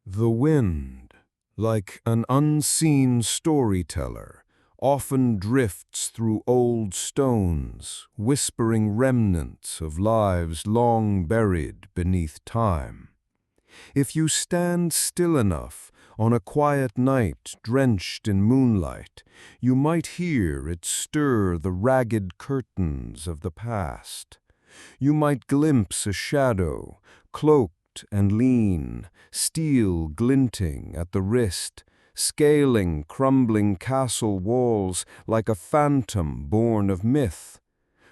The wind, like an unseen storyteller, often drifts through old stones, whispering remnants of lives long buried beneath time. If you stand still enough on a quiet night drenched in moonlight, you might hear it stir the ragged curtains of the past. You might glimpse a shadow, cloaked and lean, steel glinting at the wrist, scaling crumbling castle walls like a phantom born of myth.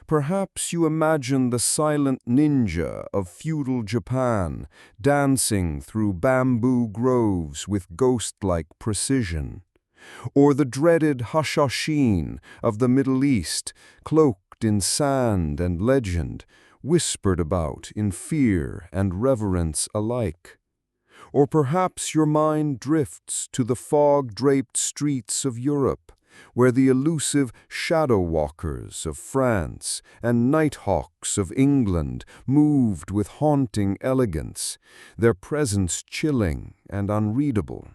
Perhaps you imagine the silent ninja of feudal Japan dancing through bamboo groves with ghost-like precision, or the dreaded Hashashin of the Middle East, cloaked in sand and legend, whispered about in fear and reverence alike. Or perhaps your mind drifts to the fog-draped streets of Europe, where the elusive shadow walkers of France and nighthawks of England moved with haunting elegance, their presence chilling and unreadable.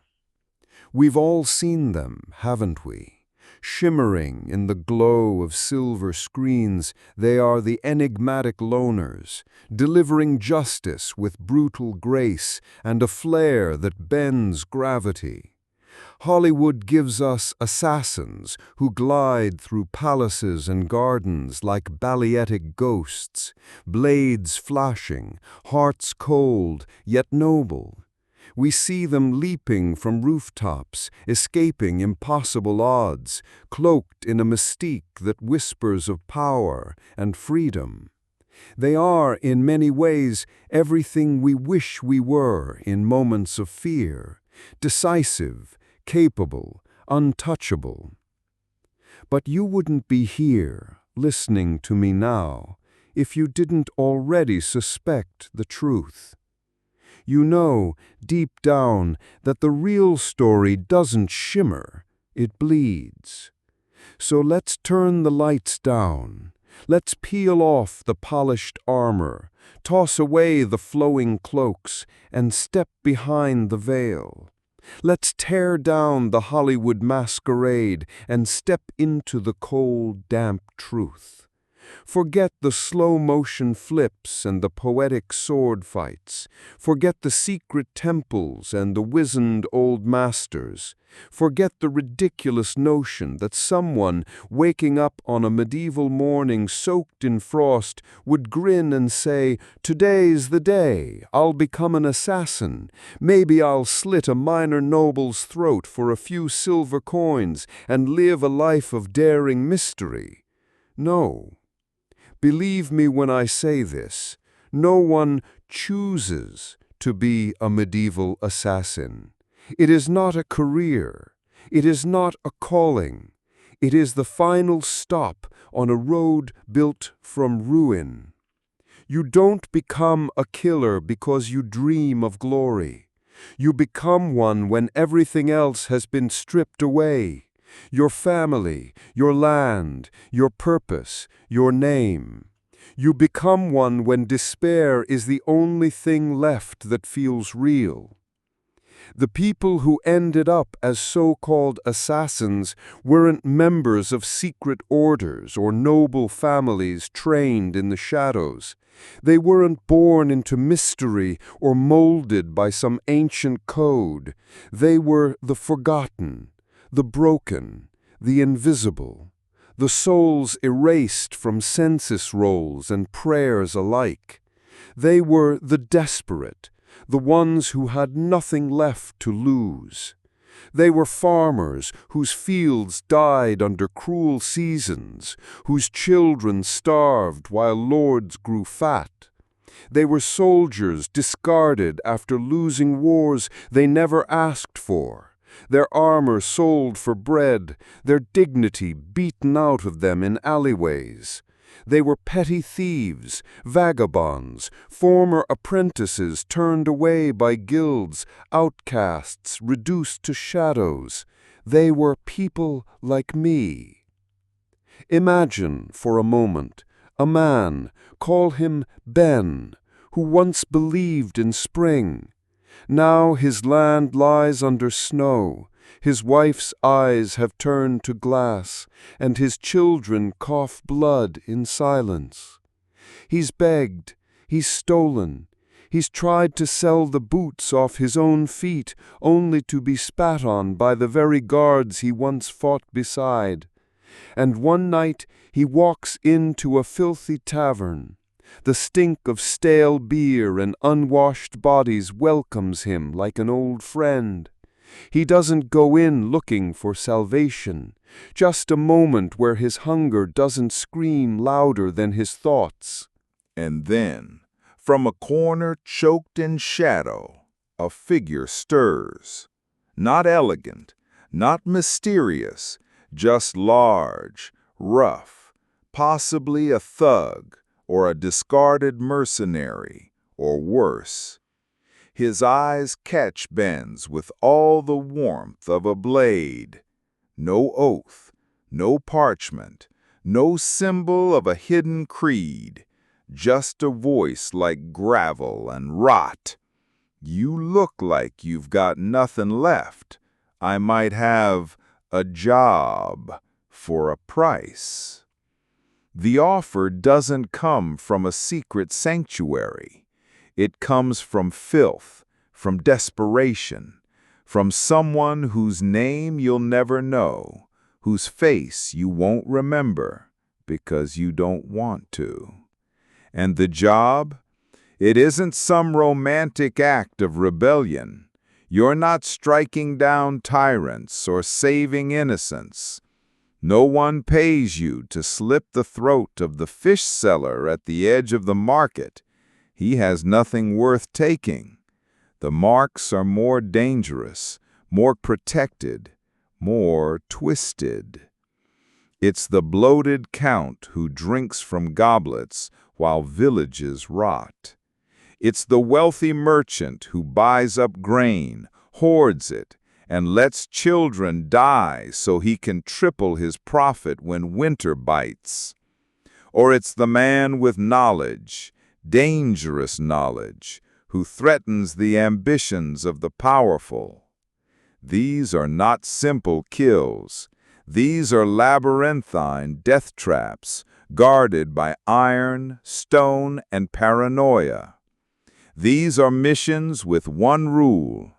We've all seen them, haven't we? Shimmering in the glow of silver screens, they are the enigmatic loners, delivering justice with brutal grace and a flair that bends gravity. Hollywood gives us assassins who glide through palaces and gardens like balletic ghosts, blades flashing, hearts cold yet noble. We see them leaping from rooftops, escaping impossible odds, cloaked in a mystique that whispers of power and freedom. They are, in many ways, everything we wish we were in moments of fear, decisive, capable, untouchable. But you wouldn't be here, listening to me now, if you didn't already suspect the truth. You know, deep down, that the real story doesn't shimmer, it bleeds. So let's turn the lights down. Let's peel off the polished armor, toss away the flowing cloaks, and step behind the veil. Let's tear down the Hollywood masquerade and step into the cold, damp truth. Forget the slow-motion flips and the poetic sword fights. Forget the secret temples and the wizened old masters. Forget the ridiculous notion that someone waking up on a medieval morning soaked in frost would grin and say, "Today's the day, I'll become an assassin. Maybe I'll slit a minor noble's throat for a few silver coins and live a life of daring mystery." No. Believe me when I say this, no one chooses to be a medieval assassin. It is not a career. It is not a calling. It is the final stop on a road built from ruin. You don't become a killer because you dream of glory. You become one when everything else has been stripped away. Your family, your land, your purpose, your name. You become one when despair is the only thing left that feels real. The people who ended up as so-called assassins weren't members of secret orders or noble families trained in the shadows. They weren't born into mystery or molded by some ancient code. They were the forgotten, the broken, the invisible, the souls erased from census rolls and prayers alike. They were the desperate, the ones who had nothing left to lose. They were farmers whose fields died under cruel seasons, whose children starved while lords grew fat. They were soldiers discarded after losing wars they never asked for. Their armor sold for bread, their dignity beaten out of them in alleyways. They were petty thieves, vagabonds, former apprentices turned away by guilds, outcasts reduced to shadows. They were people like me. Imagine, for a moment, a man, call him Ben, who once believed in spring. Now his land lies under snow, his wife's eyes have turned to glass, and his children cough blood in silence. He's begged, he's stolen, he's tried to sell the boots off his own feet, only to be spat on by the very guards he once fought beside. And one night he walks into a filthy tavern. The stink of stale beer and unwashed bodies welcomes him like an old friend. He doesn't go in looking for salvation, just a moment where his hunger doesn't scream louder than his thoughts. And then, from a corner choked in shadow, a figure stirs. Not elegant, not mysterious, just large, rough, possibly a thug or a discarded mercenary, or worse. His eyes catch Ben's with all the warmth of a blade. No oath, no parchment, no symbol of a hidden creed, just a voice like gravel and rot. You look like you've got nothing left. I might have a job for a price. The offer doesn't come from a secret sanctuary. It comes from filth, from desperation, from someone whose name you'll never know, whose face you won't remember because you don't want to. And the job? It isn't some romantic act of rebellion. You're not striking down tyrants or saving innocents. No one pays you to slit the throat of the fish seller at the edge of the market. He has nothing worth taking. The marks are more dangerous, more protected, more twisted. It's the bloated count who drinks from goblets while villages rot. It's the wealthy merchant who buys up grain, hoards it, and lets children die so he can triple his profit when winter bites. Or it's the man with knowledge, dangerous knowledge, who threatens the ambitions of the powerful. These are not simple kills. These are labyrinthine death traps, guarded by iron, stone, and paranoia. These are missions with one rule.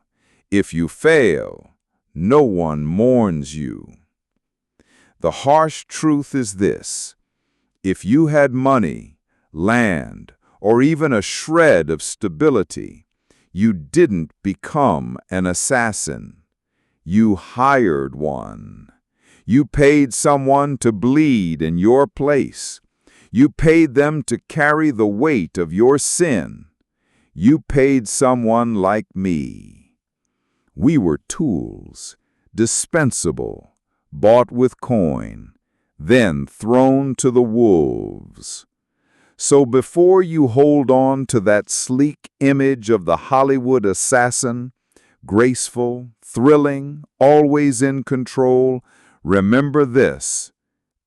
If you fail, no one mourns you. The harsh truth is this: if you had money, land, or even a shred of stability, you didn't become an assassin. You hired one. You paid someone to bleed in your place. You paid them to carry the weight of your sin. You paid someone like me. We were tools, dispensable, bought with coin, then thrown to the wolves. So before you hold on to that sleek image of the Hollywood assassin, graceful, thrilling, always in control, remember this: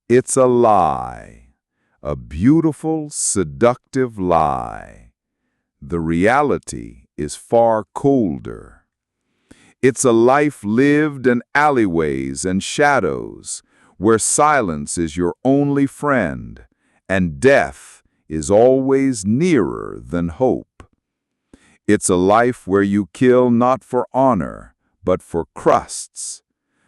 it's a lie, a beautiful, seductive lie. The reality is far colder. It's a life lived in alleyways and shadows, where silence is your only friend, and death is always nearer than hope. It's a life where you kill not for honor, but for crusts,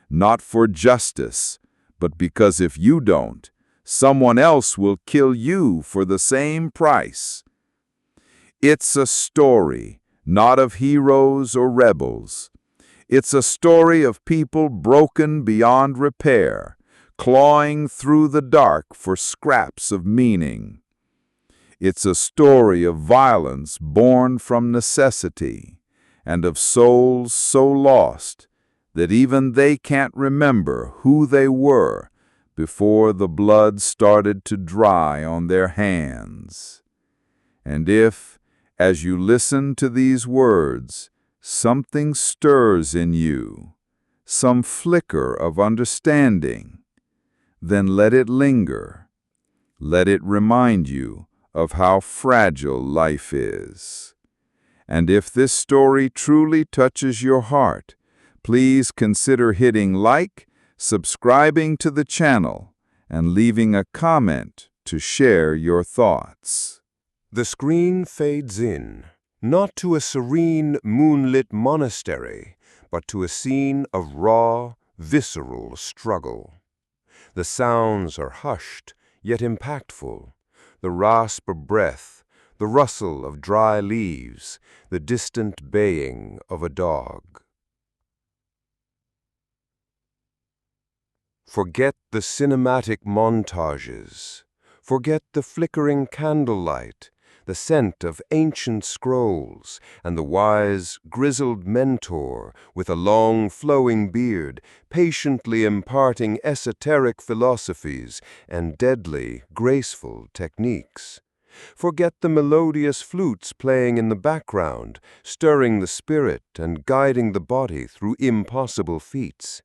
not for justice, but because if you don't, someone else will kill you for the same price. It's a story, not of heroes or rebels. It's a story of people broken beyond repair, clawing through the dark for scraps of meaning. It's a story of violence born from necessity, and of souls so lost that even they can't remember who they were before the blood started to dry on their hands. And if, as you listen to these words, something stirs in you, some flicker of understanding, then let it linger. Let it remind you of how fragile life is. And if this story truly touches your heart, please consider hitting like, subscribing to the channel, and leaving a comment to share your thoughts. The screen fades in, not to a serene, moonlit monastery, but to a scene of raw, visceral struggle. The sounds are hushed, yet impactful. The rasp of breath, the rustle of dry leaves, the distant baying of a dog. Forget the cinematic montages. Forget the flickering candlelight, the scent of ancient scrolls, and the wise, grizzled mentor with a long, flowing beard, patiently imparting esoteric philosophies and deadly, graceful techniques. Forget the melodious flutes playing in the background, stirring the spirit and guiding the body through impossible feats.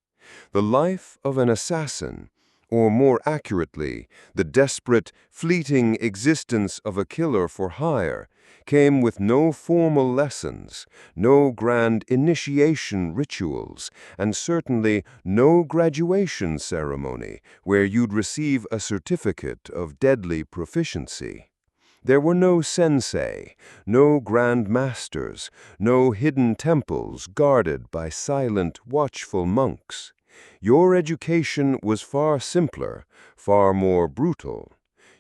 The life of an assassin, or more accurately, the desperate, fleeting existence of a killer for hire, came with no formal lessons, no grand initiation rituals, and certainly no graduation ceremony where you'd receive a certificate of deadly proficiency. There were no sensei, no grand masters, no hidden temples guarded by silent, watchful monks. Your education was far simpler, far more brutal.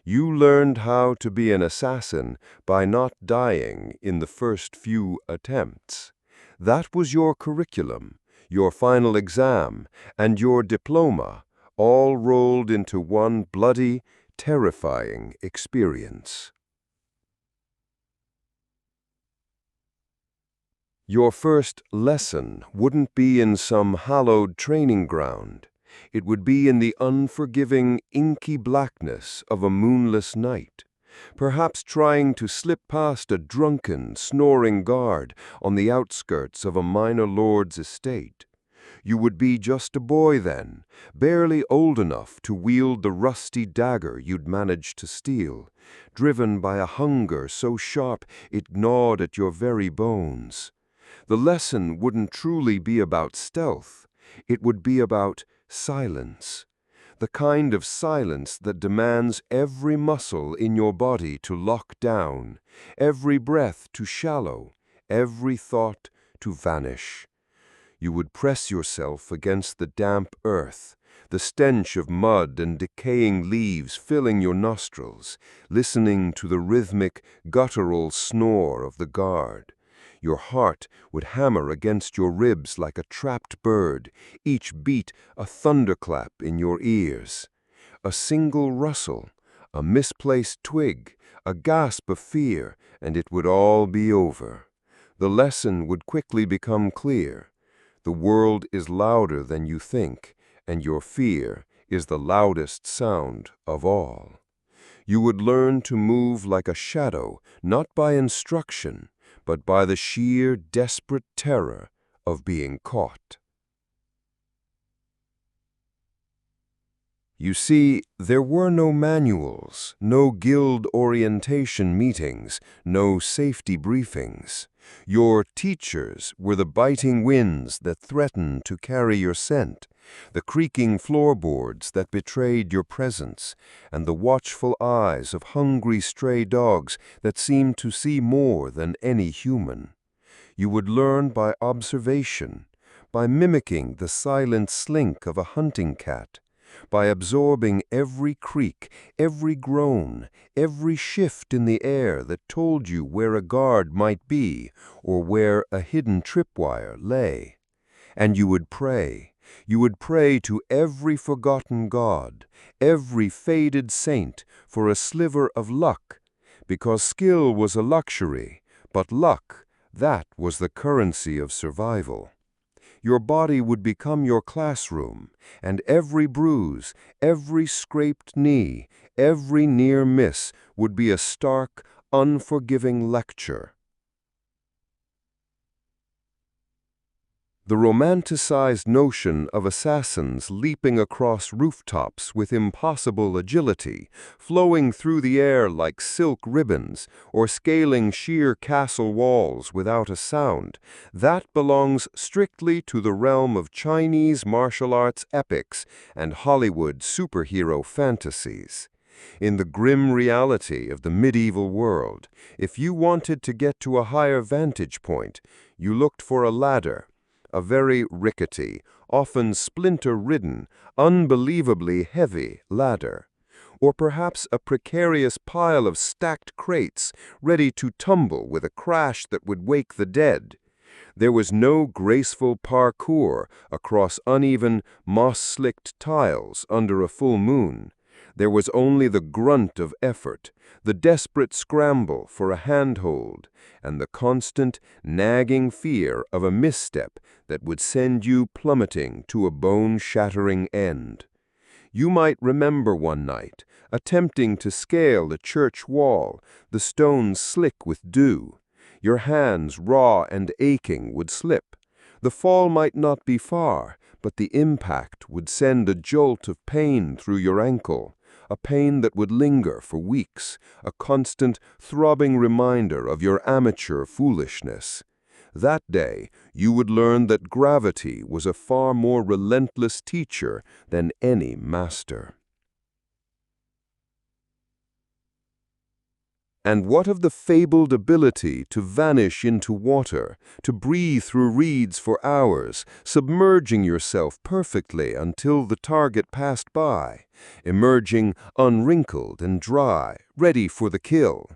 You learned how to be an assassin by not dying in the first few attempts. That was your curriculum, your final exam, and your diploma, all rolled into one bloody, terrifying experience. Your first lesson wouldn't be in some hallowed training ground. It would be in the unforgiving, inky blackness of a moonless night, perhaps trying to slip past a drunken, snoring guard on the outskirts of a minor lord's estate. You would be just a boy then, barely old enough to wield the rusty dagger you'd managed to steal, driven by a hunger so sharp it gnawed at your very bones. The lesson wouldn't truly be about stealth. It would be about silence. The kind of silence that demands every muscle in your body to lock down, every breath to shallow, every thought to vanish. You would press yourself against the damp earth, the stench of mud and decaying leaves filling your nostrils, listening to the rhythmic, guttural snore of the guard. Your heart would hammer against your ribs like a trapped bird, each beat a thunderclap in your ears. A single rustle, a misplaced twig, a gasp of fear, and it would all be over. The lesson would quickly become clear. The world is louder than you think, and your fear is the loudest sound of all. You would learn to move like a shadow, not by instruction, but by the sheer, desperate terror of being caught. You see, there were no manuals, no guild orientation meetings, no safety briefings. Your teachers were the biting winds that threatened to carry your scent, the creaking floorboards that betrayed your presence, and the watchful eyes of hungry stray dogs that seemed to see more than any human. You would learn by observation, by mimicking the silent slink of a hunting cat, by absorbing every creak, every groan, every shift in the air that told you where a guard might be or where a hidden tripwire lay. And you would pray. You would pray to every forgotten god, every faded saint for a sliver of luck, because skill was a luxury, but luck, that was the currency of survival. Your body would become your classroom, and every bruise, every scraped knee, every near miss would be a stark, unforgiving lecture. The romanticized notion of assassins leaping across rooftops with impossible agility, flowing through the air like silk ribbons, or scaling sheer castle walls without a sound, that belongs strictly to the realm of Chinese martial arts epics and Hollywood superhero fantasies. In the grim reality of the medieval world, if you wanted to get to a higher vantage point, you looked for a ladder, a very rickety, often splinter-ridden, unbelievably heavy ladder, or perhaps a precarious pile of stacked crates ready to tumble with a crash that would wake the dead. There was no graceful parkour across uneven, moss-slicked tiles under a full moon. There was only the grunt of effort, the desperate scramble for a handhold, and the constant, nagging fear of a misstep that would send you plummeting to a bone-shattering end. You might remember one night, attempting to scale a church wall, the stones slick with dew. Your hands, raw and aching, would slip. The fall might not be far, but the impact would send a jolt of pain through your ankle, a pain that would linger for weeks, a constant, throbbing reminder of your amateur foolishness. That day, you would learn that gravity was a far more relentless teacher than any master. And what of the fabled ability to vanish into water, to breathe through reeds for hours, submerging yourself perfectly until the target passed by, emerging unwrinkled and dry, ready for the kill?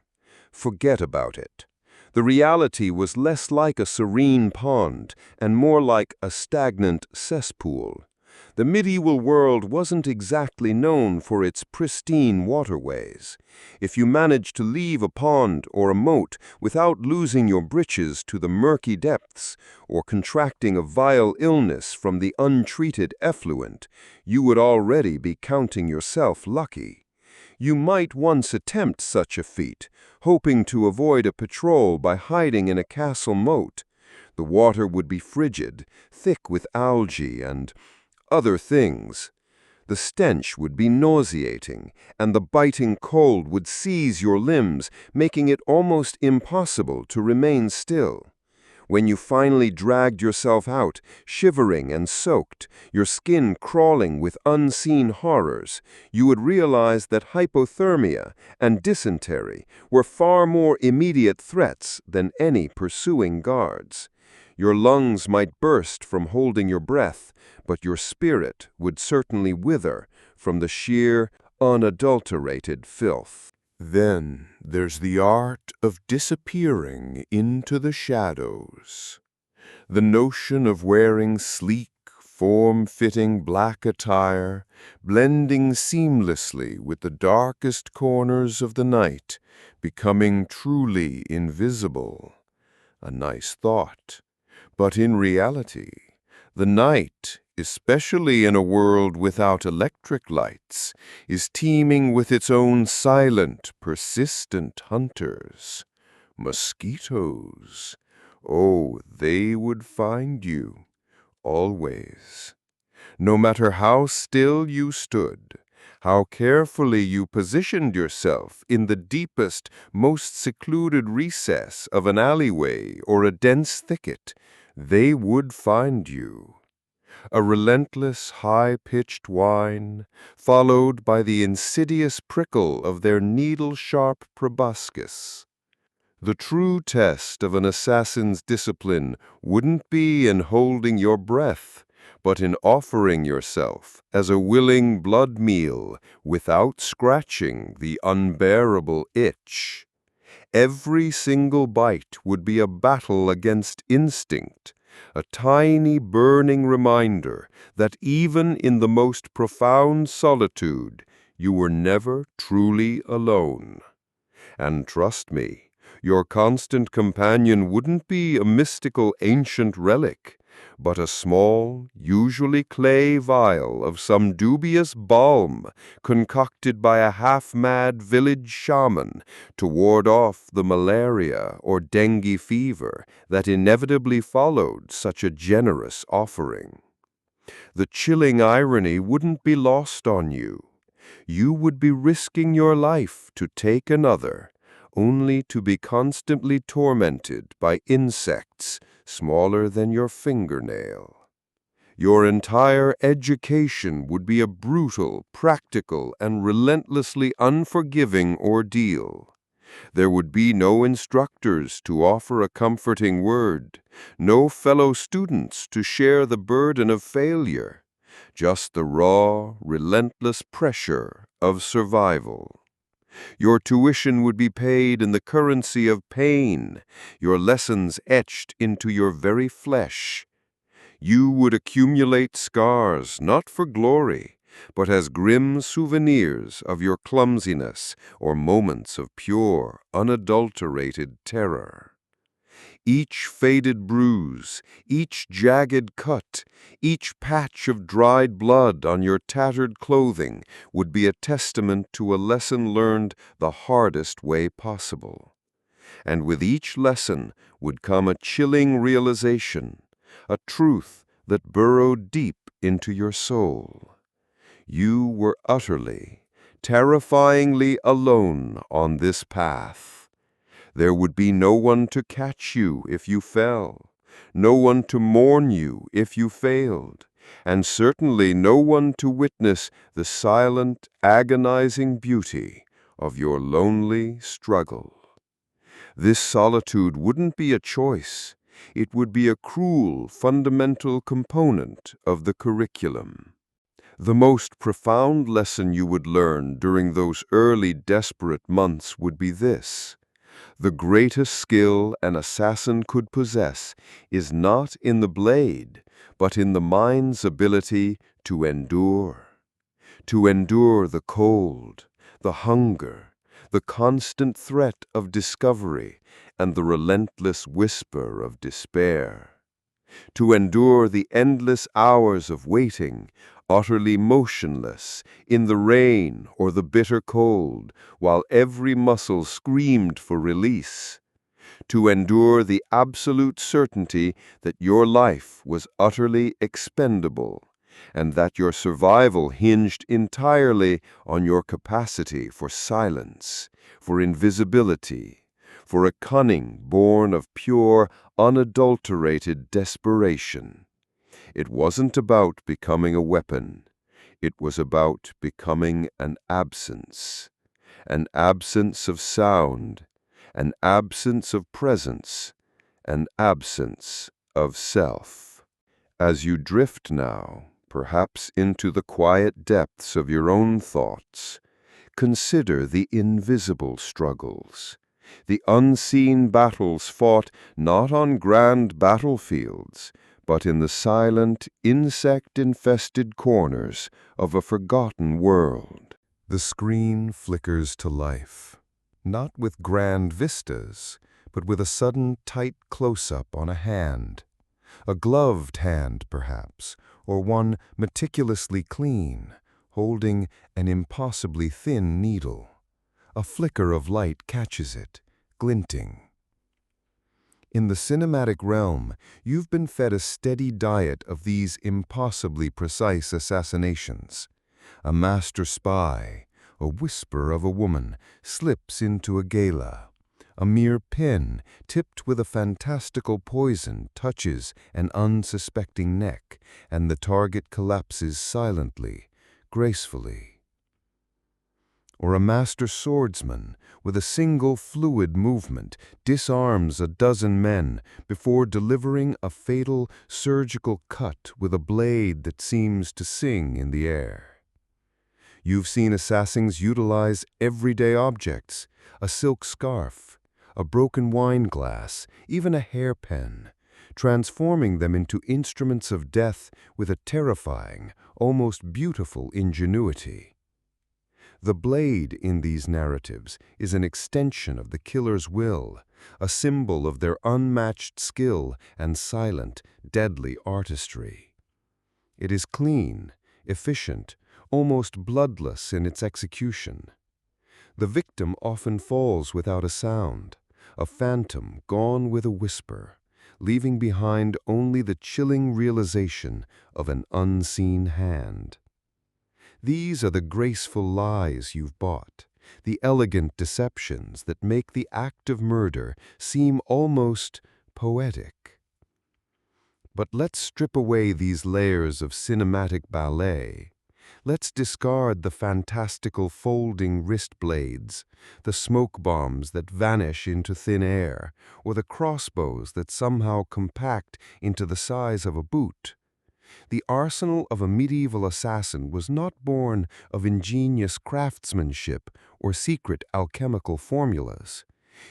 Forget about it. The reality was less like a serene pond and more like a stagnant cesspool. The medieval world wasn't exactly known for its pristine waterways. If you managed to leave a pond or a moat without losing your breeches to the murky depths or contracting a vile illness from the untreated effluent, you would already be counting yourself lucky. You might once attempt such a feat, hoping to avoid a patrol by hiding in a castle moat. The water would be frigid, thick with algae and other things. The stench would be nauseating, and the biting cold would seize your limbs, making it almost impossible to remain still. When you finally dragged yourself out, shivering and soaked, your skin crawling with unseen horrors, you would realize that hypothermia and dysentery were far more immediate threats than any pursuing guards. Your lungs might burst from holding your breath, but your spirit would certainly wither from the sheer, unadulterated filth. Then there's the art of disappearing into the shadows. The notion of wearing sleek, form-fitting black attire, blending seamlessly with the darkest corners of the night, becoming truly invisible. A nice thought. But in reality, the night, especially in a world without electric lights, is teeming with its own silent, persistent hunters. Mosquitoes. Oh, they would find you, always. No matter how still you stood, how carefully you positioned yourself in the deepest, most secluded recess of an alleyway or a dense thicket, they would find you. A relentless, high-pitched whine, followed by the insidious prickle of their needle-sharp proboscis. The true test of an assassin's discipline wouldn't be in holding your breath, but in offering yourself as a willing blood meal without scratching the unbearable itch. Every single bite would be a battle against instinct, a tiny burning reminder that even in the most profound solitude, you were never truly alone. And trust me, your constant companion wouldn't be a mystical ancient relic, but a small, usually clay vial of some dubious balm concocted by a half-mad village shaman to ward off the malaria or dengue fever that inevitably followed such a generous offering. The chilling irony wouldn't be lost on you. You would be risking your life to take another, only to be constantly tormented by insects smaller than your fingernail. Your entire education would be a brutal, practical, and relentlessly unforgiving ordeal. There would be no instructors to offer a comforting word, no fellow students to share the burden of failure, just the raw, relentless pressure of survival. Your tuition would be paid in the currency of pain, your lessons etched into your very flesh. You would accumulate scars not for glory, but as grim souvenirs of your clumsiness or moments of pure, unadulterated terror. Each faded bruise, each jagged cut, each patch of dried blood on your tattered clothing would be a testament to a lesson learned the hardest way possible. And with each lesson would come a chilling realization, a truth that burrowed deep into your soul. You were utterly, terrifyingly alone on this path. There would be no one to catch you if you fell, no one to mourn you if you failed, and certainly no one to witness the silent, agonizing beauty of your lonely struggle. This solitude wouldn't be a choice. It would be a cruel, fundamental component of the curriculum. The most profound lesson you would learn during those early, desperate months would be this. The greatest skill an assassin could possess is not in the blade, but in the mind's ability to endure. To endure the cold, the hunger, the constant threat of discovery, and the relentless whisper of despair. To endure the endless hours of waiting, utterly motionless, in the rain or the bitter cold, while every muscle screamed for release. To endure the absolute certainty that your life was utterly expendable, and that your survival hinged entirely on your capacity for silence, for invisibility, for a cunning born of pure, unadulterated desperation. It wasn't about becoming a weapon. It was about becoming an absence of sound, an absence of presence, an absence of self. As you drift now, perhaps into the quiet depths of your own thoughts, consider the invisible struggles, the unseen battles fought not on grand battlefields, but in the silent, insect-infested corners of a forgotten world. The screen flickers to life, not with grand vistas, but with a sudden tight close-up on a hand. A gloved hand, perhaps, or one meticulously clean, holding an impossibly thin needle. A flicker of light catches it, glinting. In the cinematic realm, you've been fed a steady diet of these impossibly precise assassinations. A master spy, a whisper of a woman, slips into a gala. A mere pin, tipped with a fantastical poison, touches an unsuspecting neck, and the target collapses silently, gracefully. Or a master swordsman, with a single fluid movement, disarms a dozen men before delivering a fatal surgical cut with a blade that seems to sing in the air. You've seen assassins utilize everyday objects, a silk scarf, a broken wine glass, even a hairpin, transforming them into instruments of death with a terrifying, almost beautiful ingenuity. The blade in these narratives is an extension of the killer's will, a symbol of their unmatched skill and silent, deadly artistry. It is clean, efficient, almost bloodless in its execution. The victim often falls without a sound, a phantom gone with a whisper, leaving behind only the chilling realization of an unseen hand. These are the graceful lies you've bought, the elegant deceptions that make the act of murder seem almost poetic. But let's strip away these layers of cinematic ballet. Let's discard the fantastical folding wrist blades, the smoke bombs that vanish into thin air, or the crossbows that somehow compact into the size of a boot. The arsenal of a medieval assassin was not born of ingenious craftsmanship or secret alchemical formulas.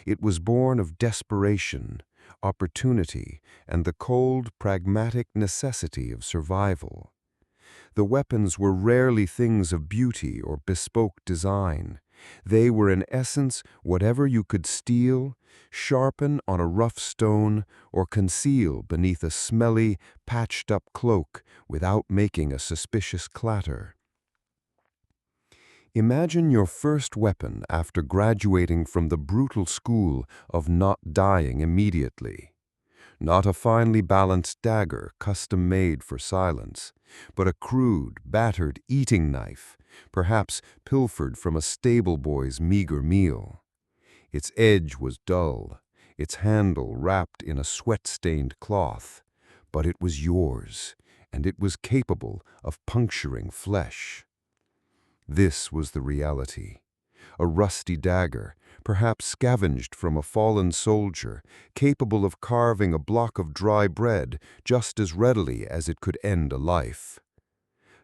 It was born of desperation, opportunity, and the cold, pragmatic necessity of survival. The weapons were rarely things of beauty or bespoke design. They were in essence whatever you could steal, sharpen on a rough stone, or conceal beneath a smelly, patched-up cloak without making a suspicious clatter. Imagine your first weapon after graduating from the brutal school of not dying immediately. Not a finely balanced dagger custom-made for silence, but a crude, battered eating knife, perhaps pilfered from a stable boy's meager meal. Its edge was dull, its handle wrapped in a sweat-stained cloth, but it was yours, and it was capable of puncturing flesh. This was the reality. A rusty dagger, perhaps scavenged from a fallen soldier, capable of carving a block of dry bread just as readily as it could end a life.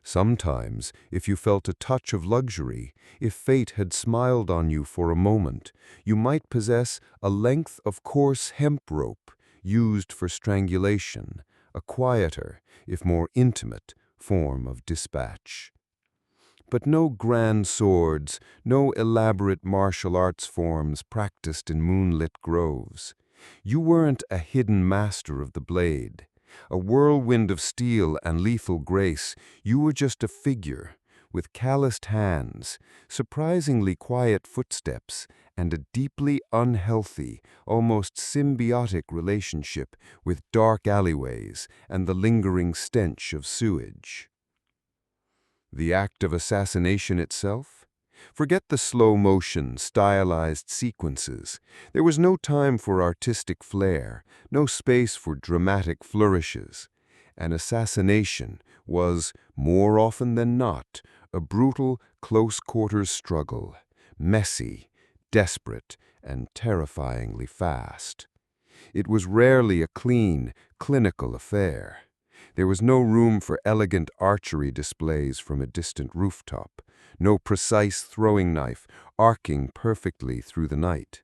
Sometimes, if you felt a touch of luxury, if fate had smiled on you for a moment, you might possess a length of coarse hemp rope used for strangulation, a quieter, if more intimate, form of dispatch. But no grand swords, no elaborate martial arts forms practiced in moonlit groves. You weren't a hidden master of the blade, a whirlwind of steel and lethal grace. You were just a figure, with calloused hands, surprisingly quiet footsteps, and a deeply unhealthy, almost symbiotic relationship with dark alleyways and the lingering stench of sewage. The act of assassination itself? Forget the slow-motion, stylized sequences. There was no time for artistic flair, no space for dramatic flourishes. An assassination was, more often than not, a brutal, close-quarters struggle, messy, desperate, and terrifyingly fast. It was rarely a clean, clinical affair. There was no room for elegant archery displays from a distant rooftop, no precise throwing knife arcing perfectly through the night.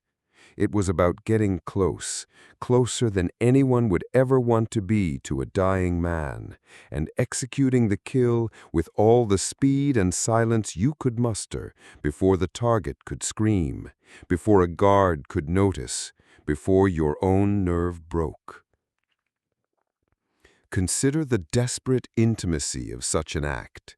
It was about getting close, closer than anyone would ever want to be to a dying man, and executing the kill with all the speed and silence you could muster before the target could scream, before a guard could notice, before your own nerve broke. Consider the desperate intimacy of such an act.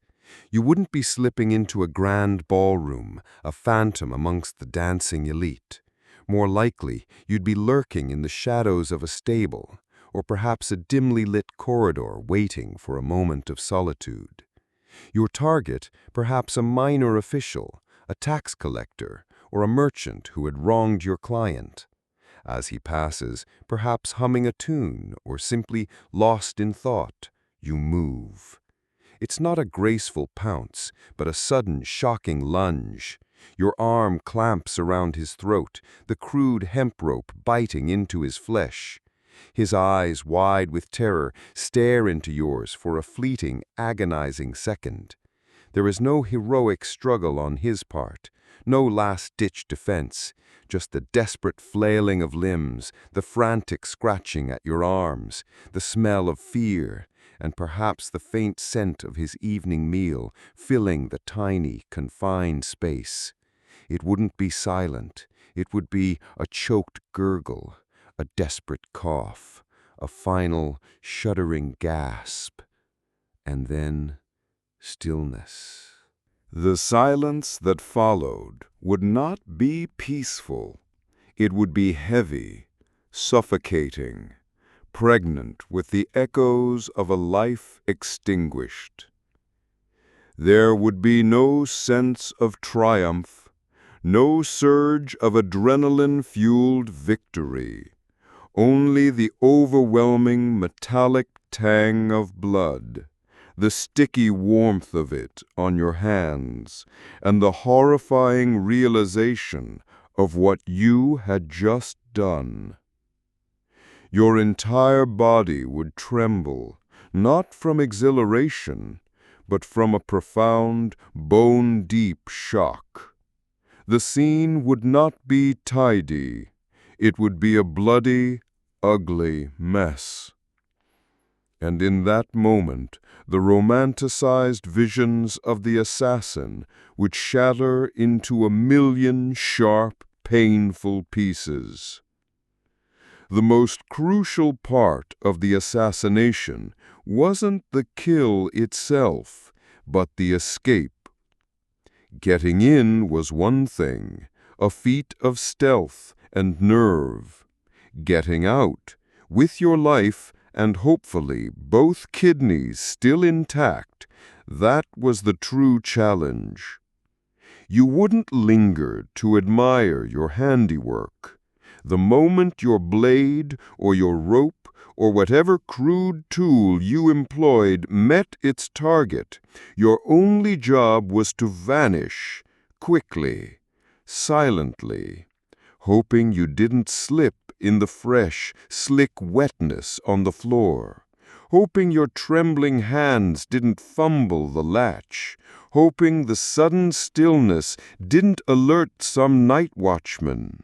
You wouldn't be slipping into a grand ballroom, a phantom amongst the dancing elite. More likely, you'd be lurking in the shadows of a stable, or perhaps a dimly lit corridor waiting for a moment of solitude. Your target, perhaps a minor official, a tax collector, or a merchant who had wronged your client. As he passes, perhaps humming a tune or simply lost in thought, you move. It's not a graceful pounce, but a sudden, shocking lunge. Your arm clamps around his throat, the crude hemp rope biting into his flesh. His eyes, wide with terror, stare into yours for a fleeting, agonizing second. There is no heroic struggle on his part, no last-ditch defense, just the desperate flailing of limbs, the frantic scratching at your arms, the smell of fear, and perhaps the faint scent of his evening meal filling the tiny, confined space. It wouldn't be silent. It would be a choked gurgle, a desperate cough, a final shuddering gasp, and then stillness. The silence that followed would not be peaceful. It would be heavy, suffocating, pregnant with the echoes of a life extinguished. There would be no sense of triumph, no surge of adrenaline-fueled victory, only the overwhelming metallic tang of blood, the sticky warmth of it on your hands, and the horrifying realization of what you had just done. Your entire body would tremble, not from exhilaration, but from a profound, bone-deep shock. The scene would not be tidy. It would be a bloody, ugly mess. And in that moment, the romanticized visions of the assassin would shatter into a million sharp, painful pieces. The most crucial part of the assassination wasn't the kill itself, but the escape. Getting in was one thing, a feat of stealth and nerve. Getting out, with your life and hopefully both kidneys still intact, that was the true challenge. You wouldn't linger to admire your handiwork. The moment your blade or your rope or whatever crude tool you employed met its target, your only job was to vanish, quickly, silently, hoping you didn't slip in the fresh, slick wetness on the floor, hoping your trembling hands didn't fumble the latch, hoping the sudden stillness didn't alert some night watchman.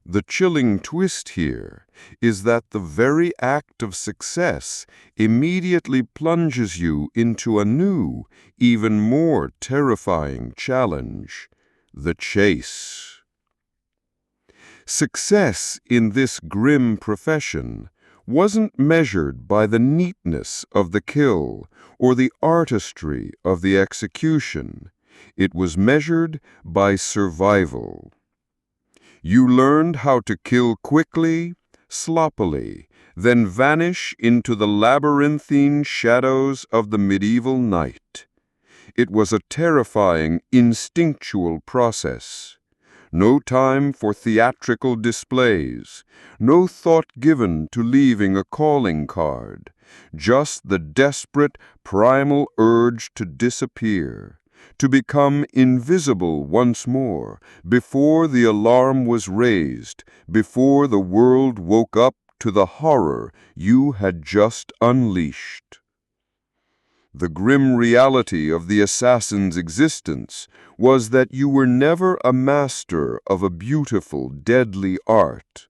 The chilling twist here is that the very act of success immediately plunges you into a new, even more terrifying challenge: the chase. Success in this grim profession wasn't measured by the neatness of the kill or the artistry of the execution. It was measured by survival. You learned how to kill quickly, sloppily, then vanish into the labyrinthine shadows of the medieval night. It was a terrifying, instinctual process. No time for theatrical displays, no thought given to leaving a calling card, just the desperate, primal urge to disappear, to become invisible once more, before the alarm was raised, before the world woke up to the horror you had just unleashed. The grim reality of the assassin's existence was that you were never a master of a beautiful, deadly art.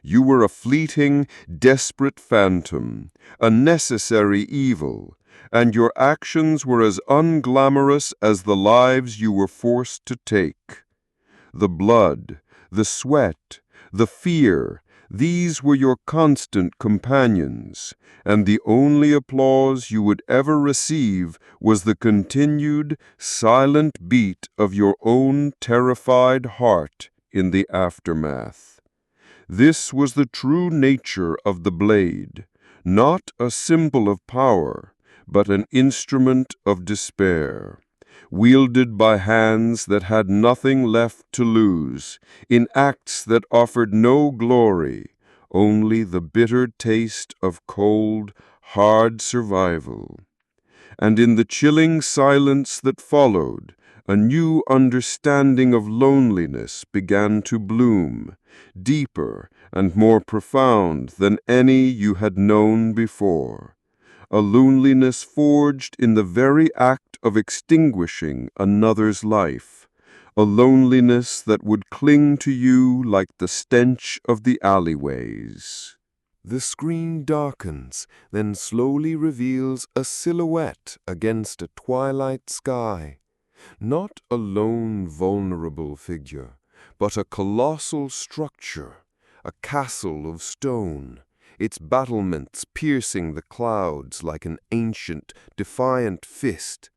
You were a fleeting, desperate phantom, a necessary evil, and your actions were as unglamorous as the lives you were forced to take. The blood, the sweat, the fear, these were your constant companions, and the only applause you would ever receive was the continued, silent beat of your own terrified heart in the aftermath. This was the true nature of the blade, not a symbol of power, but an instrument of despair, wielded by hands that had nothing left to lose, in acts that offered no glory, only the bitter taste of cold, hard survival. And in the chilling silence that followed, a new understanding of loneliness began to bloom, deeper and more profound than any you had known before. A loneliness forged in the very act of extinguishing another's life, a loneliness that would cling to you like the stench of the alleyways. The screen darkens, then slowly reveals a silhouette against a twilight sky. Not a lone, vulnerable figure, but a colossal structure, a castle of stone, its battlements piercing the clouds like an ancient, defiant fist.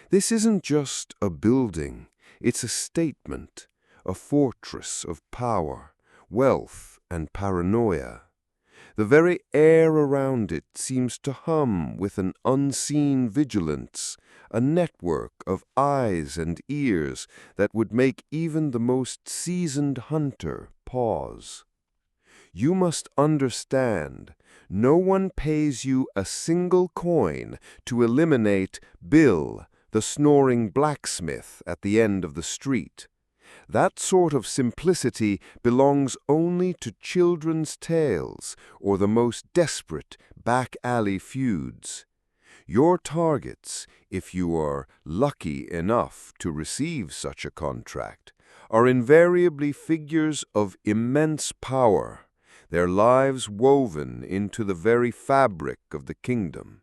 This isn't just a building, it's a statement, a fortress of power, wealth, and paranoia. The very air around it seems to hum with an unseen vigilance, a network of eyes and ears that would make even the most seasoned hunter pause. You must understand, no one pays you a single coin to eliminate Bill, the snoring blacksmith at the end of the street. That sort of simplicity belongs only to children's tales or the most desperate back-alley feuds. Your targets, if you are lucky enough to receive such a contract, are invariably figures of immense power, their lives woven into the very fabric of the kingdom.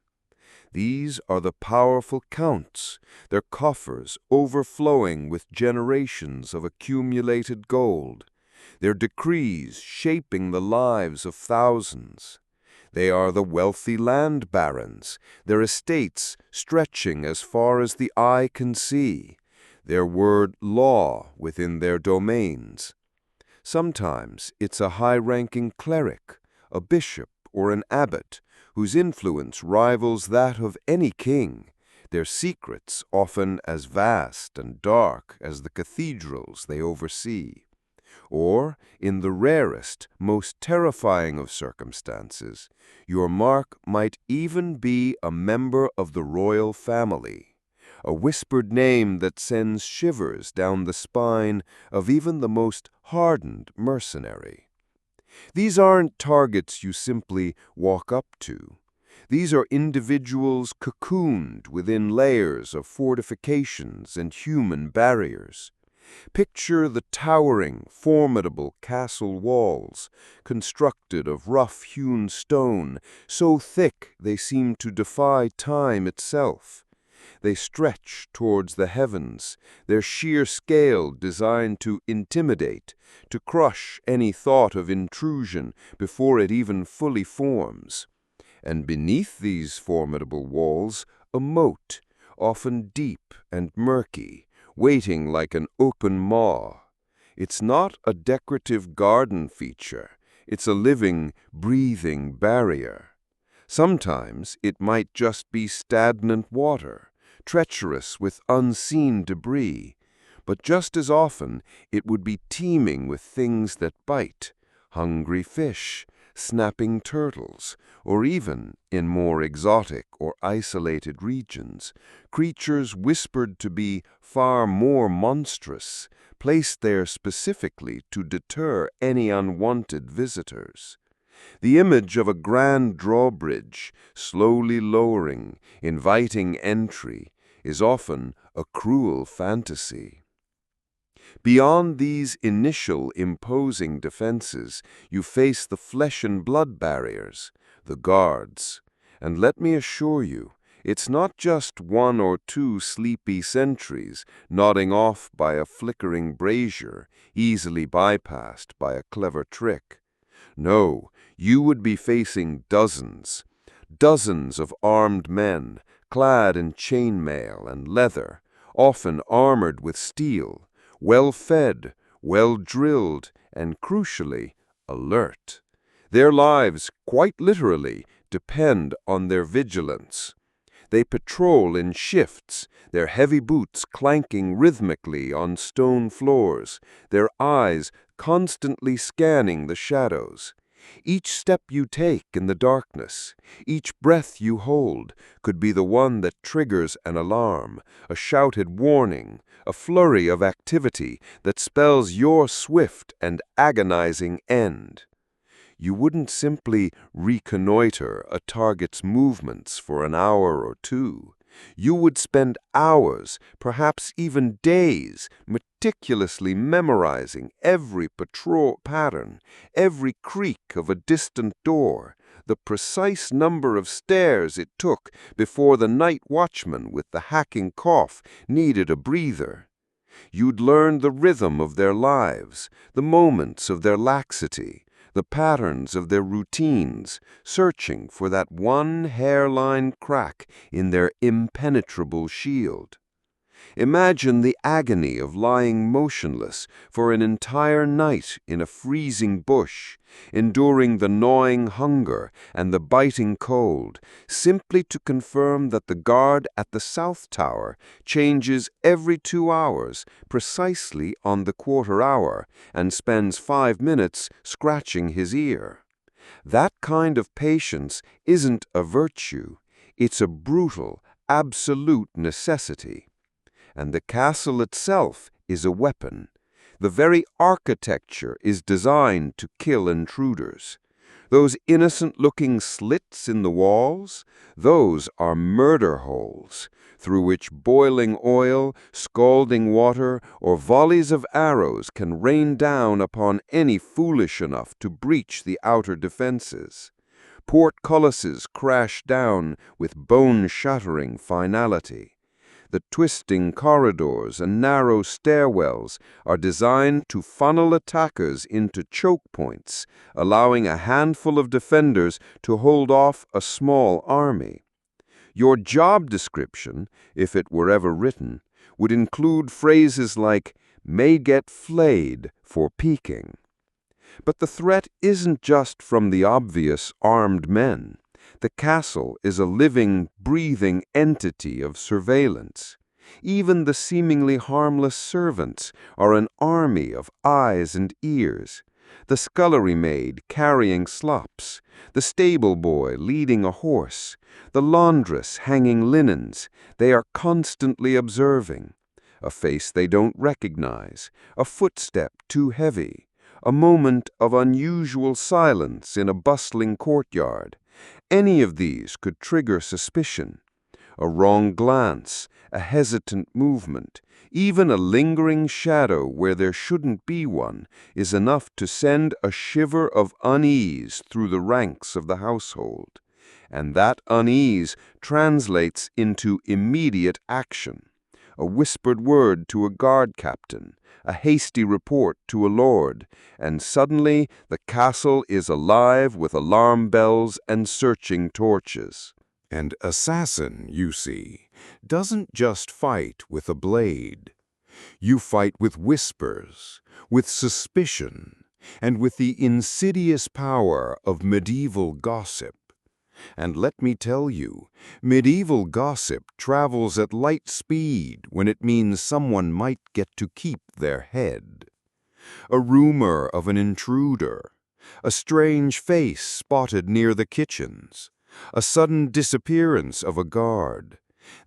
These are the powerful counts, their coffers overflowing with generations of accumulated gold, their decrees shaping the lives of thousands. They are the wealthy land barons, their estates stretching as far as the eye can see, their word law within their domains. Sometimes it's a high-ranking cleric, a bishop, or an abbot, whose influence rivals that of any king, their secrets often as vast and dark as the cathedrals they oversee. Or, in the rarest, most terrifying of circumstances, your mark might even be a member of the royal family, a whispered name that sends shivers down the spine of even the most hardened mercenary. These aren't targets you simply walk up to. These are individuals cocooned within layers of fortifications and human barriers. Picture the towering, formidable castle walls, constructed of rough-hewn stone, so thick they seem to defy time itself. They stretch towards the heavens, their sheer scale designed to intimidate, to crush any thought of intrusion before it even fully forms. And beneath these formidable walls, a moat, often deep and murky, waiting like an open maw. It's not a decorative garden feature, it's a living, breathing barrier. Sometimes it might just be stagnant water, treacherous with unseen debris, but just as often it would be teeming with things that bite, hungry fish, snapping turtles, or even, in more exotic or isolated regions, creatures whispered to be far more monstrous, placed there specifically to deter any unwanted visitors. The image of a grand drawbridge, slowly lowering, inviting entry, is often a cruel fantasy. Beyond these initial imposing defenses, you face the flesh and blood barriers, the guards. And let me assure you, it's not just one or two sleepy sentries nodding off by a flickering brazier, easily bypassed by a clever trick. No, you would be facing dozens, dozens of armed men, clad in chainmail and leather, often armored with steel, well-fed, well-drilled, and crucially, alert. Their lives, quite literally, depend on their vigilance. They patrol in shifts, their heavy boots clanking rhythmically on stone floors, their eyes constantly scanning the shadows. Each step you take in the darkness, each breath you hold, could be the one that triggers an alarm, a shouted warning, a flurry of activity that spells your swift and agonizing end. You wouldn't simply reconnoiter a target's movements for an hour or two. You would spend hours, perhaps even days, meticulously memorizing every patrol pattern, every creak of a distant door, the precise number of stairs it took before the night watchman with the hacking cough needed a breather. You'd learn the rhythm of their lives, the moments of their laxity, the patterns of their routines, searching for that one hairline crack in their impenetrable shield. Imagine the agony of lying motionless for an entire night in a freezing bush, enduring the gnawing hunger and the biting cold, simply to confirm that the guard at the South Tower changes every 2 hours, precisely on the quarter hour, and spends 5 minutes scratching his ear. That kind of patience isn't a virtue, it's a brutal, absolute necessity. And the castle itself is a weapon. The very architecture is designed to kill intruders. Those innocent-looking slits in the walls, those are murder holes, through which boiling oil, scalding water, or volleys of arrows can rain down upon any foolish enough to breach the outer defenses. Portcullises crash down with bone-shattering finality. The twisting corridors and narrow stairwells are designed to funnel attackers into choke points, allowing a handful of defenders to hold off a small army. Your job description, if it were ever written, would include phrases like, "may get flayed" for peeking. But the threat isn't just from the obvious armed men. The castle is a living, breathing entity of surveillance. Even the seemingly harmless servants are an army of eyes and ears. The scullery maid carrying slops, the stable boy leading a horse, the laundress hanging linens, they are constantly observing. A face they don't recognize, a footstep too heavy, a moment of unusual silence in a bustling courtyard. Any of these could trigger suspicion. A wrong glance, a hesitant movement, even a lingering shadow where there shouldn't be one, is enough to send a shiver of unease through the ranks of the household. And that unease translates into immediate action. A whispered word to a guard captain, a hasty report to a lord, and suddenly the castle is alive with alarm bells and searching torches. And assassin, you see, doesn't just fight with a blade. You fight with whispers, with suspicion, and with the insidious power of medieval gossip. And let me tell you, medieval gossip travels at light speed when it means someone might get to keep their head. A rumor of an intruder, a strange face spotted near the kitchens, a sudden disappearance of a guard.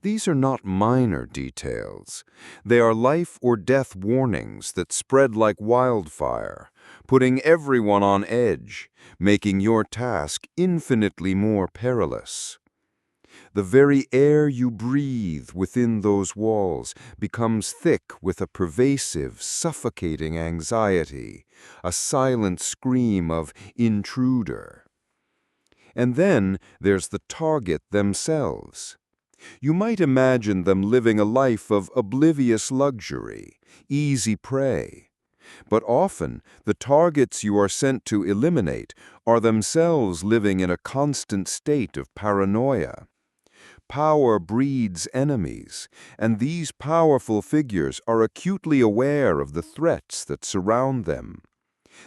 These are not minor details. They are life or death warnings that spread like wildfire, putting everyone on edge, making your task infinitely more perilous. The very air you breathe within those walls becomes thick with a pervasive, suffocating anxiety, a silent scream of intruder. And then there's the target themselves. You might imagine them living a life of oblivious luxury, easy prey. But often, the targets you are sent to eliminate are themselves living in a constant state of paranoia. Power breeds enemies, and these powerful figures are acutely aware of the threats that surround them.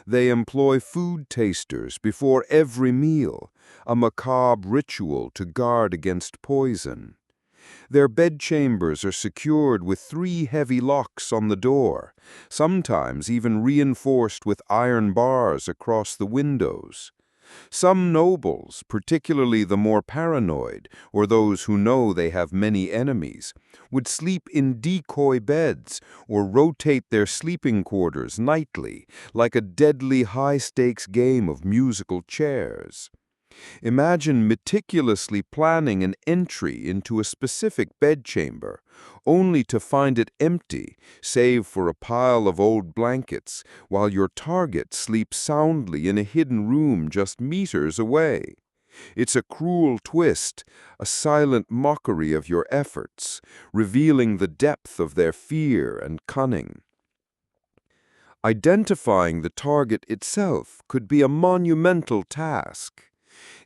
They employ food tasters before every meal, a macabre ritual to guard against poison. Their bedchambers are secured with 3 heavy locks on the door, sometimes even reinforced with iron bars across the windows. Some nobles, particularly the more paranoid, or those who know they have many enemies, would sleep in decoy beds or rotate their sleeping quarters nightly, like a deadly high-stakes game of musical chairs. Imagine meticulously planning an entry into a specific bedchamber, only to find it empty, save for a pile of old blankets, while your target sleeps soundly in a hidden room just meters away. It's a cruel twist, a silent mockery of your efforts, revealing the depth of their fear and cunning. Identifying the target itself could be a monumental task.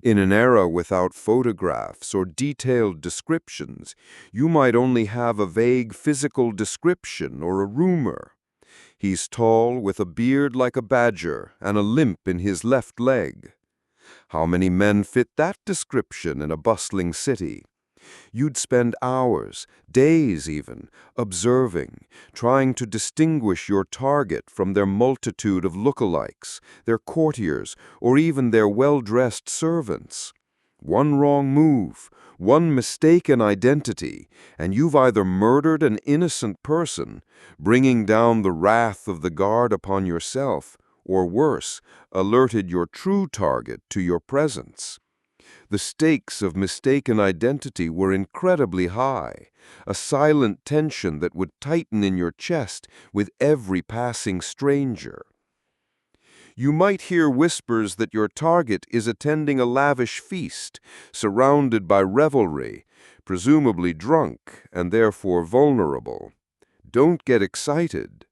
In an era without photographs or detailed descriptions, you might only have a vague physical description or a rumor. He's tall, with a beard like a badger and a limp in his left leg. How many men fit that description in a bustling city? You'd spend hours, days even, observing, trying to distinguish your target from their multitude of lookalikes, their courtiers, or even their well-dressed servants. One wrong move, one mistaken identity, and you've either murdered an innocent person, bringing down the wrath of the guard upon yourself, or worse, alerted your true target to your presence. The stakes of mistaken identity were incredibly high, a silent tension that would tighten in your chest with every passing stranger. You might hear whispers that your target is attending a lavish feast, surrounded by revelry, presumably drunk and therefore vulnerable. Don't get excited.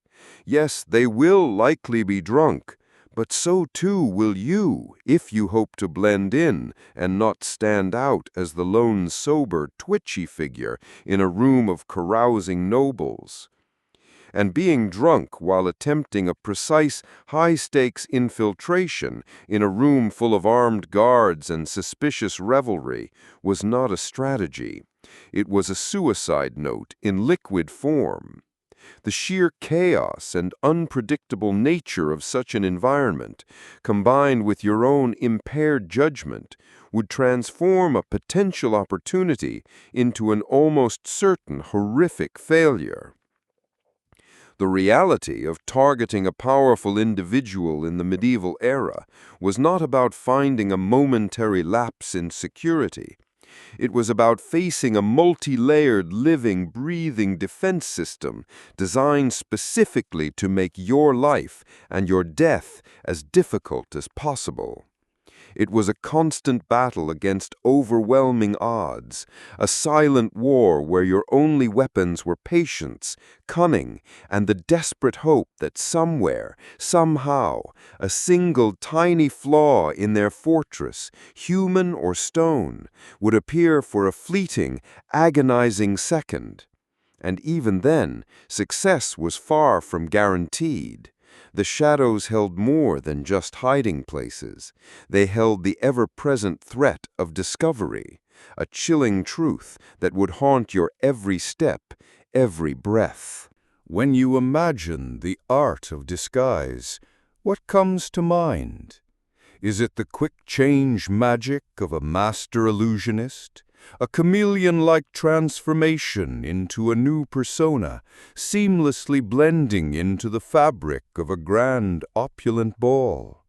Yes, they will likely be drunk, but so too will you if you hope to blend in and not stand out as the lone sober, twitchy figure in a room of carousing nobles. And being drunk while attempting a precise, high-stakes infiltration in a room full of armed guards and suspicious revelry was not a strategy. It was a suicide note in liquid form. The sheer chaos and unpredictable nature of such an environment, combined with your own impaired judgment, would transform a potential opportunity into an almost certain horrific failure. The reality of targeting a powerful individual in the medieval era was not about finding a momentary lapse in security. It was about facing a multi-layered, living, breathing defense system designed specifically to make your life and your death as difficult as possible. It was a constant battle against overwhelming odds, a silent war where your only weapons were patience, cunning, and the desperate hope that somewhere, somehow, a single tiny flaw in their fortress, human or stone, would appear for a fleeting, agonizing second. And even then, success was far from guaranteed. The shadows held more than just hiding places. They held the ever-present threat of discovery, a chilling truth that would haunt your every step, every breath. When you imagine the art of disguise, what comes to mind? Is it the quick-change magic of a master illusionist? A chameleon-like transformation into a new persona, seamlessly blending into the fabric of a grand, opulent ball?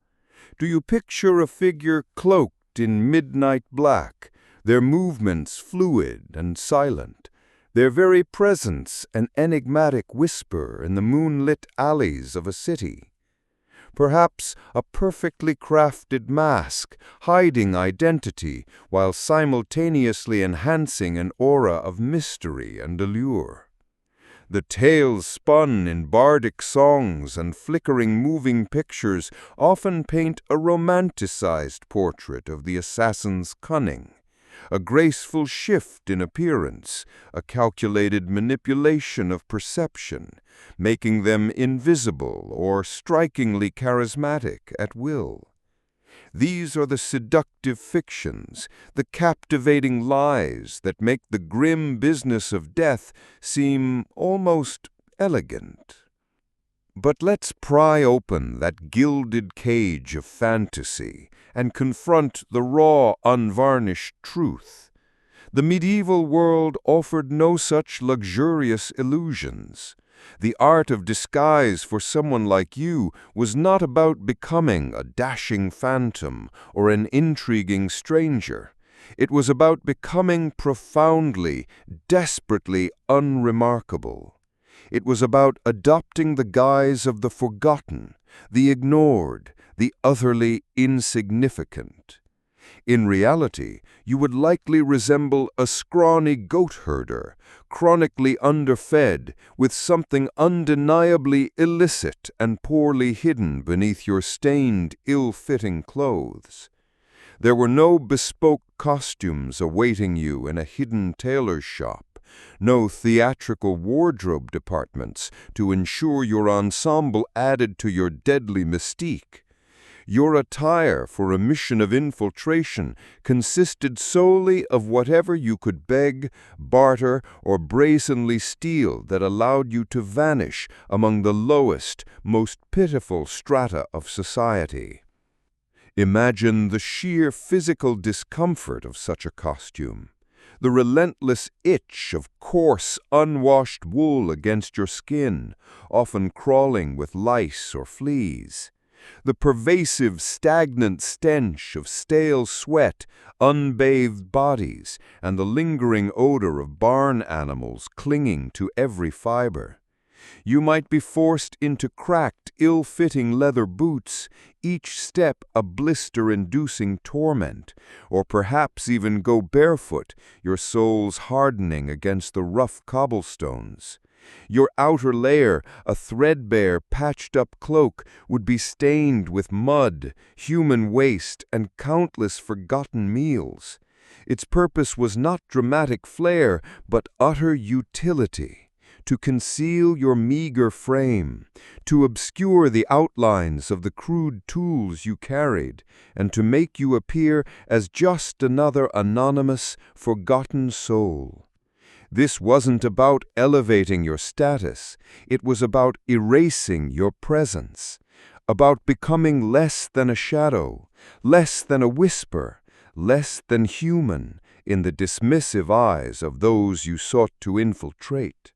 Do you picture a figure cloaked in midnight black, their movements fluid and silent, their very presence an enigmatic whisper in the moonlit alleys of a city? Perhaps a perfectly crafted mask, hiding identity while simultaneously enhancing an aura of mystery and allure. The tales spun in bardic songs and flickering moving pictures often paint a romanticized portrait of the assassin's cunning. A graceful shift in appearance, a calculated manipulation of perception, making them invisible or strikingly charismatic at will. These are the seductive fictions, the captivating lies that make the grim business of death seem almost elegant. But let's pry open that gilded cage of fantasy and confront the raw, unvarnished truth. The medieval world offered no such luxurious illusions. The art of disguise for someone like you was not about becoming a dashing phantom or an intriguing stranger. It was about becoming profoundly, desperately unremarkable. It was about adopting the guise of the forgotten, the ignored, the utterly insignificant. In reality, you would likely resemble a scrawny goat herder, chronically underfed, with something undeniably illicit and poorly hidden beneath your stained, ill-fitting clothes. There were no bespoke costumes awaiting you in a hidden tailor's shop, no theatrical wardrobe departments to ensure your ensemble added to your deadly mystique. Your attire for a mission of infiltration consisted solely of whatever you could beg, barter, or brazenly steal that allowed you to vanish among the lowest, most pitiful strata of society. Imagine the sheer physical discomfort of such a costume, the relentless itch of coarse, unwashed wool against your skin, often crawling with lice or fleas. The pervasive, stagnant stench of stale sweat, unbathed bodies, and the lingering odor of barn animals clinging to every fiber. You might be forced into cracked, ill-fitting leather boots, each step a blister-inducing torment, or perhaps even go barefoot, your soles hardening against the rough cobblestones. Your outer layer, a threadbare, patched-up cloak, would be stained with mud, human waste, and countless forgotten meals. Its purpose was not dramatic flair, but utter utility. To conceal your meager frame, to obscure the outlines of the crude tools you carried, and to make you appear as just another anonymous, forgotten soul. This wasn't about elevating your status, it was about erasing your presence, about becoming less than a shadow, less than a whisper, less than human in the dismissive eyes of those you sought to infiltrate.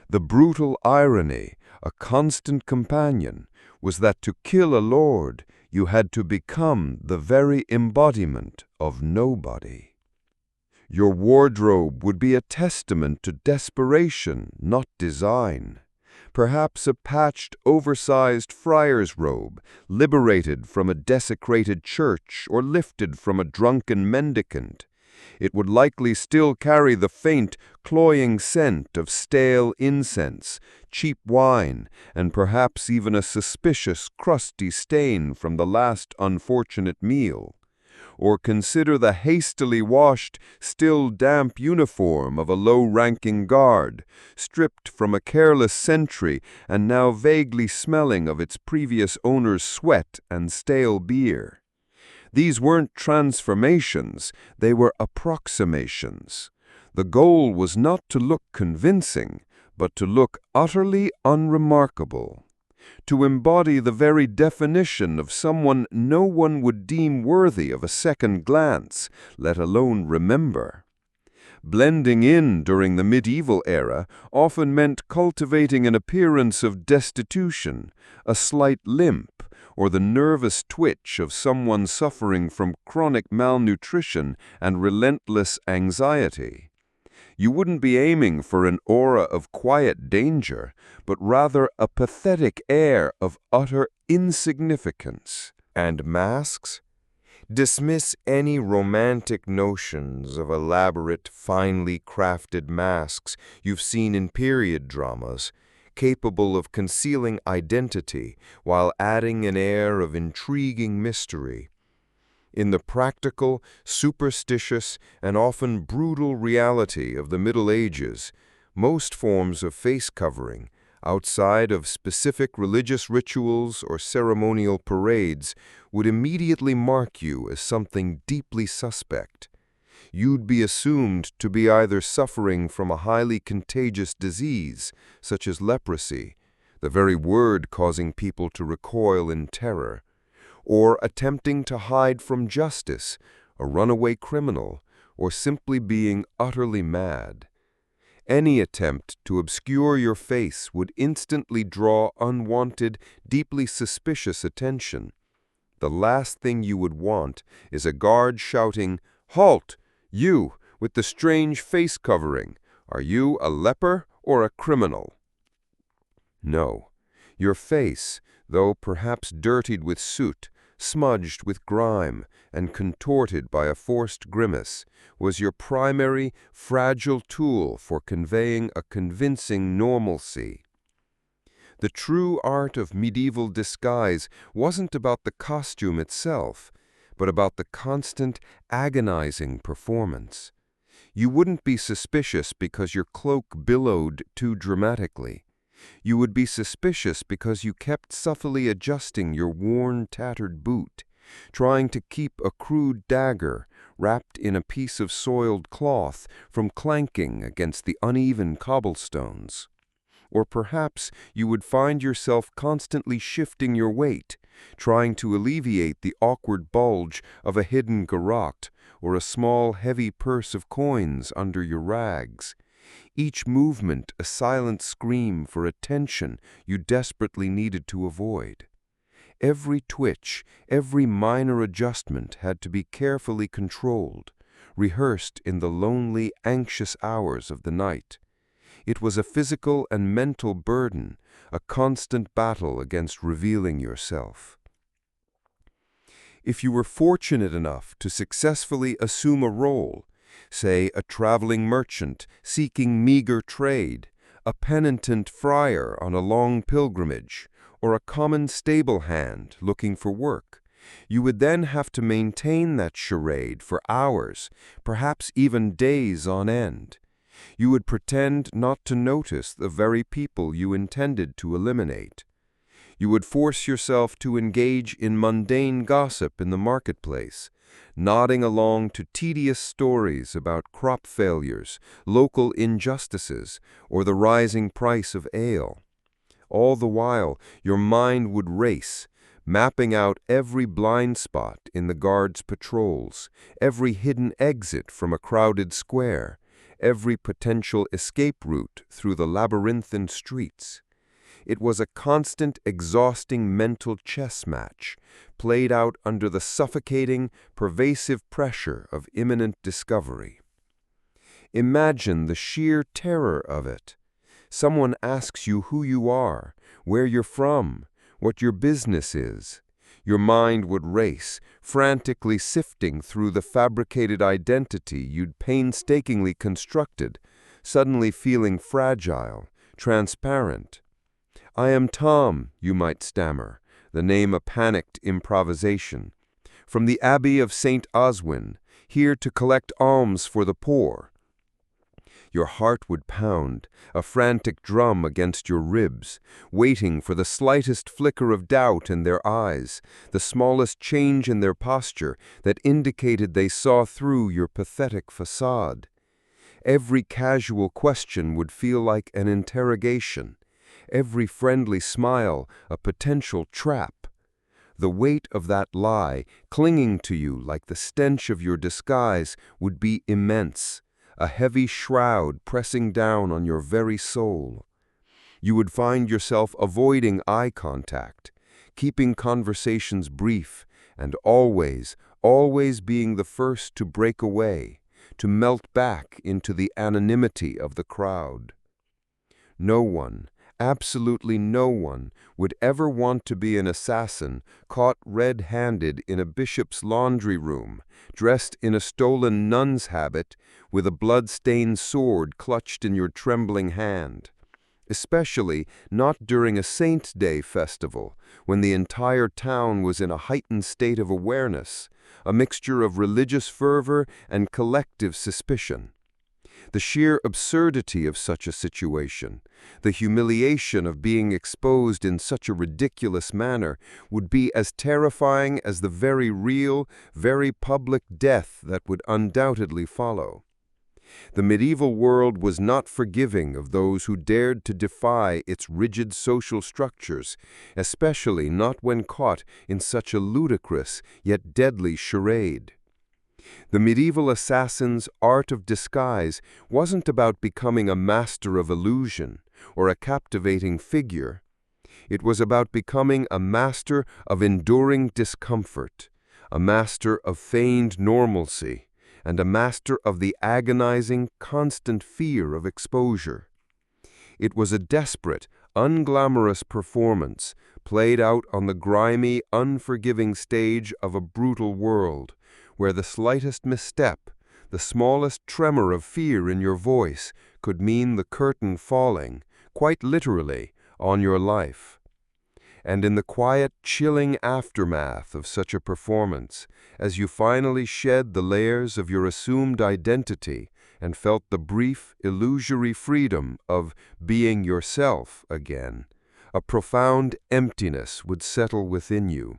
The brutal irony, a constant companion, was that to kill a lord, you had to become the very embodiment of nobody. Your wardrobe would be a testament to desperation, not design. Perhaps a patched, oversized friar's robe, liberated from a desecrated church or lifted from a drunken mendicant. It would likely still carry the faint, cloying scent of stale incense, cheap wine, and perhaps even a suspicious, crusty stain from the last unfortunate meal. Or consider the hastily washed, still damp uniform of a low-ranking guard, stripped from a careless sentry and now vaguely smelling of its previous owner's sweat and stale beer. These weren't transformations, they were approximations. The goal was not to look convincing, but to look utterly unremarkable. To embody the very definition of someone no one would deem worthy of a second glance, let alone remember. Blending in during the medieval era often meant cultivating an appearance of destitution, a slight limp, or the nervous twitch of someone suffering from chronic malnutrition and relentless anxiety. You wouldn't be aiming for an aura of quiet danger, but rather a pathetic air of utter insignificance. And masks? Dismiss any romantic notions of elaborate, finely crafted masks you've seen in period dramas, capable of concealing identity while adding an air of intriguing mystery. In the practical, superstitious, and often brutal reality of the Middle Ages, most forms of face covering, outside of specific religious rituals or ceremonial parades, would immediately mark you as something deeply suspect. You'd be assumed to be either suffering from a highly contagious disease, such as leprosy, the very word causing people to recoil in terror, or attempting to hide from justice, a runaway criminal, or simply being utterly mad. Any attempt to obscure your face would instantly draw unwanted, deeply suspicious attention. The last thing you would want is a guard shouting, "Halt! You, with the strange face covering, are you a leper or a criminal?" No, your face, though perhaps dirtied with soot, smudged with grime and contorted by a forced grimace, was your primary, fragile tool for conveying a convincing normalcy. The true art of medieval disguise wasn't about the costume itself, but about the constant, agonizing performance. You wouldn't be suspicious because your cloak billowed too dramatically. You would be suspicious because you kept subtly adjusting your worn, tattered boot, trying to keep a crude dagger wrapped in a piece of soiled cloth from clanking against the uneven cobblestones. Or perhaps you would find yourself constantly shifting your weight, trying to alleviate the awkward bulge of a hidden garrote or a small, heavy purse of coins under your rags. Each movement a silent scream for attention you desperately needed to avoid. Every twitch, every minor adjustment had to be carefully controlled, rehearsed in the lonely, anxious hours of the night. It was a physical and mental burden, a constant battle against revealing yourself. If you were fortunate enough to successfully assume a role, say a traveling merchant seeking meager trade, a penitent friar on a long pilgrimage, or a common stable hand looking for work, you would then have to maintain that charade for hours, perhaps even days on end. You would pretend not to notice the very people you intended to eliminate. You would force yourself to engage in mundane gossip in the marketplace, nodding along to tedious stories about crop failures, local injustices, or the rising price of ale. All the while, your mind would race, mapping out every blind spot in the guards' patrols, every hidden exit from a crowded square, every potential escape route through the labyrinthine streets. It was a constant, exhausting mental chess match, played out under the suffocating, pervasive pressure of imminent discovery. Imagine the sheer terror of it. Someone asks you who you are, where you're from, what your business is. Your mind would race, frantically sifting through the fabricated identity you'd painstakingly constructed, suddenly feeling fragile, transparent. "I am Tom," you might stammer, the name a panicked improvisation. "From the Abbey of St. Oswin, here to collect alms for the poor." Your heart would pound, a frantic drum against your ribs, waiting for the slightest flicker of doubt in their eyes, the smallest change in their posture that indicated they saw through your pathetic facade. Every casual question would feel like an interrogation, every friendly smile a potential trap. The weight of that lie, clinging to you like the stench of your disguise, would be immense, a heavy shroud pressing down on your very soul. You would find yourself avoiding eye contact, keeping conversations brief, and always being the first to break away, to melt back into the anonymity of the crowd. No one, absolutely no one, would ever want to be an assassin caught red-handed in a bishop's laundry room, dressed in a stolen nun's habit, with a blood-stained sword clutched in your trembling hand. Especially not during a Saint's Day festival, when the entire town was in a heightened state of awareness, a mixture of religious fervor and collective suspicion. The sheer absurdity of such a situation, the humiliation of being exposed in such a ridiculous manner, would be as terrifying as the very real, very public death that would undoubtedly follow. The medieval world was not forgiving of those who dared to defy its rigid social structures, especially not when caught in such a ludicrous yet deadly charade. The medieval assassin's art of disguise wasn't about becoming a master of illusion or a captivating figure. It was about becoming a master of enduring discomfort, a master of feigned normalcy, and a master of the agonizing, constant fear of exposure. It was a desperate, unglamorous performance, played out on the grimy, unforgiving stage of a brutal world, where the slightest misstep, the smallest tremor of fear in your voice could mean the curtain falling, quite literally, on your life. And in the quiet, chilling aftermath of such a performance, as you finally shed the layers of your assumed identity and felt the brief, illusory freedom of being yourself again, a profound emptiness would settle within you,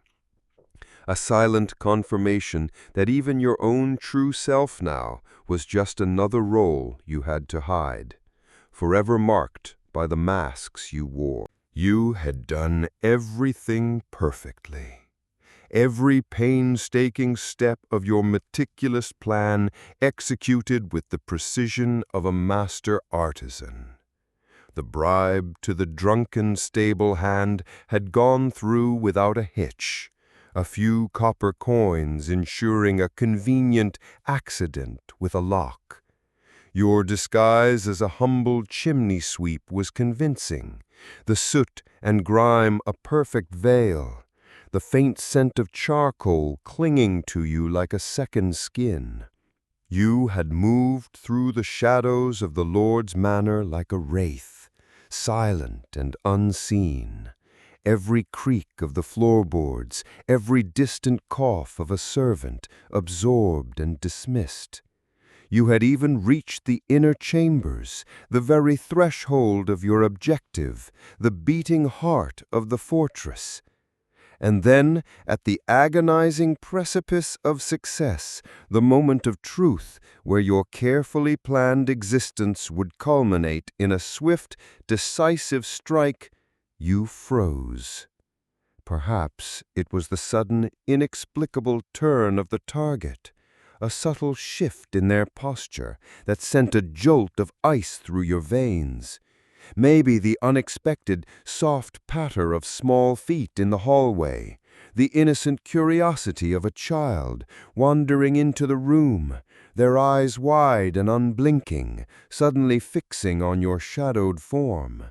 a silent confirmation that even your own true self now was just another role you had to hide, forever marked by the masks you wore. You had done everything perfectly. Every painstaking step of your meticulous plan executed with the precision of a master artisan. The bribe to the drunken stable hand had gone through without a hitch, a few copper coins ensuring a convenient accident with a lock. Your disguise as a humble chimney sweep was convincing, the soot and grime a perfect veil, the faint scent of charcoal clinging to you like a second skin. You had moved through the shadows of the Lord's manor like a wraith, silent and unseen. Every creak of the floorboards, every distant cough of a servant, absorbed and dismissed. You had even reached the inner chambers, the very threshold of your objective, the beating heart of the fortress. And then, at the agonizing precipice of success, the moment of truth where your carefully planned existence would culminate in a swift, decisive strike, you froze. Perhaps it was the sudden, inexplicable turn of the target, a subtle shift in their posture that sent a jolt of ice through your veins. Maybe the unexpected, soft patter of small feet in the hallway, the innocent curiosity of a child wandering into the room, their eyes wide and unblinking, suddenly fixing on your shadowed form.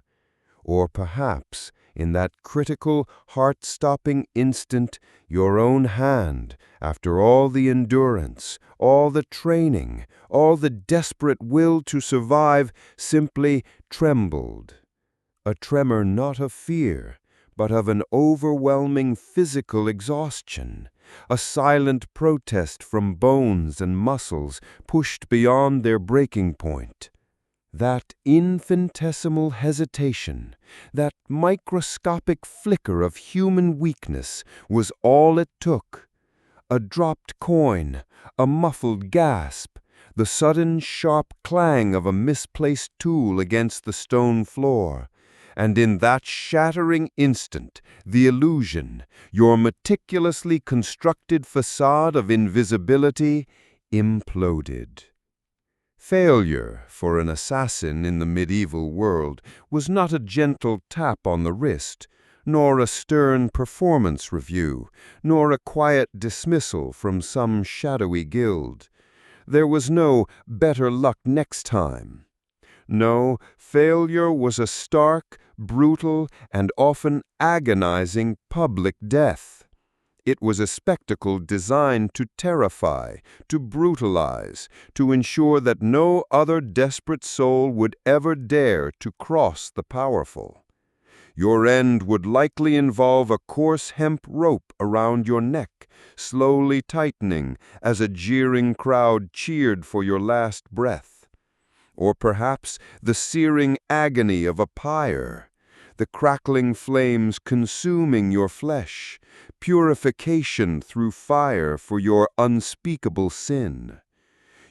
Or perhaps, in that critical, heart-stopping instant, your own hand, after all the endurance, all the training, all the desperate will to survive, simply trembled. A tremor not of fear, but of an overwhelming physical exhaustion, a silent protest from bones and muscles pushed beyond their breaking point. That infinitesimal hesitation, that microscopic flicker of human weakness was all it took. A dropped coin, a muffled gasp, the sudden sharp clang of a misplaced tool against the stone floor. And in that shattering instant, the illusion, your meticulously constructed facade of invisibility, imploded. Failure for an assassin in the medieval world was not a gentle tap on the wrist, nor a stern performance review, nor a quiet dismissal from some shadowy guild. There was no better luck next time. No, failure was a stark, brutal, and often agonizing public death. It was a spectacle designed to terrify, to brutalize, to ensure that no other desperate soul would ever dare to cross the powerful. Your end would likely involve a coarse hemp rope around your neck, slowly tightening as a jeering crowd cheered for your last breath. Or perhaps the searing agony of a pyre, the crackling flames consuming your flesh, purification through fire for your unspeakable sin.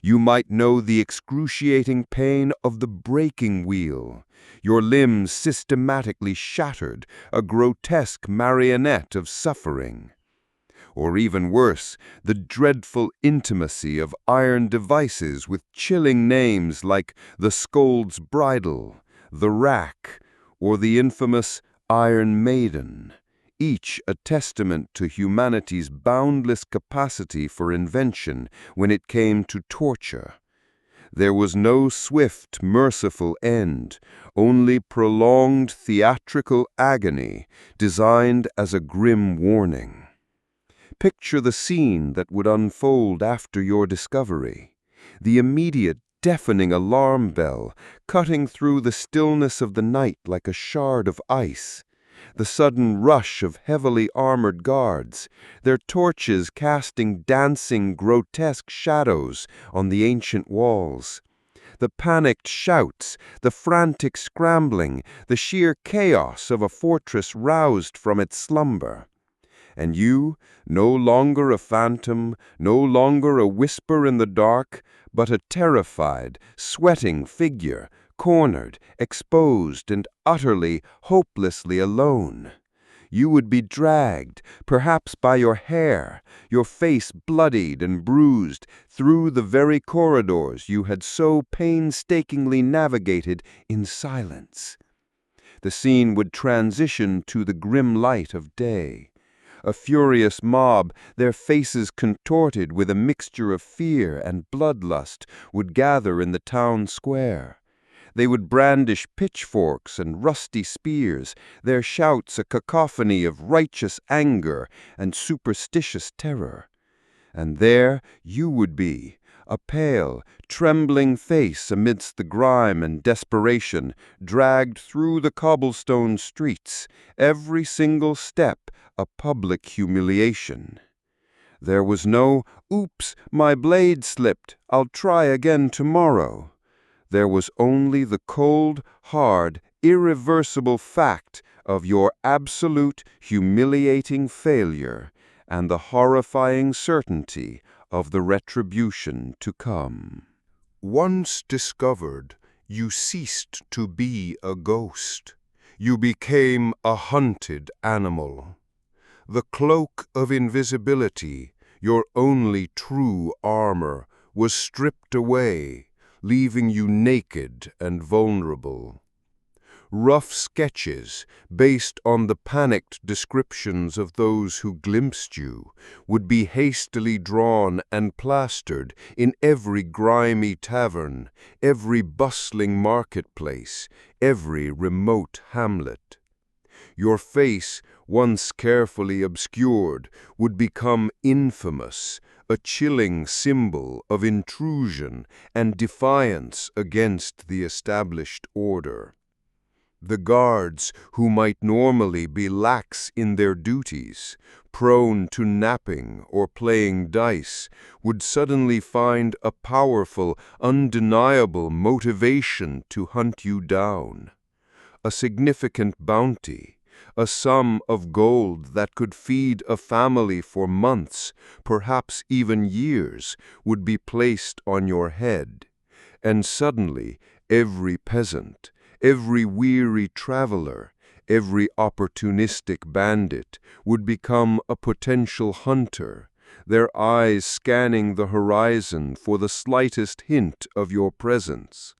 You might know the excruciating pain of the breaking wheel, your limbs systematically shattered, a grotesque marionette of suffering. Or even worse, the dreadful intimacy of iron devices with chilling names like the Scold's Bridle, the Rack, or the infamous Iron Maiden, each a testament to humanity's boundless capacity for invention when it came to torture. There was no swift, merciful end, only prolonged theatrical agony designed as a grim warning. Picture the scene that would unfold after your discovery. The immediate, deafening alarm bell cutting through the stillness of the night like a shard of ice. The sudden rush of heavily armored guards, their torches casting dancing, grotesque shadows on the ancient walls. The panicked shouts, the frantic scrambling, the sheer chaos of a fortress roused from its slumber. And you, no longer a phantom, no longer a whisper in the dark, but a terrified, sweating figure, cornered, exposed, and utterly, hopelessly alone. You would be dragged, perhaps by your hair, your face bloodied and bruised, through the very corridors you had so painstakingly navigated in silence. The scene would transition to the grim light of day. A furious mob, their faces contorted with a mixture of fear and bloodlust, would gather in the town square. They would brandish pitchforks and rusty spears, their shouts a cacophony of righteous anger and superstitious terror. And there you would be, a pale, trembling face amidst the grime and desperation, dragged through the cobblestone streets, every single step a public humiliation. There was no, "Oops, my blade slipped, I'll try again tomorrow." There was only the cold, hard, irreversible fact of your absolute, humiliating failure and the horrifying certainty of the retribution to come. Once discovered, you ceased to be a ghost. You became a hunted animal. The cloak of invisibility, your only true armor, was stripped away, leaving you naked and vulnerable. Rough sketches, based on the panicked descriptions of those who glimpsed you, would be hastily drawn and plastered in every grimy tavern, every bustling marketplace, every remote hamlet. Your face, once carefully obscured, would become infamous, a chilling symbol of intrusion and defiance against the established order. The guards, who might normally be lax in their duties, prone to napping or playing dice, would suddenly find a powerful, undeniable motivation to hunt you down. A significant bounty, a sum of gold that could feed a family for months, perhaps even years, would be placed on your head. And suddenly, every peasant, every weary traveler, every opportunistic bandit would become a potential hunter, their eyes scanning the horizon for the slightest hint of your presence.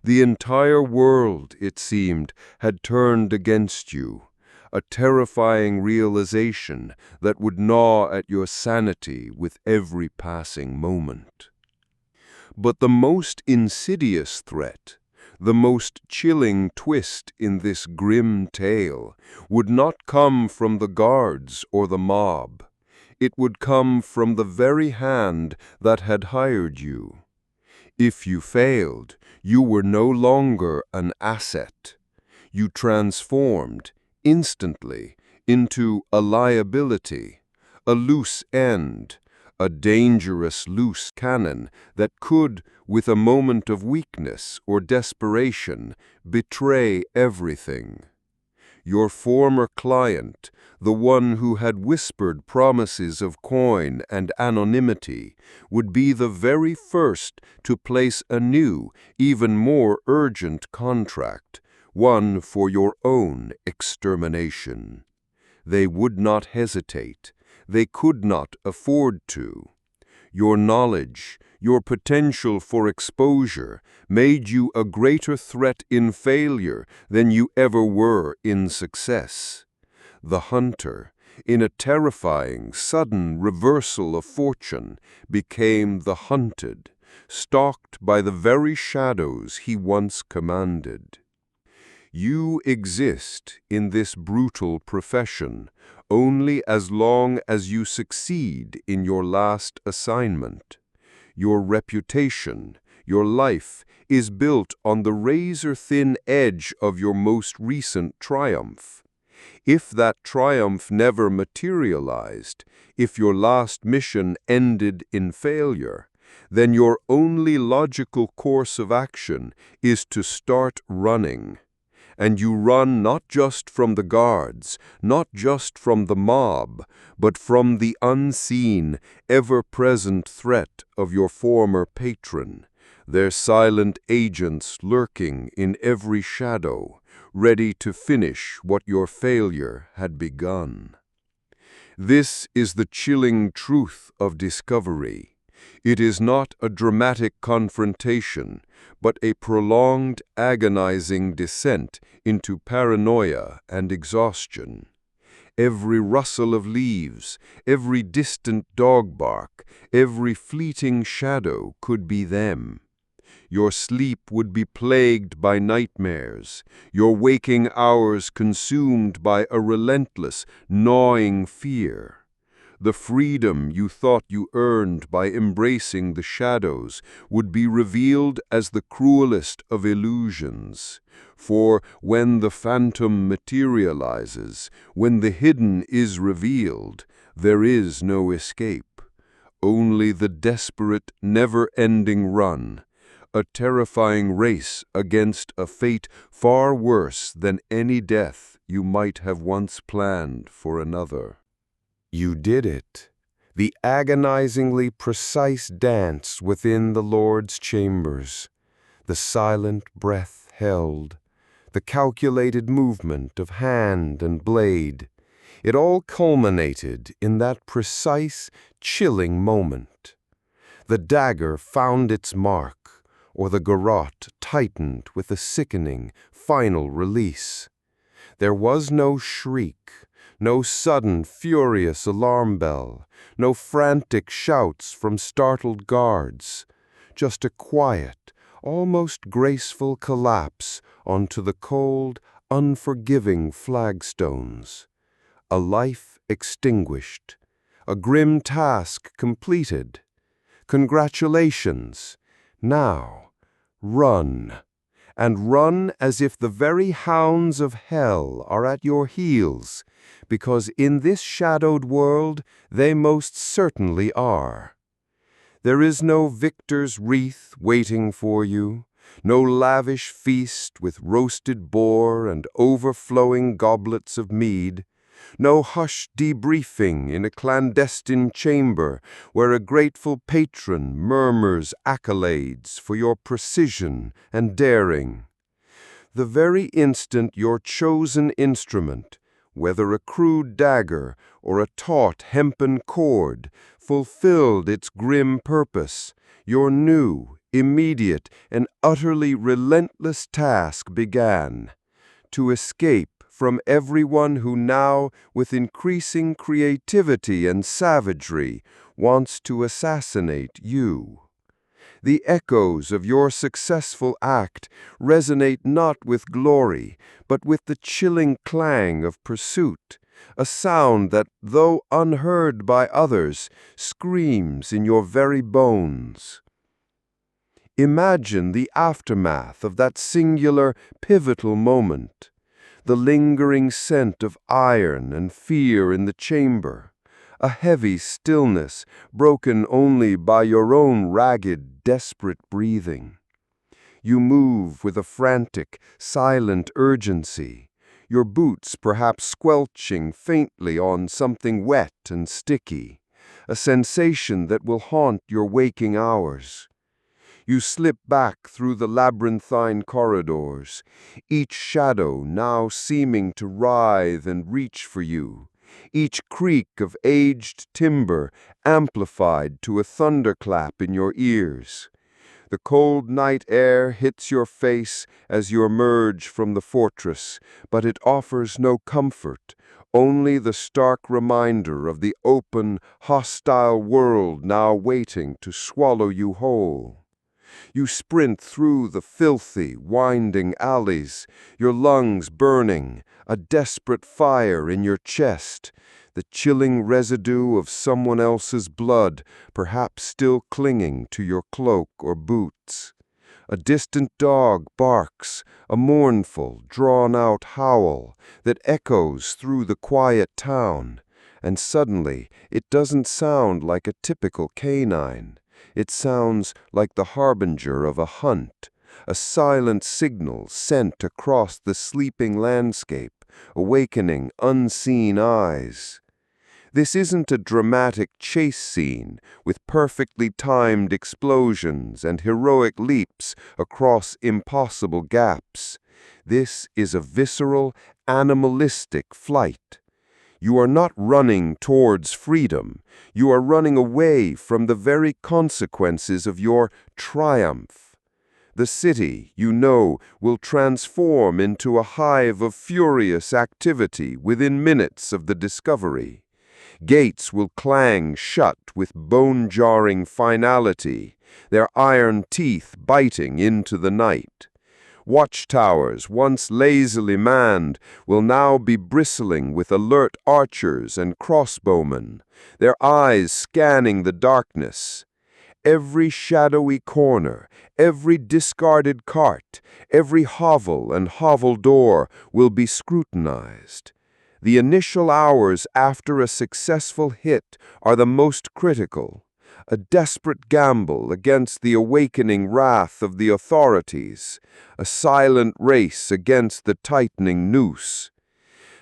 The entire world, it seemed, had turned against you, a terrifying realization that would gnaw at your sanity with every passing moment. But the most insidious threat, the most chilling twist in this grim tale, would not come from the guards or the mob. It would come from the very hand that had hired you. If you failed, you were no longer an asset. You transformed, instantly, into a liability, a loose end, a dangerous loose cannon that could, with a moment of weakness or desperation, betray everything. Your former client, the one who had whispered promises of coin and anonymity, would be the very first to place a new, even more urgent contract, one for your own extermination. They would not hesitate. They could not afford to. Your knowledge, your potential for exposure, made you a greater threat in failure than you ever were in success. The hunter, in a terrifying, sudden reversal of fortune, became the hunted, stalked by the very shadows he once commanded. You exist in this brutal profession only as long as you succeed in your last assignment. Your reputation, your life, is built on the razor-thin edge of your most recent triumph. If that triumph never materialized, if your last mission ended in failure, then your only logical course of action is to start running. And you run not just from the guards, not just from the mob, but from the unseen, ever-present threat of your former patron, their silent agents lurking in every shadow, ready to finish what your failure had begun. This is the chilling truth of discovery. It is not a dramatic confrontation, but a prolonged, agonizing descent into paranoia and exhaustion. Every rustle of leaves, every distant dog bark, every fleeting shadow could be them. Your sleep would be plagued by nightmares, your waking hours consumed by a relentless, gnawing fear. The freedom you thought you earned by embracing the shadows would be revealed as the cruelest of illusions. For when the phantom materializes, when the hidden is revealed, there is no escape. Only the desperate, never-ending run, a terrifying race against a fate far worse than any death you might have once planned for another. You did it. The agonizingly precise dance within the Lord's chambers, the silent breath held, the calculated movement of hand and blade. It all culminated in that precise, chilling moment. The dagger found its mark, or the garrote tightened with a sickening, final release. There was no shriek, no sudden, furious alarm bell, no frantic shouts from startled guards, just a quiet, almost graceful collapse onto the cold, unforgiving flagstones. A life extinguished, a grim task completed. Congratulations. Now, run. And run as if the very hounds of hell are at your heels, because in this shadowed world they most certainly are. There is no victor's wreath waiting for you, no lavish feast with roasted boar and overflowing goblets of mead, no hushed debriefing in a clandestine chamber where a grateful patron murmurs accolades for your precision and daring. The very instant your chosen instrument, whether a crude dagger or a taut hempen cord, fulfilled its grim purpose, your new, immediate, and utterly relentless task began: to escape from everyone who now, with increasing creativity and savagery, wants to assassinate you. The echoes of your successful act resonate not with glory, but with the chilling clang of pursuit, a sound that, though unheard by others, screams in your very bones. Imagine the aftermath of that singular, pivotal moment. The lingering scent of iron and fear in the chamber, a heavy stillness broken only by your own ragged, desperate breathing. You move with a frantic, silent urgency, your boots perhaps squelching faintly on something wet and sticky, a sensation that will haunt your waking hours. You slip back through the labyrinthine corridors, each shadow now seeming to writhe and reach for you, each creak of aged timber amplified to a thunderclap in your ears. The cold night air hits your face as you emerge from the fortress, but it offers no comfort, only the stark reminder of the open, hostile world now waiting to swallow you whole. You sprint through the filthy, winding alleys, your lungs burning, a desperate fire in your chest, the chilling residue of someone else's blood, perhaps still clinging to your cloak or boots. A distant dog barks, a mournful, drawn-out howl that echoes through the quiet town, and suddenly it doesn't sound like a typical canine. It sounds like the harbinger of a hunt, a silent signal sent across the sleeping landscape, awakening unseen eyes. This isn't a dramatic chase scene with perfectly timed explosions and heroic leaps across impossible gaps. This is a visceral, animalistic flight. You are not running towards freedom. You are running away from the very consequences of your triumph. The city, you know, will transform into a hive of furious activity within minutes of the discovery. Gates will clang shut with bone-jarring finality, their iron teeth biting into the night. Watchtowers, once lazily manned, will now be bristling with alert archers and crossbowmen, their eyes scanning the darkness. Every shadowy corner, every discarded cart, every hovel and hovel door will be scrutinized. The initial hours after a successful hit are the most critical, a desperate gamble against the awakening wrath of the authorities, a silent race against the tightening noose.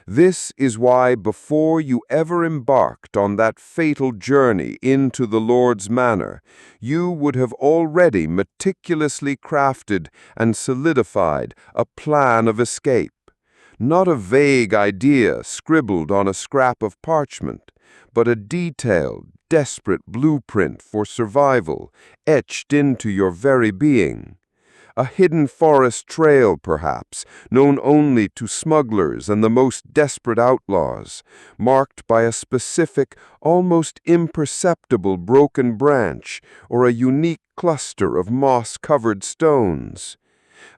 This is why before you ever embarked on that fatal journey into the Lord's manor, you would have already meticulously crafted and solidified a plan of escape. Not a vague idea scribbled on a scrap of parchment, but a detailed, desperate blueprint for survival etched into your very being. A hidden forest trail, perhaps, known only to smugglers and the most desperate outlaws, marked by a specific, almost imperceptible broken branch or a unique cluster of moss-covered stones.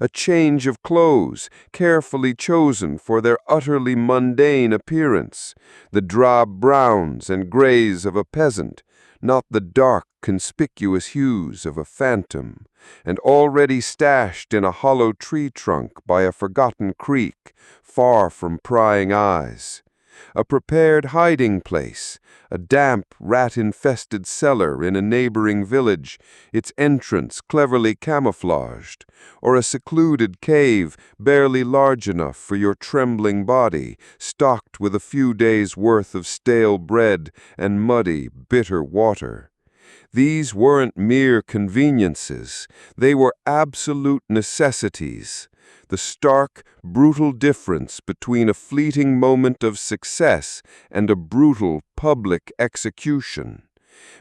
A change of clothes, carefully chosen for their utterly mundane appearance, the drab browns and grays of a peasant, not the dark, conspicuous hues of a phantom, and already stashed in a hollow tree trunk by a forgotten creek, far from prying eyes. A prepared hiding place, a damp, rat-infested cellar in a neighboring village, its entrance cleverly camouflaged, or a secluded cave barely large enough for your trembling body, stocked with a few days' worth of stale bread and muddy, bitter water. These weren't mere conveniences, they were absolute necessities. The stark, brutal difference between a fleeting moment of success and a brutal public execution.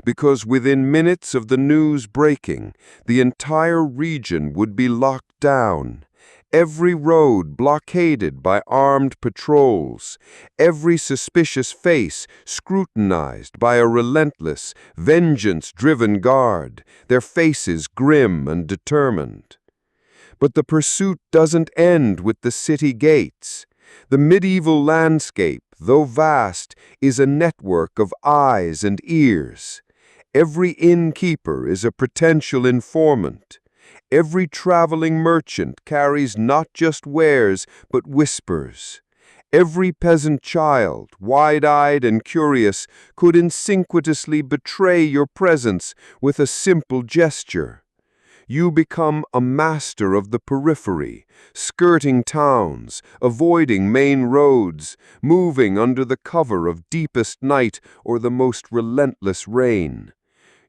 Because within minutes of the news breaking, the entire region would be locked down, every road blockaded by armed patrols, every suspicious face scrutinized by a relentless, vengeance-driven guard, their faces grim and determined. But the pursuit doesn't end with the city gates. The medieval landscape, though vast, is a network of eyes and ears. Every innkeeper is a potential informant. Every traveling merchant carries not just wares, but whispers. Every peasant child, wide-eyed and curious, could insinuously betray your presence with a simple gesture. You become a master of the periphery, skirting towns, avoiding main roads, moving under the cover of deepest night or the most relentless rain.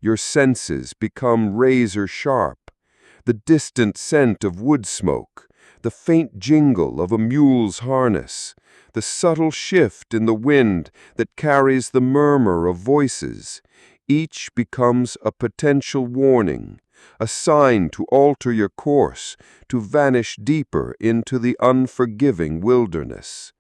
Your senses become razor-sharp. The distant scent of wood smoke, the faint jingle of a mule's harness, the subtle shift in the wind that carries the murmur of voices, each becomes a potential warning, a sign to alter your course, to vanish deeper into the unforgiving wilderness.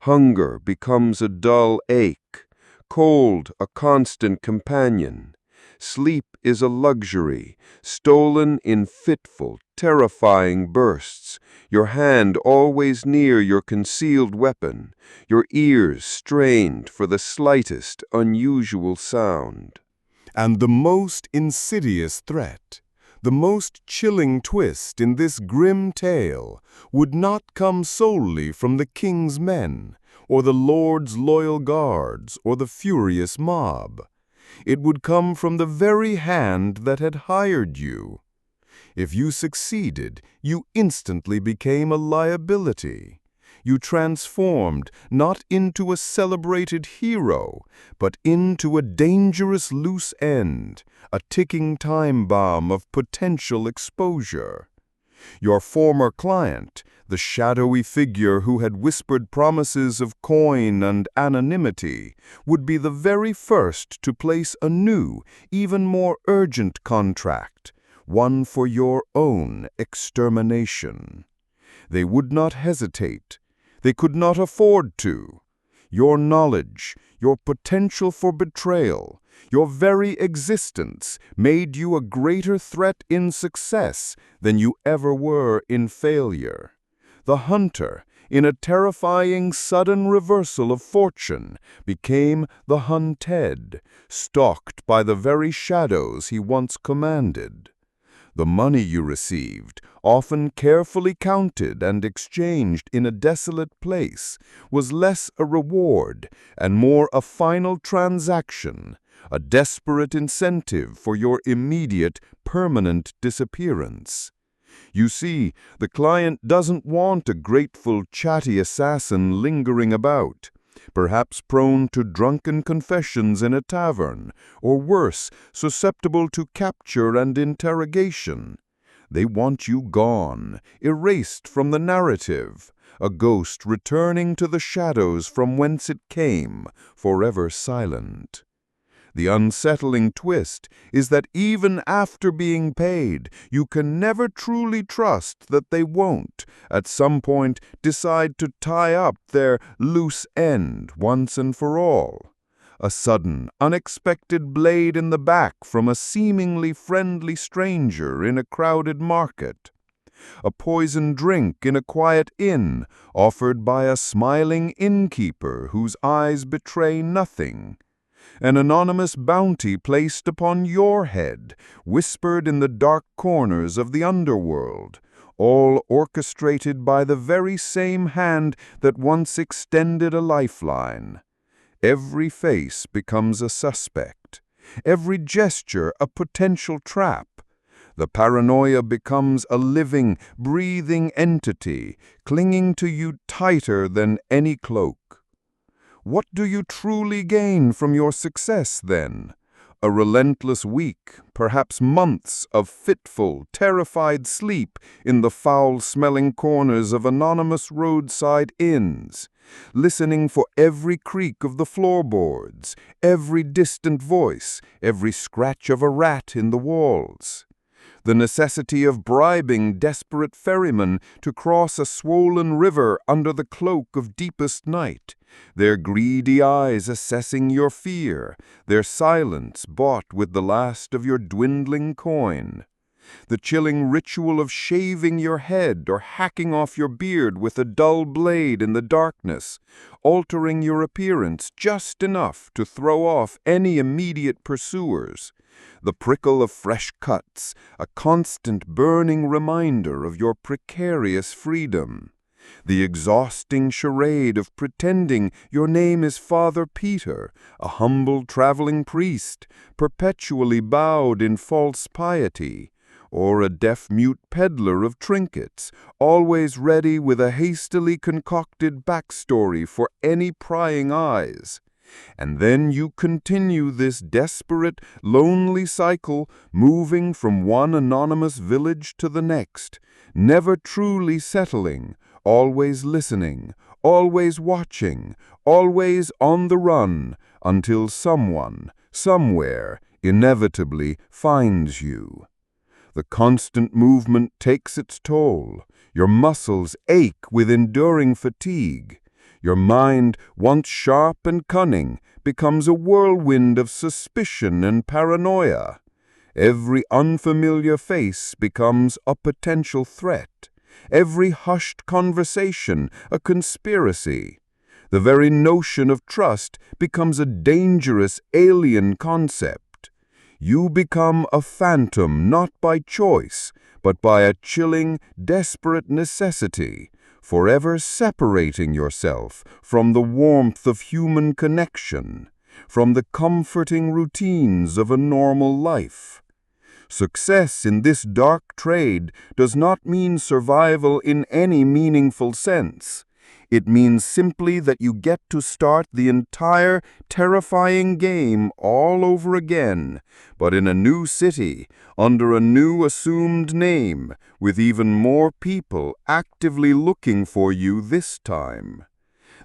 Hunger becomes a dull ache, cold a constant companion. Sleep is a luxury, stolen in fitful, terrifying bursts, your hand always near your concealed weapon, your ears strained for the slightest unusual sound. And the most insidious threat, the most chilling twist in this grim tale would not come solely from the king's men, or the lord's loyal guards, or the furious mob. It would come from the very hand that had hired you. If you succeeded, you instantly became a liability. You transformed not into a celebrated hero, but into a dangerous loose end, a ticking time bomb of potential exposure. Your former client, the shadowy figure who had whispered promises of coin and anonymity, would be the very first to place a new, even more urgent contract, one for your own extermination. They would not hesitate. They could not afford to. Your knowledge, your potential for betrayal, your very existence made you a greater threat in success than you ever were in failure. The hunter, in a terrifying sudden reversal of fortune, became the hunted, stalked by the very shadows he once commanded. The money you received, often carefully counted and exchanged in a desolate place, was less a reward and more a final transaction, a desperate incentive for your immediate, permanent disappearance. You see, the client doesn't want a grateful, chatty assassin lingering about, perhaps prone to drunken confessions in a tavern, or worse, susceptible to capture and interrogation. They want you gone, erased from the narrative, a ghost returning to the shadows from whence it came, forever silent. The unsettling twist is that even after being paid, you can never truly trust that they won't, at some point, decide to tie up their loose end once and for all. A sudden, unexpected blade in the back from a seemingly friendly stranger in a crowded market. A poisoned drink in a quiet inn, offered by a smiling innkeeper whose eyes betray nothing. An anonymous bounty placed upon your head, whispered in the dark corners of the underworld, all orchestrated by the very same hand that once extended a lifeline. Every face becomes a suspect, every gesture a potential trap. The paranoia becomes a living, breathing entity, clinging to you tighter than any cloak. What do you truly gain from your success, then? A relentless week, perhaps months of fitful, terrified sleep in the foul-smelling corners of anonymous roadside inns, listening for every creak of the floorboards, every distant voice, every scratch of a rat in the walls. The necessity of bribing desperate ferrymen to cross a swollen river under the cloak of deepest night, their greedy eyes assessing your fear, their silence bought with the last of your dwindling coin. The chilling ritual of shaving your head or hacking off your beard with a dull blade in the darkness, altering your appearance just enough to throw off any immediate pursuers. The prickle of fresh cuts, a constant burning reminder of your precarious freedom. The exhausting charade of pretending your name is Father Peter, a humble traveling priest, perpetually bowed in false piety, or a deaf-mute peddler of trinkets, always ready with a hastily concocted backstory for any prying eyes. And then you continue this desperate, lonely cycle, moving from one anonymous village to the next, never truly settling, always listening, always watching, always on the run, until someone, somewhere, inevitably finds you. The constant movement takes its toll. Your muscles ache with enduring fatigue. Your mind, once sharp and cunning, becomes a whirlwind of suspicion and paranoia. Every unfamiliar face becomes a potential threat. Every hushed conversation a conspiracy. The very notion of trust becomes a dangerous alien concept. You become a phantom not by choice, but by a chilling, desperate necessity, forever separating yourself from the warmth of human connection, from the comforting routines of a normal life. Success in this dark trade does not mean survival in any meaningful sense. It means simply that you get to start the entire terrifying game all over again, but in a new city, under a new assumed name, with even more people actively looking for you this time.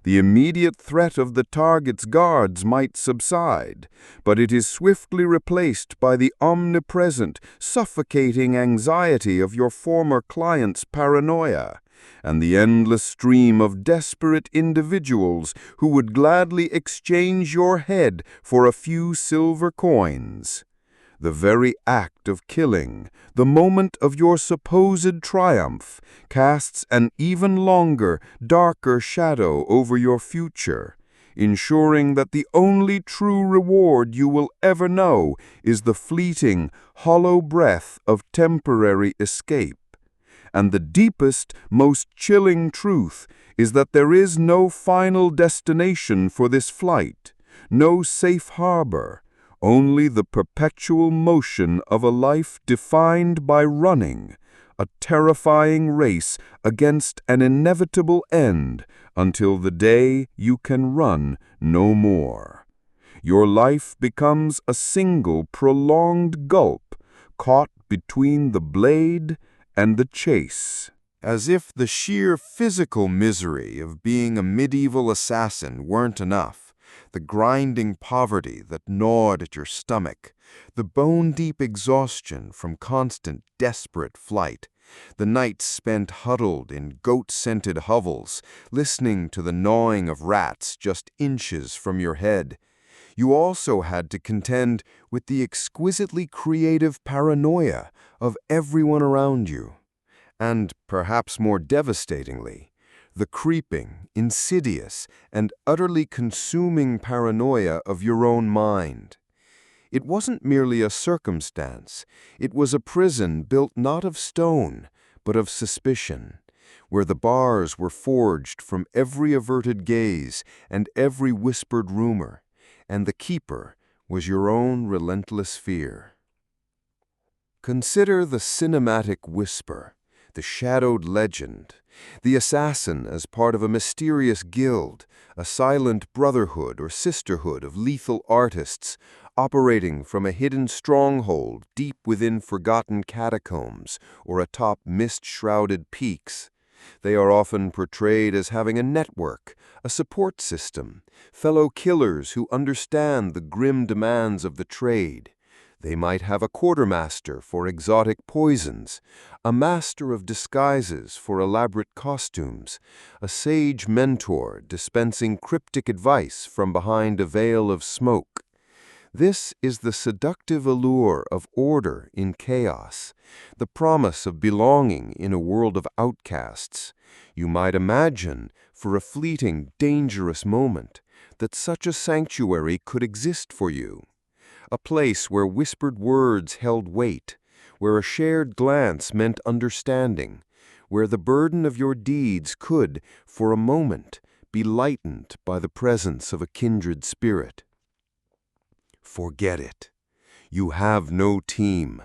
The immediate threat of the target's guards might subside, but it is swiftly replaced by the omnipresent, suffocating anxiety of your former client's paranoia, and the endless stream of desperate individuals who would gladly exchange your head for a few silver coins. The very act of killing, the moment of your supposed triumph, casts an even longer, darker shadow over your future, ensuring that the only true reward you will ever know is the fleeting, hollow breath of temporary escape. And the deepest, most chilling truth is that there is no final destination for this flight, no safe harbor, only the perpetual motion of a life defined by running, a terrifying race against an inevitable end until the day you can run no more. Your life becomes a single prolonged gulp, caught between the blade and the chase. As if the sheer physical misery of being a medieval assassin weren't enough, the grinding poverty that gnawed at your stomach, the bone-deep exhaustion from constant, desperate flight, the nights spent huddled in goat-scented hovels, listening to the gnawing of rats just inches from your head. You also had to contend with the exquisitely creative paranoia of everyone around you. And, perhaps more devastatingly, the creeping, insidious, and utterly consuming paranoia of your own mind. It wasn't merely a circumstance, it was a prison built not of stone, but of suspicion, where the bars were forged from every averted gaze and every whispered rumor, and the keeper was your own relentless fear. Consider the cinematic whisper, the shadowed legend, the assassin as part of a mysterious guild, a silent brotherhood or sisterhood of lethal artists operating from a hidden stronghold deep within forgotten catacombs or atop mist-shrouded peaks. They are often portrayed as having a network, a support system, fellow killers who understand the grim demands of the trade. They might have a quartermaster for exotic poisons, a master of disguises for elaborate costumes, a sage mentor dispensing cryptic advice from behind a veil of smoke. This is the seductive allure of order in chaos, the promise of belonging in a world of outcasts. You might imagine, for a fleeting, dangerous moment, that such a sanctuary could exist for you. A place where whispered words held weight, where a shared glance meant understanding, where the burden of your deeds could, for a moment, be lightened by the presence of a kindred spirit. Forget it. You have no team.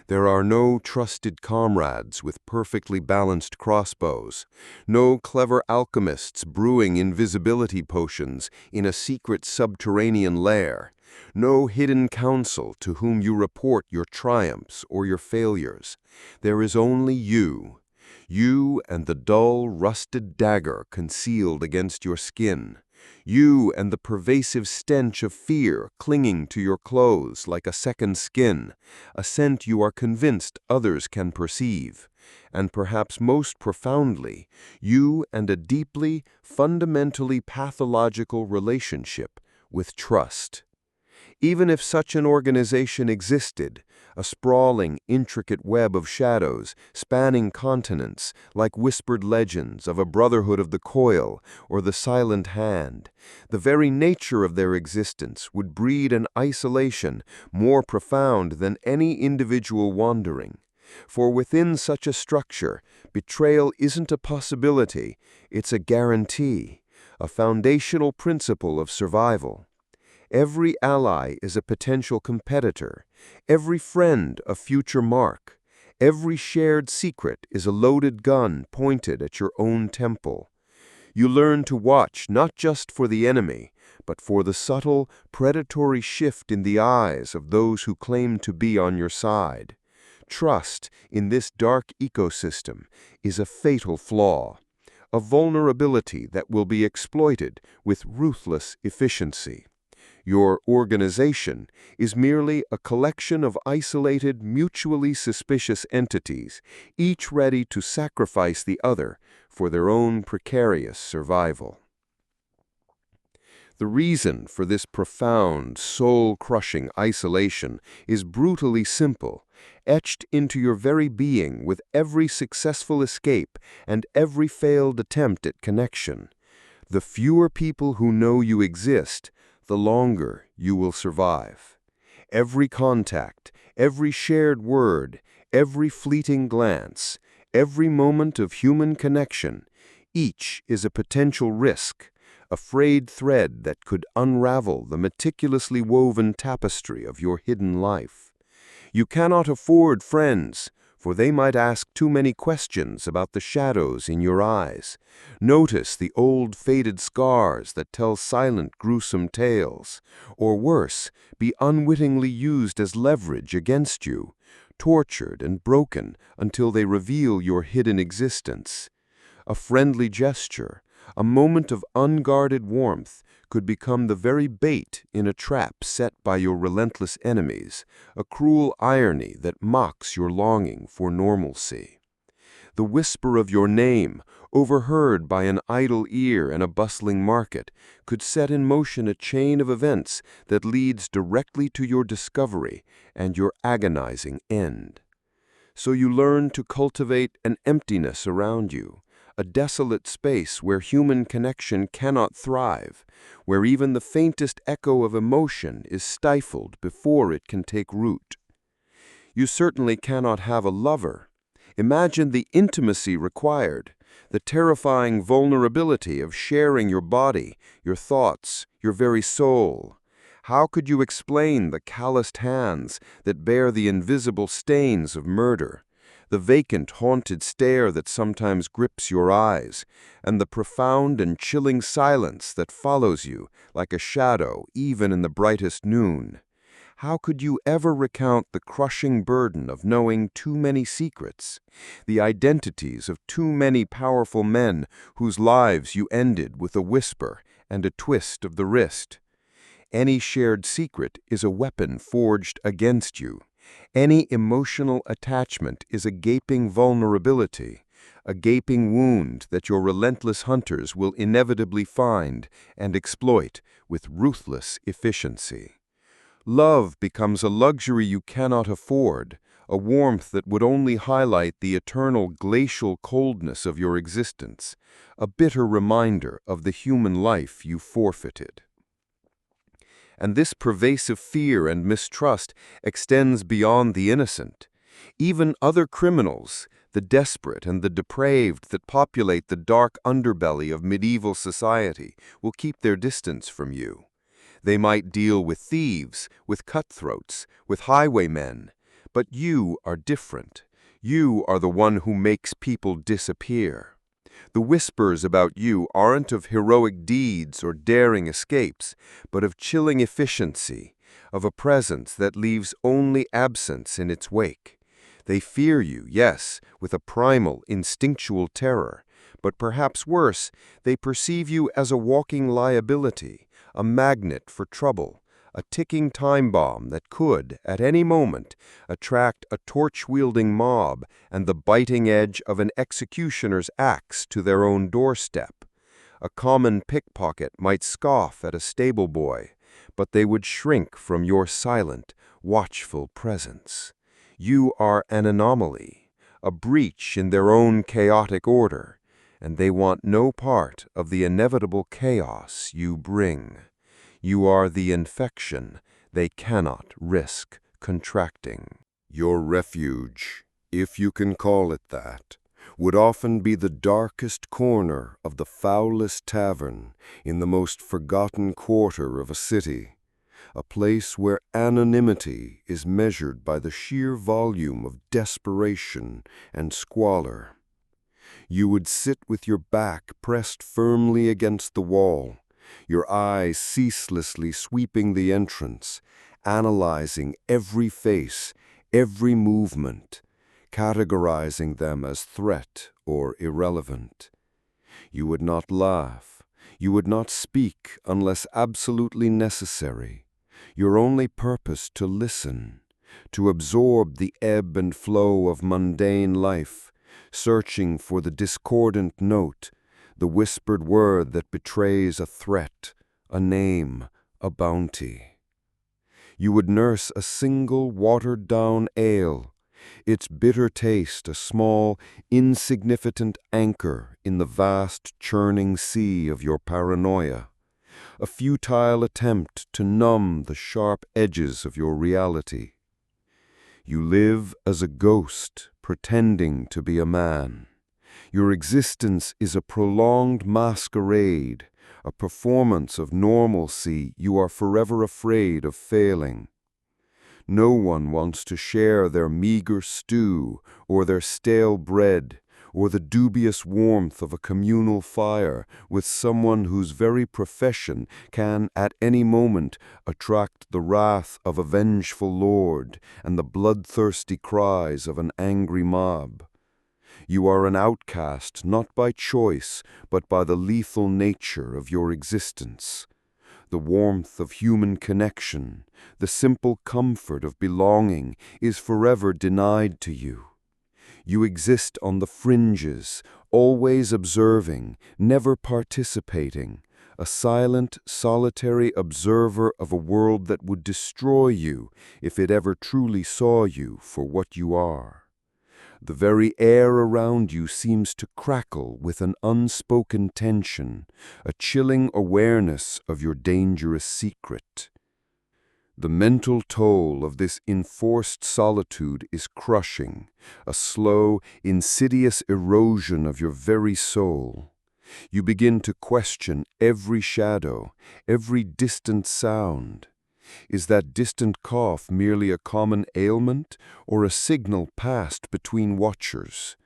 There are no trusted comrades with perfectly balanced crossbows, no clever alchemists brewing invisibility potions in a secret subterranean lair, no hidden counsel to whom you report your triumphs or your failures. There is only you and the dull, rusted dagger concealed against your skin. You and the pervasive stench of fear clinging to your clothes like a second skin, a scent you are convinced others can perceive. and perhaps most profoundly, you and a deeply, fundamentally pathological relationship with trust. Even if such an organization existed, a sprawling, intricate web of shadows spanning continents like whispered legends of a brotherhood of the coil or the silent hand, the very nature of their existence would breed an isolation more profound than any individual wandering. For within such a structure, betrayal isn't a possibility, it's a guarantee, a foundational principle of survival. Every ally is a potential competitor, every friend a future mark, every shared secret is a loaded gun pointed at your own temple. You learn to watch not just for the enemy, but for the subtle, predatory shift in the eyes of those who claim to be on your side. Trust in this dark ecosystem is a fatal flaw, a vulnerability that will be exploited with ruthless efficiency. Your organization is merely a collection of isolated, mutually suspicious entities, each ready to sacrifice the other for their own precarious survival. The reason for this profound, soul-crushing isolation is brutally simple, etched into your very being with every successful escape and every failed attempt at connection. The fewer people who know you exist, the longer you will survive. Every contact, every shared word, every fleeting glance, every moment of human connection, each is a potential risk, a frayed thread that could unravel the meticulously woven tapestry of your hidden life. You cannot afford friends, for they might ask too many questions about the shadows in your eyes. Notice the old faded scars that tell silent, gruesome tales, or worse, be unwittingly used as leverage against you, tortured and broken until they reveal your hidden existence. A friendly gesture, a moment of unguarded warmth, could become the very bait in a trap set by your relentless enemies, a cruel irony that mocks your longing for normalcy. The whisper of your name, overheard by an idle ear in a bustling market, could set in motion a chain of events that leads directly to your discovery and your agonizing end. So you learn to cultivate an emptiness around you, a desolate space where human connection cannot thrive, where even the faintest echo of emotion is stifled before it can take root. You certainly cannot have a lover. Imagine the intimacy required, the terrifying vulnerability of sharing your body, your thoughts, your very soul. How could you explain the calloused hands that bear the invisible stains of murder, the vacant, haunted stare that sometimes grips your eyes, and the profound and chilling silence that follows you like a shadow even in the brightest noon? How could you ever recount the crushing burden of knowing too many secrets, the identities of too many powerful men whose lives you ended with a whisper and a twist of the wrist? Any shared secret is a weapon forged against you. Any emotional attachment is a gaping vulnerability, a gaping wound that your relentless hunters will inevitably find and exploit with ruthless efficiency. Love becomes a luxury you cannot afford, a warmth that would only highlight the eternal glacial coldness of your existence, a bitter reminder of the human life you forfeited. And this pervasive fear and mistrust extends beyond the innocent. Even other criminals, the desperate and the depraved that populate the dark underbelly of medieval society, will keep their distance from you. They might deal with thieves, with cutthroats, with highwaymen, but you are different. You are the one who makes people disappear. The whispers about you aren't of heroic deeds or daring escapes, but of chilling efficiency, of a presence that leaves only absence in its wake. They fear you, yes, with a primal, instinctual terror, but perhaps worse, they perceive you as a walking liability, a magnet for trouble, a ticking time bomb that could, at any moment, attract a torch-wielding mob and the biting edge of an executioner's axe to their own doorstep. A common pickpocket might scoff at a stable boy, but they would shrink from your silent, watchful presence. You are an anomaly, a breach in their own chaotic order, and they want no part of the inevitable chaos you bring. You are the infection they cannot risk contracting. Your refuge, if you can call it that, would often be the darkest corner of the foulest tavern in the most forgotten quarter of a city, a place where anonymity is measured by the sheer volume of desperation and squalor. You would sit with your back pressed firmly against the wall, your eyes ceaselessly sweeping the entrance, analyzing every face, every movement, categorizing them as threat or irrelevant. You would not laugh. You would not speak unless absolutely necessary. Your only purpose to listen, to absorb the ebb and flow of mundane life, searching for the discordant note, the whispered word that betrays a threat, a name, a bounty. You would nurse a single watered-down ale, its bitter taste a small, insignificant anchor in the vast, churning sea of your paranoia, a futile attempt to numb the sharp edges of your reality. You live as a ghost, pretending to be a man. Your existence is a prolonged masquerade, a performance of normalcy you are forever afraid of failing. No one wants to share their meager stew, or their stale bread, or the dubious warmth of a communal fire with someone whose very profession can at any moment attract the wrath of a vengeful lord and the bloodthirsty cries of an angry mob. You are an outcast not by choice, but by the lethal nature of your existence. The warmth of human connection, the simple comfort of belonging is forever denied to you. You exist on the fringes, always observing, never participating, a silent, solitary observer of a world that would destroy you if it ever truly saw you for what you are. The very air around you seems to crackle with an unspoken tension, a chilling awareness of your dangerous secret. The mental toll of this enforced solitude is crushing, a slow, insidious erosion of your very soul. You begin to question every shadow, every distant sound. Is that distant cough merely a common ailment or a signal passed between watchers?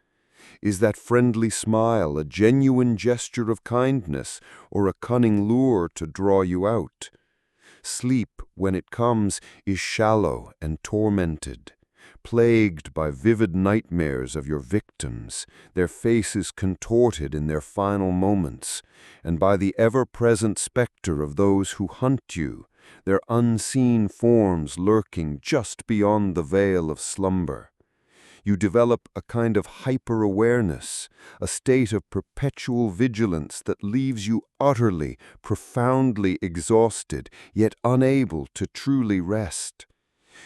Is that friendly smile a genuine gesture of kindness or a cunning lure to draw you out? Sleep, when it comes, is shallow and tormented, plagued by vivid nightmares of your victims, their faces contorted in their final moments, and by the ever-present specter of those who hunt you, their unseen forms lurking just beyond the veil of slumber. You develop a kind of hyper-awareness, a state of perpetual vigilance that leaves you utterly, profoundly exhausted, yet unable to truly rest.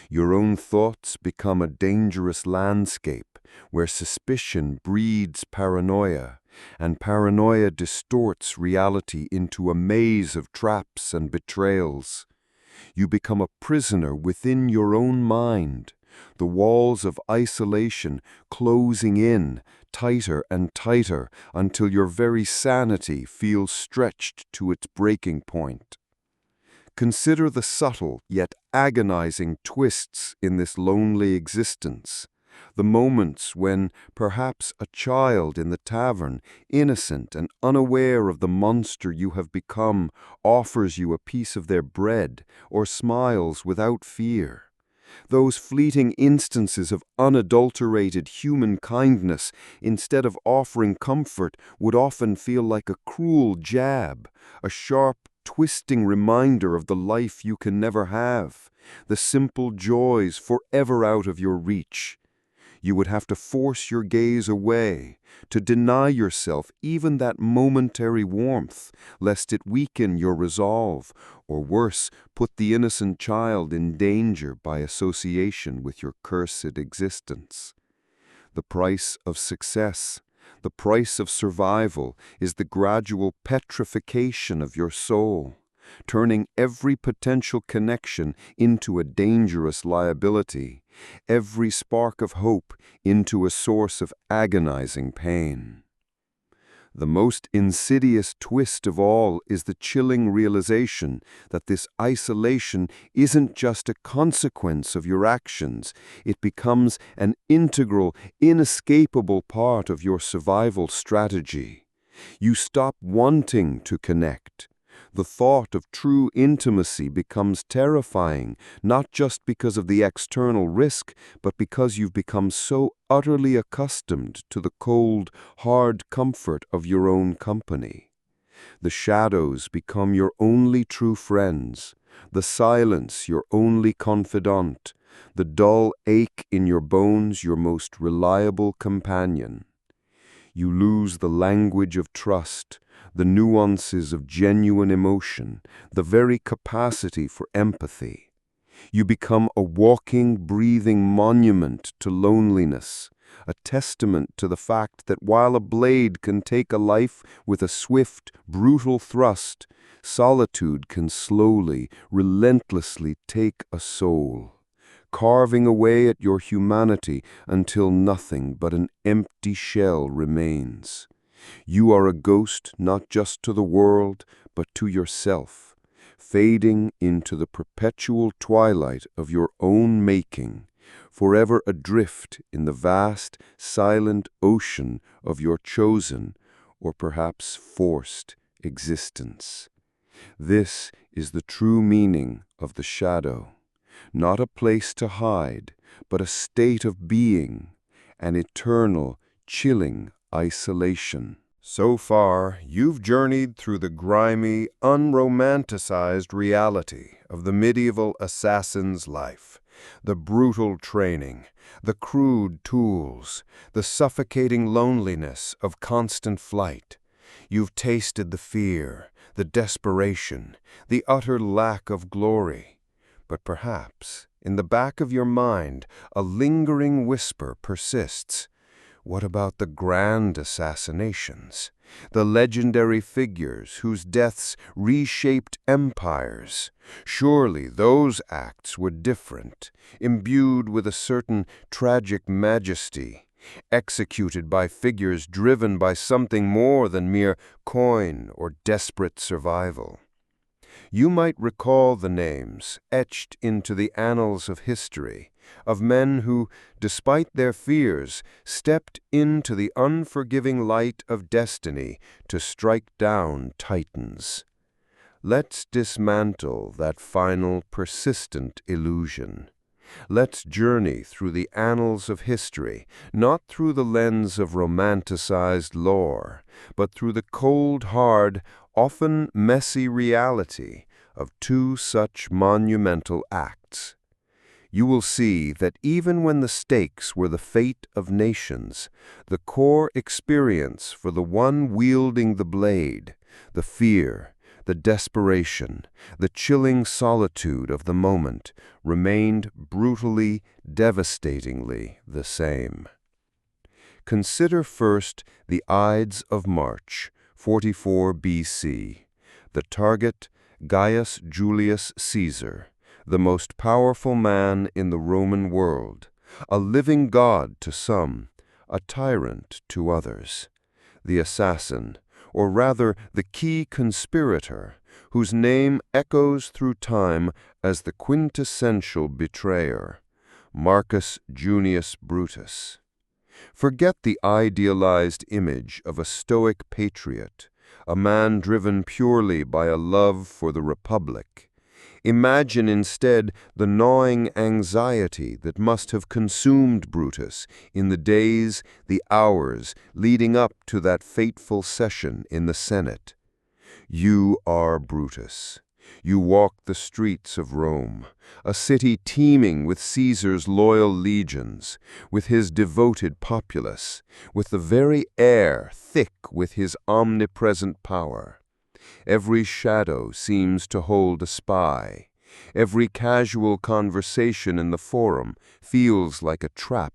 Your own thoughts become a dangerous landscape where suspicion breeds paranoia, and paranoia distorts reality into a maze of traps and betrayals. You become a prisoner within your own mind, the walls of isolation closing in, tighter and tighter, until your very sanity feels stretched to its breaking point. Consider the subtle yet agonizing twists in this lonely existence. The moments when, perhaps, a child in the tavern, innocent and unaware of the monster you have become, offers you a piece of their bread or smiles without fear. Those fleeting instances of unadulterated human kindness, instead of offering comfort, would often feel like a cruel jab, a sharp, twisting reminder of the life you can never have, the simple joys forever out of your reach. You would have to force your gaze away, to deny yourself even that momentary warmth, lest it weaken your resolve, or worse, put the innocent child in danger by association with your cursed existence. The price of success, the price of survival, is the gradual petrification of your soul, turning every potential connection into a dangerous liability, every spark of hope into a source of agonizing pain. The most insidious twist of all is the chilling realization that this isolation isn't just a consequence of your actions, it becomes an integral, inescapable part of your survival strategy. You stop wanting to connect. The thought of true intimacy becomes terrifying, not just because of the external risk, but because you've become so utterly accustomed to the cold, hard comfort of your own company. The shadows become your only true friends, the silence your only confidant, the dull ache in your bones your most reliable companion. You lose the language of trust, the nuances of genuine emotion, the very capacity for empathy. You become a walking, breathing monument to loneliness, a testament to the fact that while a blade can take a life with a swift, brutal thrust, solitude can slowly, relentlessly take a soul, carving away at your humanity until nothing but an empty shell remains. You are a ghost not just to the world, but to yourself, fading into the perpetual twilight of your own making, forever adrift in the vast, silent ocean of your chosen, or perhaps forced, existence. This is the true meaning of the shadow. Not a place to hide, but a state of being, an eternal, chilling isolation. So far, you've journeyed through the grimy, unromanticized reality of the medieval assassin's life, the brutal training, the crude tools, the suffocating loneliness of constant flight. You've tasted the fear, the desperation, the utter lack of glory. But perhaps, in the back of your mind, a lingering whisper persists. What about the grand assassinations, the legendary figures whose deaths reshaped empires? Surely those acts were different, imbued with a certain tragic majesty, executed by figures driven by something more than mere coin or desperate survival. You might recall the names etched into the annals of history of men who, despite their fears, stepped into the unforgiving light of destiny to strike down titans. Let's dismantle that final, persistent illusion. Let's journey through the annals of history, not through the lens of romanticized lore, but through the cold, hard, often messy reality of two such monumental acts. You will see that even when the stakes were the fate of nations, the core experience for the one wielding the blade, the fear, the desperation, the chilling solitude of the moment, remained brutally, devastatingly the same. Consider first the Ides of March, 44 BC. The target, Gaius Julius Caesar, the most powerful man in the Roman world, a living god to some, a tyrant to others. The assassin, or rather the key conspirator, whose name echoes through time as the quintessential betrayer, Marcus Junius Brutus. Forget the idealized image of a stoic patriot, a man driven purely by a love for the Republic. Imagine instead the gnawing anxiety that must have consumed Brutus in the days, the hours leading up to that fateful session in the Senate. You are Brutus. You walk the streets of Rome, a city teeming with Caesar's loyal legions, with his devoted populace, with the very air thick with his omnipresent power. Every shadow seems to hold a spy. Every casual conversation in the forum feels like a trap.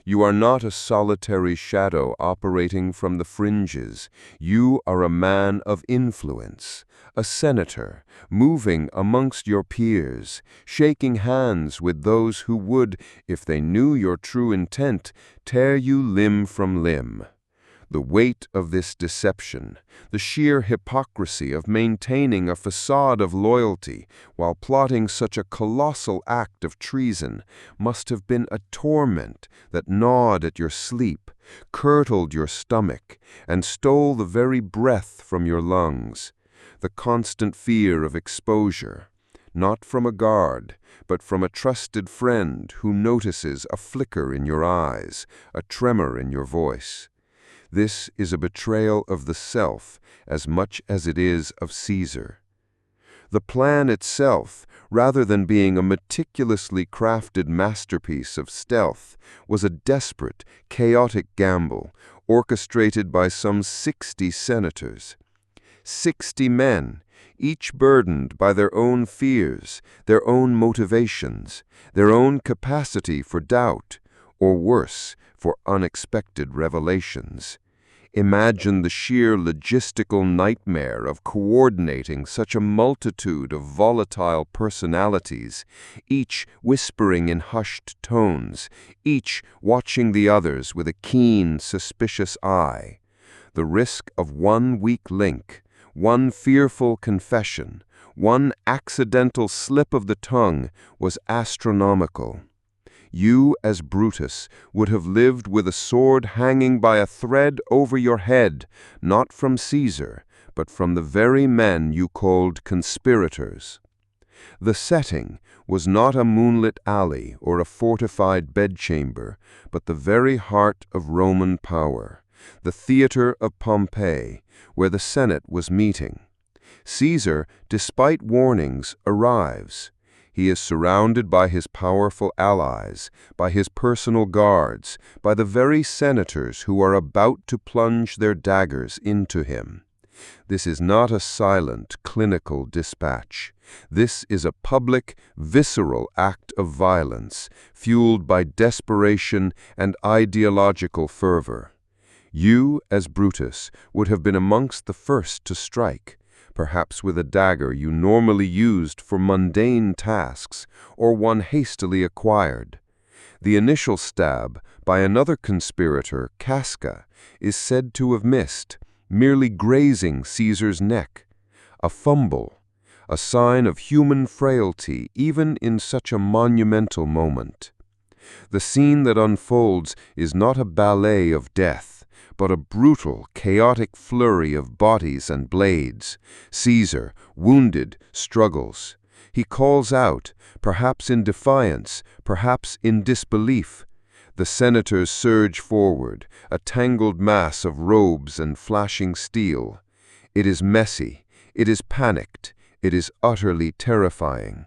You are not a solitary shadow operating from the fringes. You are a man of influence, a senator, moving amongst your peers, shaking hands with those who would, if they knew your true intent, tear you limb from limb. The weight of this deception, the sheer hypocrisy of maintaining a facade of loyalty while plotting such a colossal act of treason, must have been a torment that gnawed at your sleep, curdled your stomach, and stole the very breath from your lungs. The constant fear of exposure, not from a guard, but from a trusted friend who notices a flicker in your eyes, a tremor in your voice. This is a betrayal of the self as much as it is of Caesar. The plan itself, rather than being a meticulously crafted masterpiece of stealth, was a desperate, chaotic gamble orchestrated by some 60 senators. 60 men, each burdened by their own fears, their own motivations, their own capacity for doubt, or worse, for unexpected revelations. Imagine the sheer logistical nightmare of coordinating such a multitude of volatile personalities, each whispering in hushed tones, each watching the others with a keen, suspicious eye. The risk of one weak link, one fearful confession, one accidental slip of the tongue was astronomical. You, as Brutus, would have lived with a sword hanging by a thread over your head, not from Caesar, but from the very men you called conspirators. The setting was not a moonlit alley or a fortified bedchamber, but the very heart of Roman power, the theater of Pompeii, where the Senate was meeting. Caesar, despite warnings, arrives. He is surrounded by his powerful allies, by his personal guards, by the very senators who are about to plunge their daggers into him. This is not a silent, clinical dispatch. This is a public, visceral act of violence, fueled by desperation and ideological fervor. You, as Brutus, would have been amongst the first to strike, perhaps with a dagger you normally used for mundane tasks, or one hastily acquired. The initial stab, by another conspirator, Casca, is said to have missed, merely grazing Caesar's neck. A fumble, a sign of human frailty even in such a monumental moment. The scene that unfolds is not a ballet of death, but a brutal, chaotic flurry of bodies and blades. Caesar, wounded, struggles. He calls out, perhaps in defiance, perhaps in disbelief. The senators surge forward, a tangled mass of robes and flashing steel. It is messy, it is panicked, it is utterly terrifying.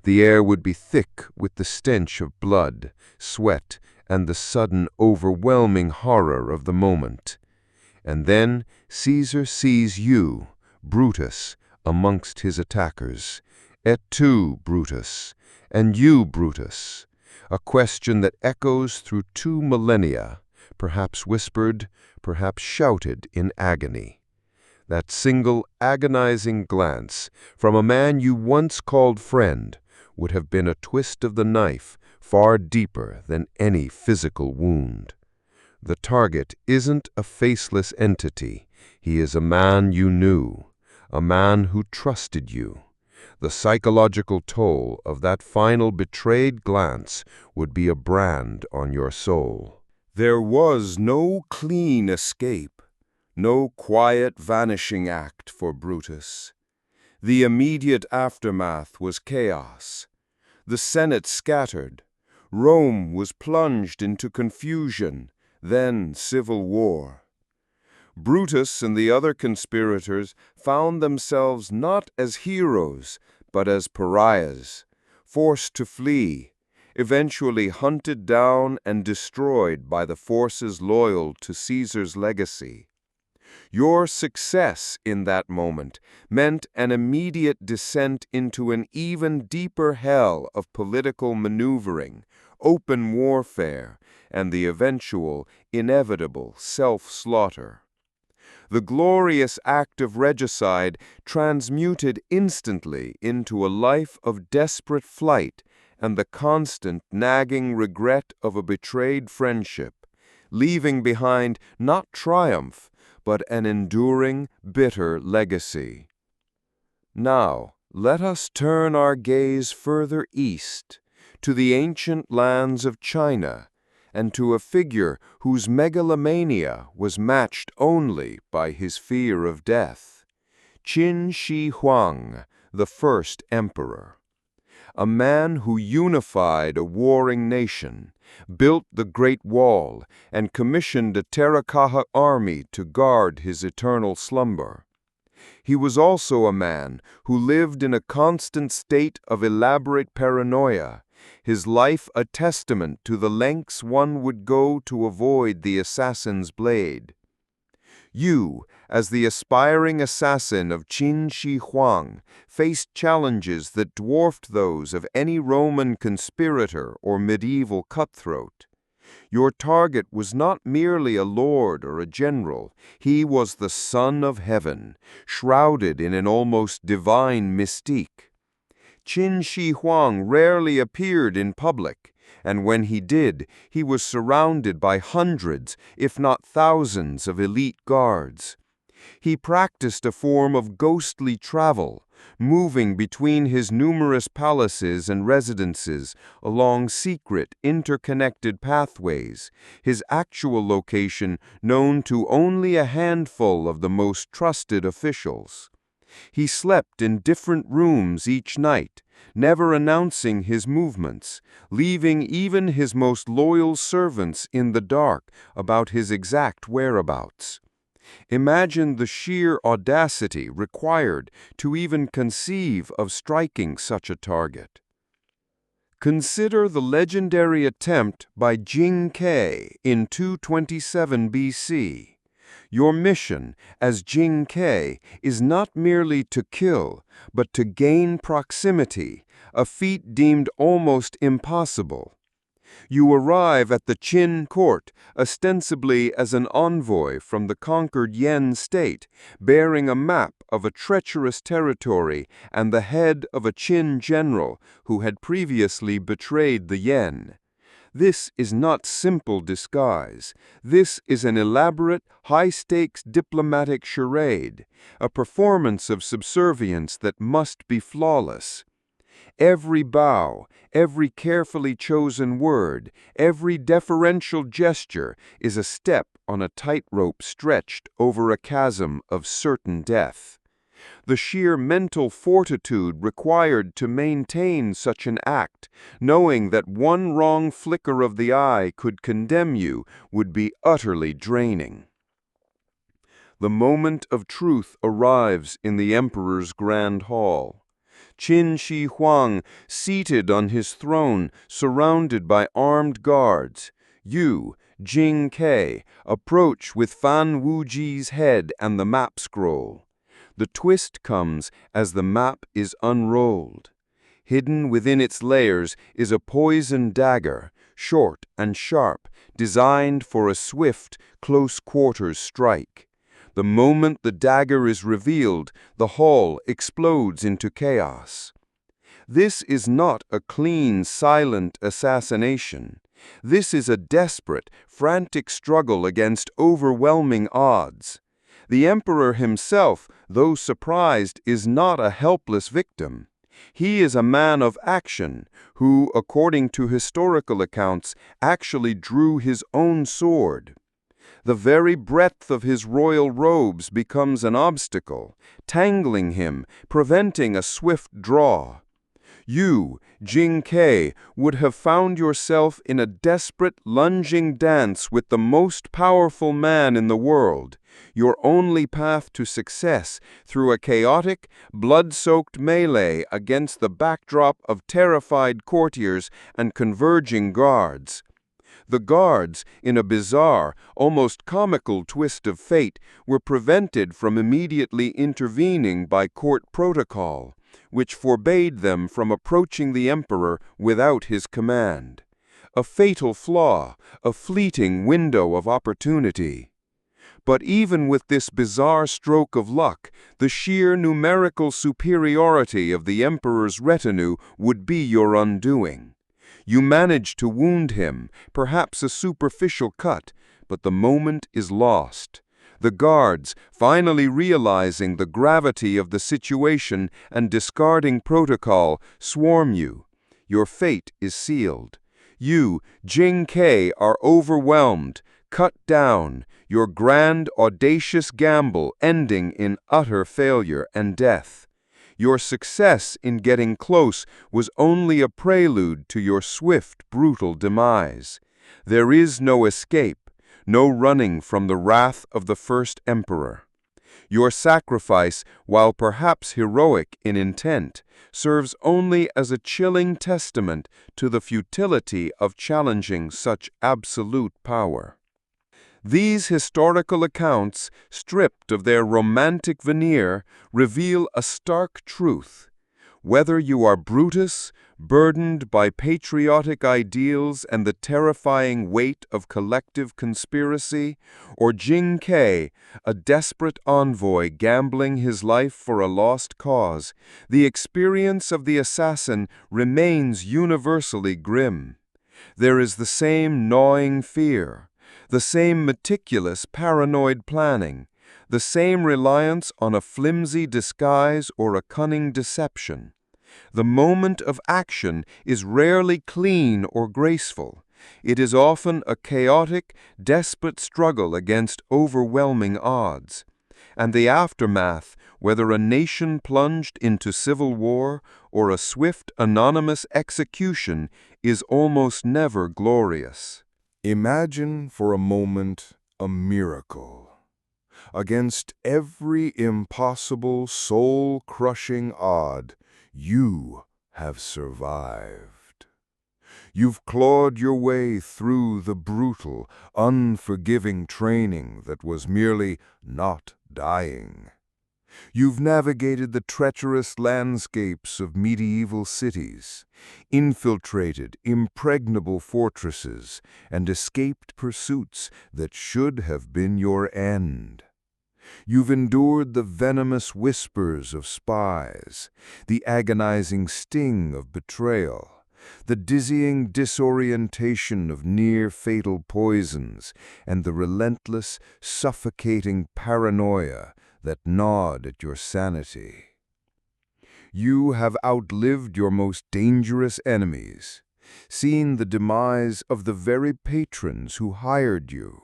The air would be thick with the stench of blood, sweat, and the sudden, overwhelming horror of the moment. And then Caesar sees you, Brutus, amongst his attackers. Et tu, Brutus, and you, Brutus. A question that echoes through 2 millennia, perhaps whispered, perhaps shouted in agony. That single agonizing glance from a man you once called friend would have been a twist of the knife far deeper than any physical wound. The target isn't a faceless entity. He is a man you knew, a man who trusted you. The psychological toll of that final betrayed glance would be a brand on your soul. There was no clean escape, no quiet vanishing act for Brutus. The immediate aftermath was chaos. The Senate scattered. Rome was plunged into confusion, then civil war. Brutus and the other conspirators found themselves not as heroes, but as pariahs, forced to flee, eventually hunted down and destroyed by the forces loyal to Caesar's legacy. Your success in that moment meant an immediate descent into an even deeper hell of political maneuvering, open warfare, and the eventual, inevitable self-slaughter. The glorious act of regicide transmuted instantly into a life of desperate flight and the constant, nagging regret of a betrayed friendship, leaving behind not triumph, but an enduring, bitter legacy. Now, let us turn our gaze further east, to the ancient lands of China, and to a figure whose megalomania was matched only by his fear of death. Qin Shi Huang, the first emperor. A man who unified a warring nation, built the Great Wall, and commissioned a terracotta army to guard his eternal slumber. He was also a man who lived in a constant state of elaborate paranoia, his life a testament to the lengths one would go to avoid the assassin's blade. You, as the aspiring assassin of Qin Shi Huang, faced challenges that dwarfed those of any Roman conspirator or medieval cutthroat. Your target was not merely a lord or a general, he was the Son of Heaven, shrouded in an almost divine mystique. Qin Shi Huang rarely appeared in public, and when he did, he was surrounded by hundreds, if not thousands, of elite guards. He practiced a form of ghostly travel, moving between his numerous palaces and residences along secret, interconnected pathways, his actual location known to only a handful of the most trusted officials. He slept in different rooms each night, never announcing his movements, leaving even his most loyal servants in the dark about his exact whereabouts. Imagine the sheer audacity required to even conceive of striking such a target. Consider the legendary attempt by Jing Ke in 227 BC. Your mission as Jing Ke is not merely to kill, but to gain proximity, a feat deemed almost impossible. You arrive at the Qin court, ostensibly as an envoy from the conquered Yen state, bearing a map of a treacherous territory and the head of a Qin general who had previously betrayed the Yen. This is not simple disguise. This is an elaborate, high-stakes diplomatic charade, a performance of subservience that must be flawless. Every bow, every carefully chosen word, every deferential gesture is a step on a tightrope stretched over a chasm of certain death. The sheer mental fortitude required to maintain such an act, knowing that one wrong flicker of the eye could condemn you, would be utterly draining. The moment of truth arrives in the emperor's grand hall. Qin Shi Huang, seated on his throne, surrounded by armed guards. You, Jing Ke, approach with Fan Wuji's head and the map scroll. The twist comes as the map is unrolled. Hidden within its layers is a poisoned dagger, short and sharp, designed for a swift, close-quarters strike. The moment the dagger is revealed, the hall explodes into chaos. This is not a clean, silent assassination. This is a desperate, frantic struggle against overwhelming odds. The emperor himself, though surprised, is not a helpless victim. He is a man of action, who, according to historical accounts, actually drew his own sword. The very breadth of his royal robes becomes an obstacle, tangling him, preventing a swift draw. You, Jing Ke, would have found yourself in a desperate, lunging dance with the most powerful man in the world, your only path to success through a chaotic, blood-soaked melee against the backdrop of terrified courtiers and converging guards. The guards, in a bizarre, almost comical twist of fate, were prevented from immediately intervening by court protocol, which forbade them from approaching the emperor without his command. A fatal flaw, a fleeting window of opportunity. But even with this bizarre stroke of luck, the sheer numerical superiority of the emperor's retinue would be your undoing. You manage to wound him, perhaps a superficial cut, but the moment is lost. The guards, finally realizing the gravity of the situation and discarding protocol, swarm you. Your fate is sealed. You, Jing Ke, are overwhelmed, cut down, your grand, audacious gamble ending in utter failure and death. Your success in getting close was only a prelude to your swift, brutal demise. There is no escape, no running from the wrath of the first emperor. Your sacrifice, while perhaps heroic in intent, serves only as a chilling testament to the futility of challenging such absolute power. These historical accounts, stripped of their romantic veneer, reveal a stark truth. Whether you are Brutus, burdened by patriotic ideals and the terrifying weight of collective conspiracy, or Jing Ke, a desperate envoy gambling his life for a lost cause, the experience of the assassin remains universally grim. There is the same gnawing fear, the same meticulous paranoid planning, the same reliance on a flimsy disguise or a cunning deception. The moment of action is rarely clean or graceful. It is often a chaotic, desperate struggle against overwhelming odds. And the aftermath, whether a nation plunged into civil war or a swift, anonymous execution, is almost never glorious. Imagine for a moment a miracle. Against every impossible, soul-crushing odd, you have survived. You've clawed your way through the brutal, unforgiving training that was merely not dying. You've navigated the treacherous landscapes of medieval cities, infiltrated impregnable fortresses, and escaped pursuits that should have been your end. You've endured the venomous whispers of spies, the agonizing sting of betrayal, the dizzying disorientation of near-fatal poisons, and the relentless, suffocating paranoia that gnawed at your sanity. You have outlived your most dangerous enemies, seen the demise of the very patrons who hired you,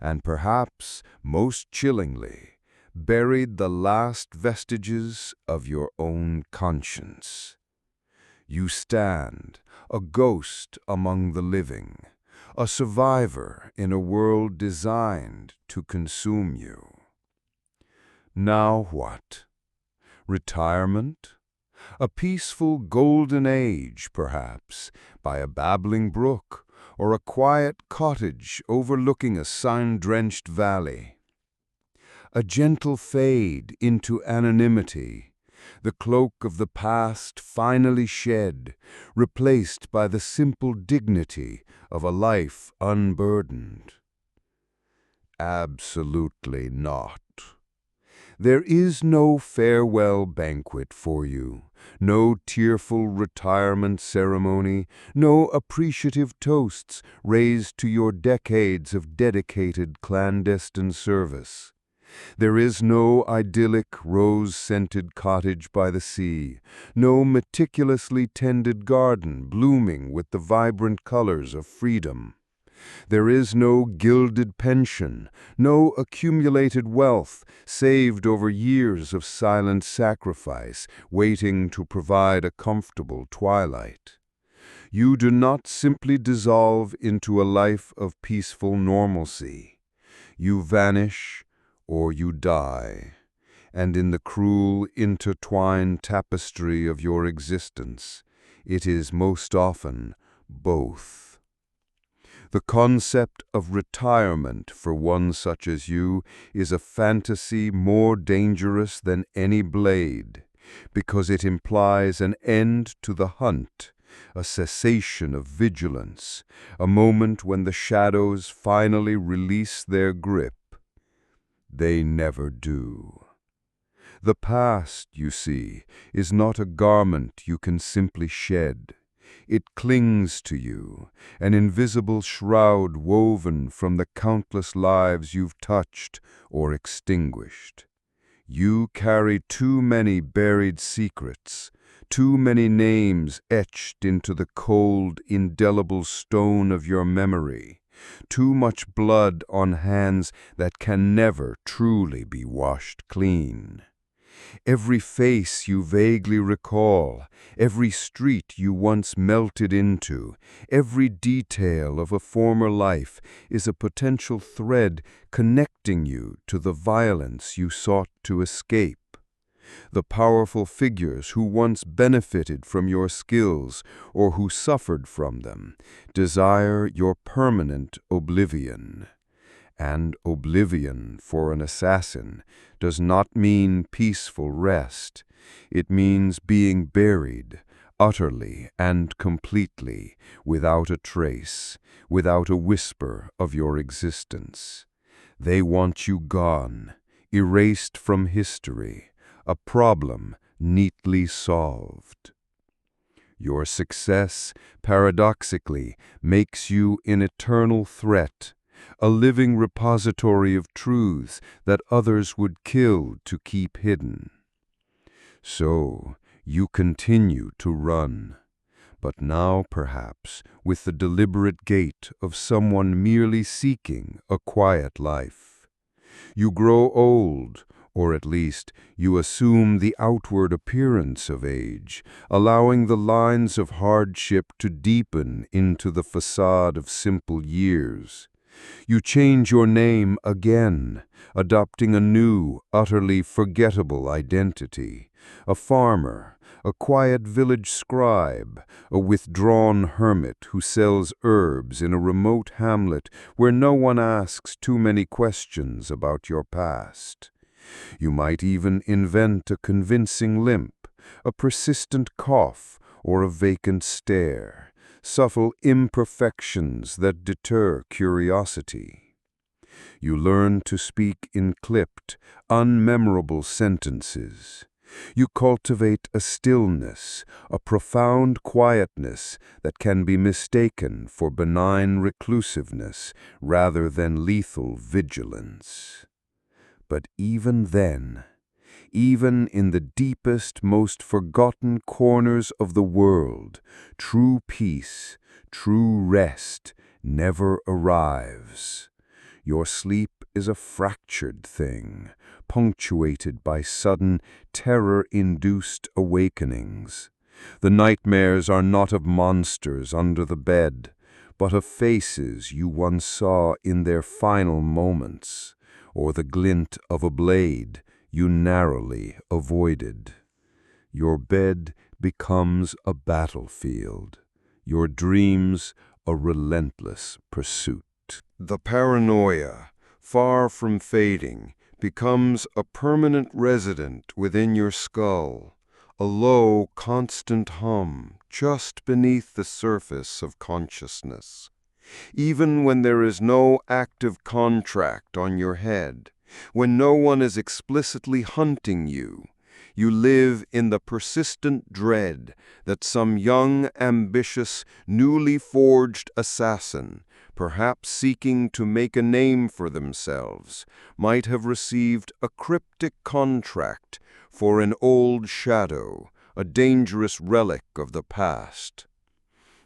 and perhaps, most chillingly, buried the last vestiges of your own conscience. You stand, a ghost among the living, a survivor in a world designed to consume you. Now what? Retirement? A peaceful golden age, perhaps, by a babbling brook, or a quiet cottage overlooking a sun-drenched valley. A gentle fade into anonymity, the cloak of the past finally shed, replaced by the simple dignity of a life unburdened. Absolutely not. There is no farewell banquet for you, no tearful retirement ceremony, no appreciative toasts raised to your decades of dedicated clandestine service. There is no idyllic, rose-scented cottage by the sea, no meticulously tended garden blooming with the vibrant colors of freedom. There is no gilded pension, no accumulated wealth saved over years of silent sacrifice, waiting to provide a comfortable twilight. You do not simply dissolve into a life of peaceful normalcy. You vanish, or you die, and in the cruel intertwined tapestry of your existence, it is most often both. The concept of retirement for one such as you is a fantasy more dangerous than any blade, because it implies an end to the hunt, a cessation of vigilance, a moment when the shadows finally release their grip. They never do. The past, you see, is not a garment you can simply shed. It clings to you, an invisible shroud woven from the countless lives you've touched or extinguished. You carry too many buried secrets, too many names etched into the cold, indelible stone of your memory, too much blood on hands that can never truly be washed clean. Every face you vaguely recall, every street you once melted into, every detail of a former life is a potential thread connecting you to the violence you sought to escape. The powerful figures who once benefited from your skills or who suffered from them desire your permanent oblivion. And oblivion for an assassin does not mean peaceful rest. It means being buried, utterly and completely, without a trace, without a whisper of your existence. They want you gone, erased from history, a problem neatly solved. Your success, paradoxically, makes you an eternal threat, a living repository of truths that others would kill to keep hidden. So, you continue to run, but now perhaps with the deliberate gait of someone merely seeking a quiet life. You grow old, or at least you assume the outward appearance of age, allowing the lines of hardship to deepen into the facade of simple years. You change your name again, adopting a new, utterly forgettable identity. A farmer, a quiet village scribe, a withdrawn hermit who sells herbs in a remote hamlet where no one asks too many questions about your past. You might even invent a convincing limp, a persistent cough, or a vacant stare. Subtle imperfections that deter curiosity. You learn to speak in clipped, unmemorable sentences. You cultivate a stillness, a profound quietness that can be mistaken for benign reclusiveness rather than lethal vigilance. But even then, even in the deepest, most forgotten corners of the world, true peace, true rest never arrives. Your sleep is a fractured thing, punctuated by sudden, terror-induced awakenings. The nightmares are not of monsters under the bed, but of faces you once saw in their final moments, or the glint of a blade you narrowly avoided. Your bed becomes a battlefield, your dreams a relentless pursuit. The paranoia, far from fading, becomes a permanent resident within your skull, a low, constant hum just beneath the surface of consciousness. Even when there is no active contract on your head, when no one is explicitly hunting you, you live in the persistent dread that some young, ambitious, newly forged assassin, perhaps seeking to make a name for themselves, might have received a cryptic contract for an old shadow, a dangerous relic of the past.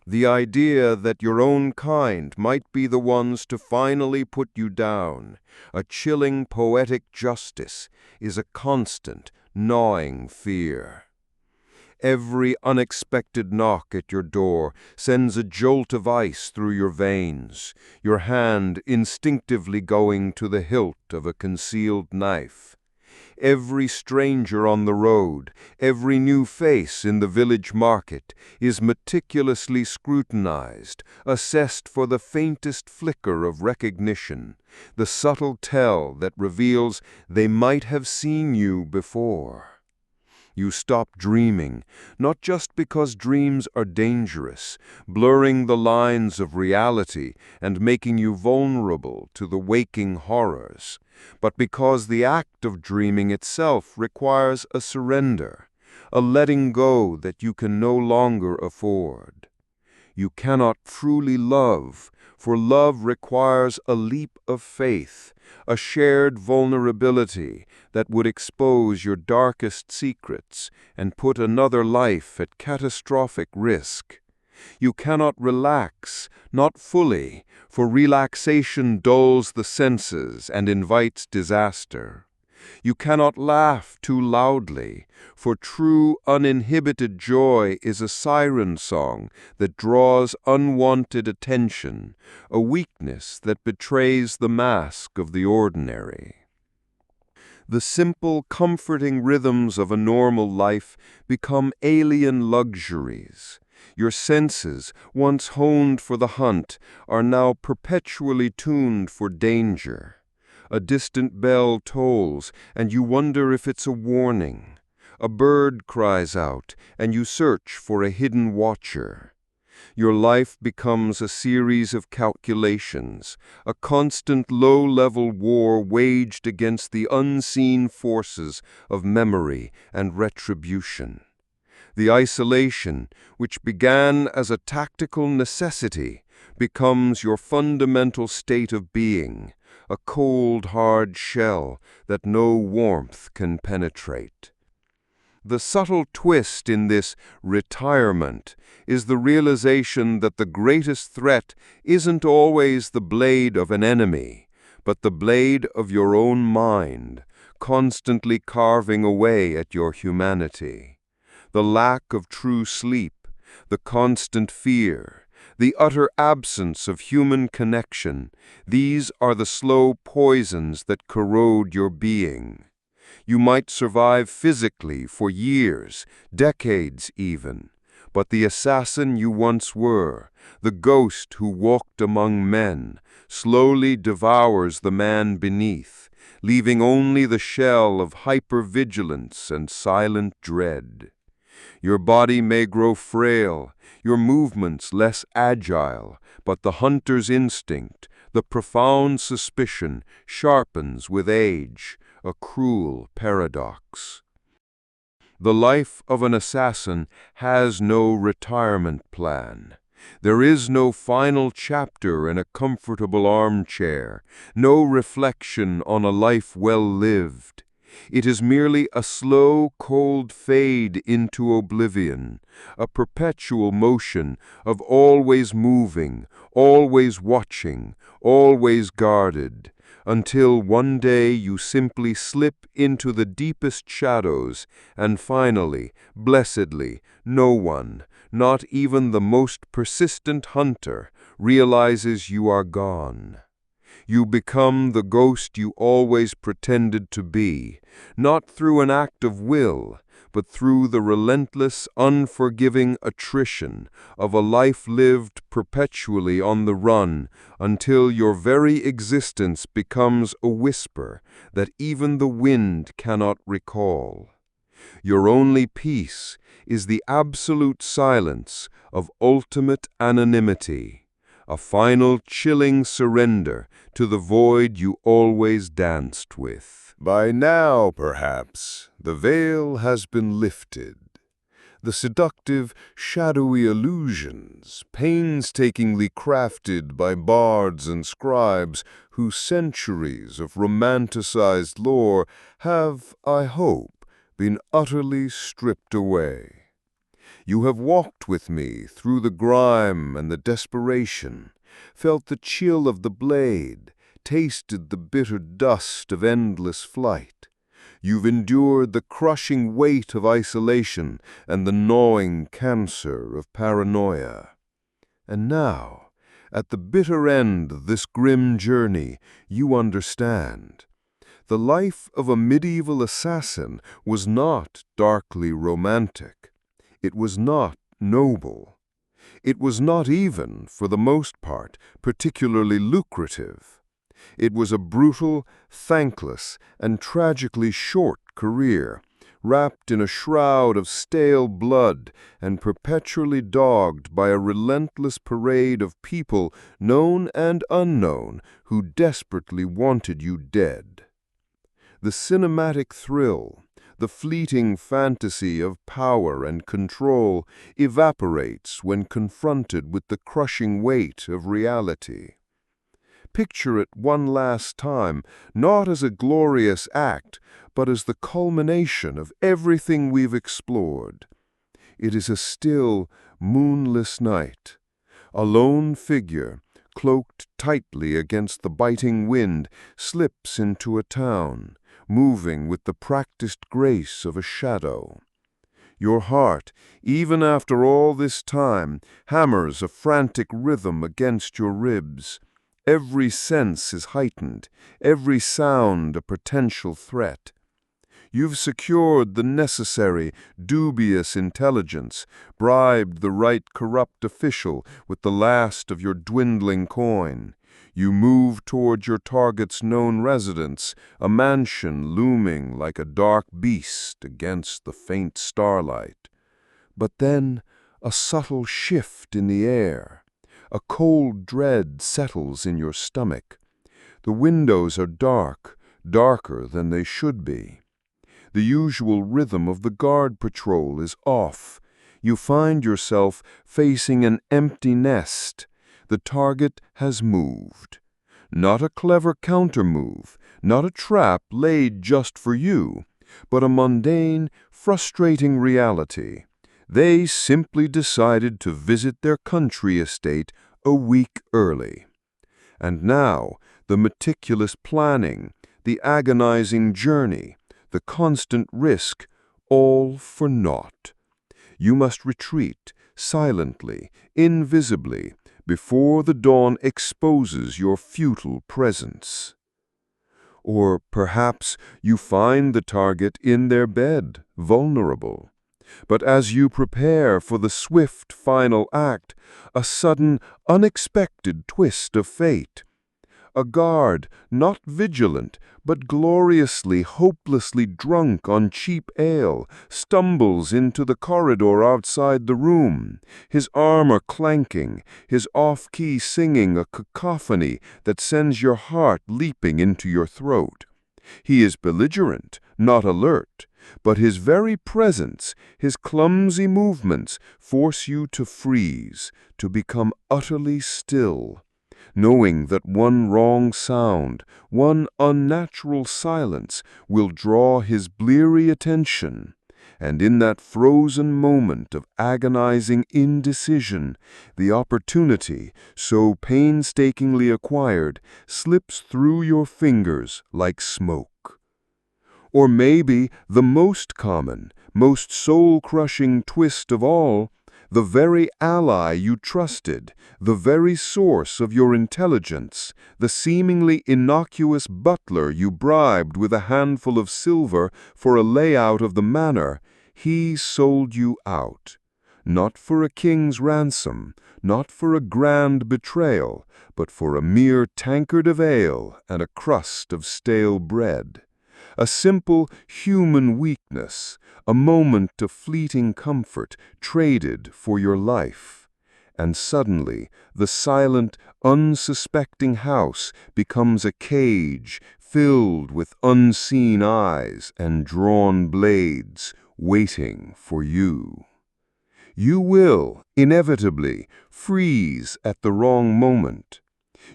The idea that your own kind might be the ones to finally put you down, a chilling poetic justice, is a constant, gnawing fear. Every unexpected knock at your door sends a jolt of ice through your veins, your hand instinctively going to the hilt of a concealed knife. Every stranger on the road, every new face in the village market is meticulously scrutinized, assessed for the faintest flicker of recognition, the subtle tell that reveals they might have seen you before. You stop dreaming, not just because dreams are dangerous, blurring the lines of reality and making you vulnerable to the waking horrors, but because the act of dreaming itself requires a surrender, a letting go that you can no longer afford. You cannot truly love, for love requires a leap of faith, a shared vulnerability that would expose your darkest secrets and put another life at catastrophic risk. You cannot relax, not fully, for relaxation dulls the senses and invites disaster. You cannot laugh too loudly, for true uninhibited joy is a siren song that draws unwanted attention, a weakness that betrays the mask of the ordinary. The simple, comforting rhythms of a normal life become alien luxuries. Your senses, once honed for the hunt, are now perpetually tuned for danger. A distant bell tolls, and you wonder if it's a warning. A bird cries out, and you search for a hidden watcher. Your life becomes a series of calculations, a constant low-level war waged against the unseen forces of memory and retribution. The isolation, which began as a tactical necessity, becomes your fundamental state of being, a cold, hard shell that no warmth can penetrate. The subtle twist in this retirement is the realization that the greatest threat isn't always the blade of an enemy, but the blade of your own mind, constantly carving away at your humanity. The lack of true sleep, the constant fear, the utter absence of human connection, these are the slow poisons that corrode your being. You might survive physically for years, decades even, but the assassin you once were, the ghost who walked among men, slowly devours the man beneath, leaving only the shell of hypervigilance and silent dread. Your body may grow frail, your movements less agile, but the hunter's instinct, the profound suspicion, sharpens with age, a cruel paradox. The life of an assassin has no retirement plan. There is no final chapter in a comfortable armchair, no reflection on a life well lived. It is merely a slow, cold fade into oblivion, a perpetual motion of always moving, always watching, always guarded, until one day you simply slip into the deepest shadows, and finally, blessedly, no one, not even the most persistent hunter, realizes you are gone. You become the ghost you always pretended to be, not through an act of will, but through the relentless, unforgiving attrition of a life lived perpetually on the run until your very existence becomes a whisper that even the wind cannot recall. Your only peace is the absolute silence of ultimate anonymity, a final chilling surrender to the void you always danced with. By now, perhaps, the veil has been lifted. The seductive, shadowy illusions, painstakingly crafted by bards and scribes whose centuries of romanticized lore have, I hope, been utterly stripped away. You have walked with me through the grime and the desperation, felt the chill of the blade, tasted the bitter dust of endless flight. You've endured the crushing weight of isolation and the gnawing cancer of paranoia. And now, at the bitter end of this grim journey, you understand. The life of a medieval assassin was not darkly romantic. It was not noble. It was not even, for the most part, particularly lucrative. It was a brutal, thankless, and tragically short career, wrapped in a shroud of stale blood and perpetually dogged by a relentless parade of people, known and unknown, who desperately wanted you dead. The cinematic thrill, the fleeting fantasy of power and control evaporates when confronted with the crushing weight of reality. Picture it one last time, not as a glorious act, but as the culmination of everything we've explored. It is a still, moonless night. A lone figure, cloaked tightly against the biting wind, slips into a town, moving with the practiced grace of a shadow. Your heart, even after all this time, hammers a frantic rhythm against your ribs. Every sense is heightened, every sound a potential threat. You've secured the necessary, dubious intelligence, bribed the right corrupt official with the last of your dwindling coin. You move toward your target's known residence, a mansion looming like a dark beast against the faint starlight. But then, a subtle shift in the air. A cold dread settles in your stomach. The windows are dark, darker than they should be. The usual rhythm of the guard patrol is off. You find yourself facing an empty nest. The target has moved. Not a clever counter-move, not a trap laid just for you, but a mundane, frustrating reality. They simply decided to visit their country estate a week early. And now, the meticulous planning, the agonizing journey, the constant risk, all for naught. You must retreat, silently, invisibly, before the dawn exposes your futile presence. Or perhaps you find the target in their bed, vulnerable. But as you prepare for the swift final act, a sudden, unexpected twist of fate. A guard, not vigilant, but gloriously, hopelessly drunk on cheap ale, stumbles into the corridor outside the room, his armor clanking, his off-key singing a cacophony that sends your heart leaping into your throat. He is belligerent, not alert, but his very presence, his clumsy movements, force you to freeze, to become utterly still, knowing that one wrong sound, one unnatural silence will draw his bleary attention. And in that frozen moment of agonizing indecision, the opportunity, so painstakingly acquired, slips through your fingers like smoke. Or maybe the most common, most soul-crushing twist of all, the very ally you trusted, the very source of your intelligence, the seemingly innocuous butler you bribed with a handful of silver for a layout of the manor, he sold you out. Not for a king's ransom, not for a grand betrayal, but for a mere tankard of ale and a crust of stale bread. A simple human weakness, a moment of fleeting comfort traded for your life. And suddenly, the silent, unsuspecting house becomes a cage filled with unseen eyes and drawn blades waiting for you. You will, inevitably, freeze at the wrong moment.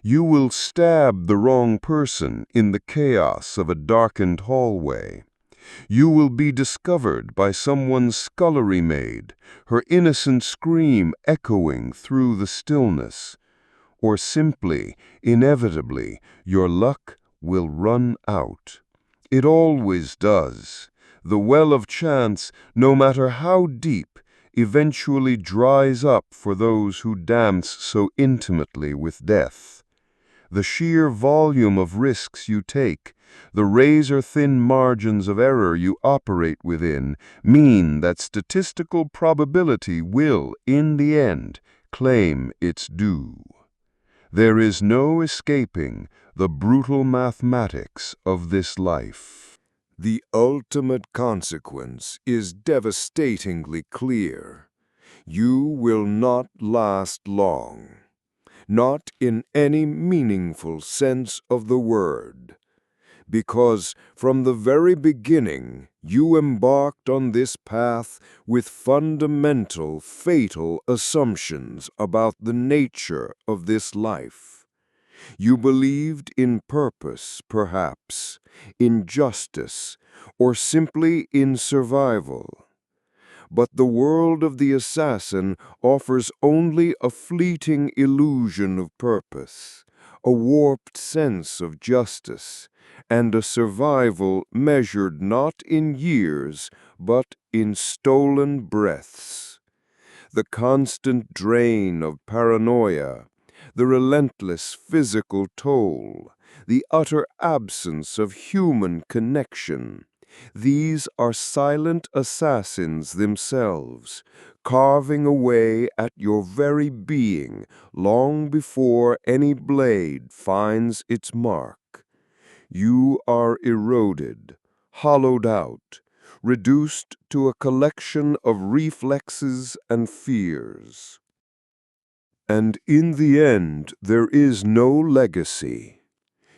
You will stab the wrong person in the chaos of a darkened hallway. You will be discovered by someone's scullery maid, her innocent scream echoing through the stillness. Or simply, inevitably, your luck will run out. It always does. The well of chance, no matter how deep, eventually dries up for those who dance so intimately with death. The sheer volume of risks you take, the razor-thin margins of error you operate within, mean that statistical probability will, in the end, claim its due. There is no escaping the brutal mathematics of this life. The ultimate consequence is devastatingly clear. You will not last long, not in any meaningful sense of the word, because from the very beginning you embarked on this path with fundamental, fatal assumptions about the nature of this life. You believed in purpose, perhaps, in justice, or simply in survival. But the world of the assassin offers only a fleeting illusion of purpose, a warped sense of justice, and a survival measured not in years, but in stolen breaths. The constant drain of paranoia, the relentless physical toll, the utter absence of human connection, these are silent assassins themselves, carving away at your very being long before any blade finds its mark. You are eroded, hollowed out, reduced to a collection of reflexes and fears. And in the end, there is no legacy.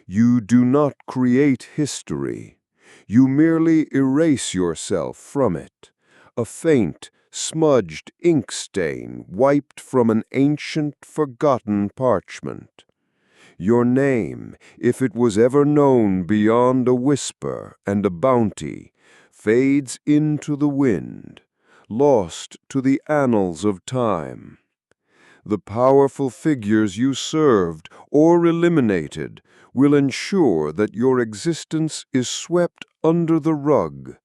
You do not create history. You merely erase yourself from it, a faint, smudged ink stain wiped from an ancient, forgotten parchment. Your name, if it was ever known beyond a whisper and a bounty, fades into the wind, lost to the annals of time. The powerful figures you served or eliminated will ensure that your existence is swept under the rug,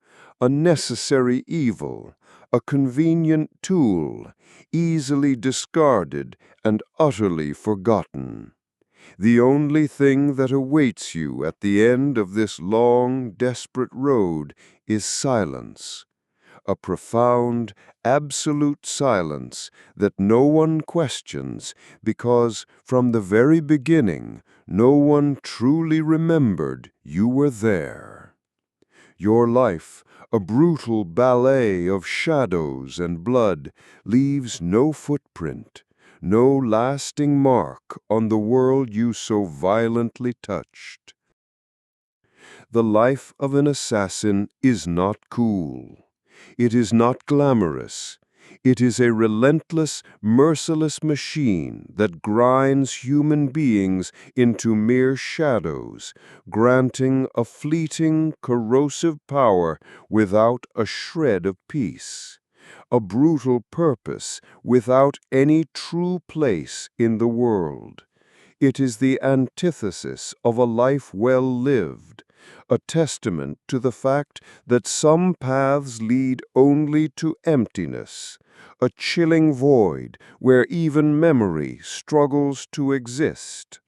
a necessary evil, a convenient tool, easily discarded and utterly forgotten. The only thing that awaits you at the end of this long, desperate road is silence. A profound, absolute silence that no one questions because from the very beginning no one truly remembered you were there. Your life, a brutal ballet of shadows and blood, leaves no footprint, no lasting mark on the world you so violently touched. The life of an assassin is not cool. It is not glamorous. It is a relentless, merciless machine that grinds human beings into mere shadows, granting a fleeting, corrosive power without a shred of peace, a brutal purpose without any true place in the world. It is the antithesis of a life well lived, a testament to the fact that some paths lead only to emptiness, a chilling void where even memory struggles to exist.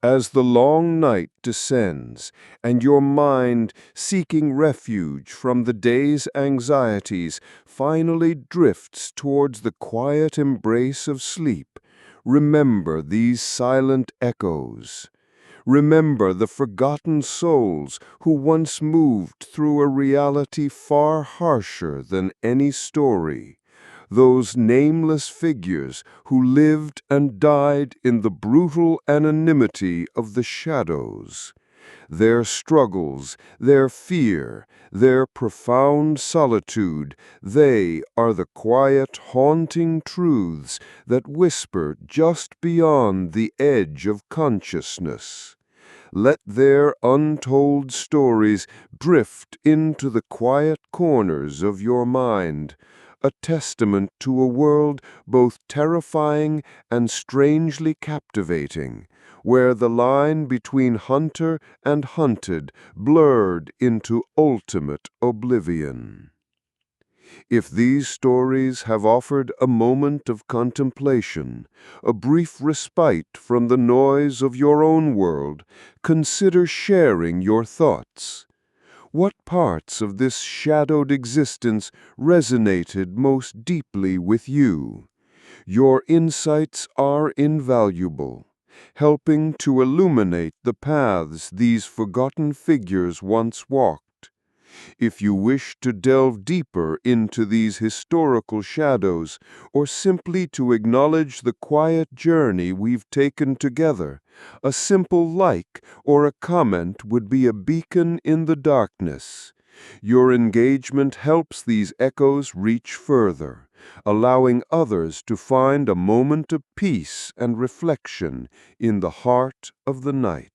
As the long night descends, and your mind, seeking refuge from the day's anxieties, finally drifts towards the quiet embrace of sleep, remember these silent echoes. Remember the forgotten souls who once moved through a reality far harsher than any story, those nameless figures who lived and died in the brutal anonymity of the shadows. Their struggles, their fear, their profound solitude, they are the quiet, haunting truths that whisper just beyond the edge of consciousness. Let their untold stories drift into the quiet corners of your mind, a testament to a world both terrifying and strangely captivating, where the line between hunter and hunted blurred into ultimate oblivion. If these stories have offered a moment of contemplation, a brief respite from the noise of your own world, consider sharing your thoughts. What parts of this shadowed existence resonated most deeply with you? Your insights are invaluable, helping to illuminate the paths these forgotten figures once walked. If you wish to delve deeper into these historical shadows, or simply to acknowledge the quiet journey we've taken together, a simple like or a comment would be a beacon in the darkness. Your engagement helps these echoes reach further, allowing others to find a moment of peace and reflection in the heart of the night.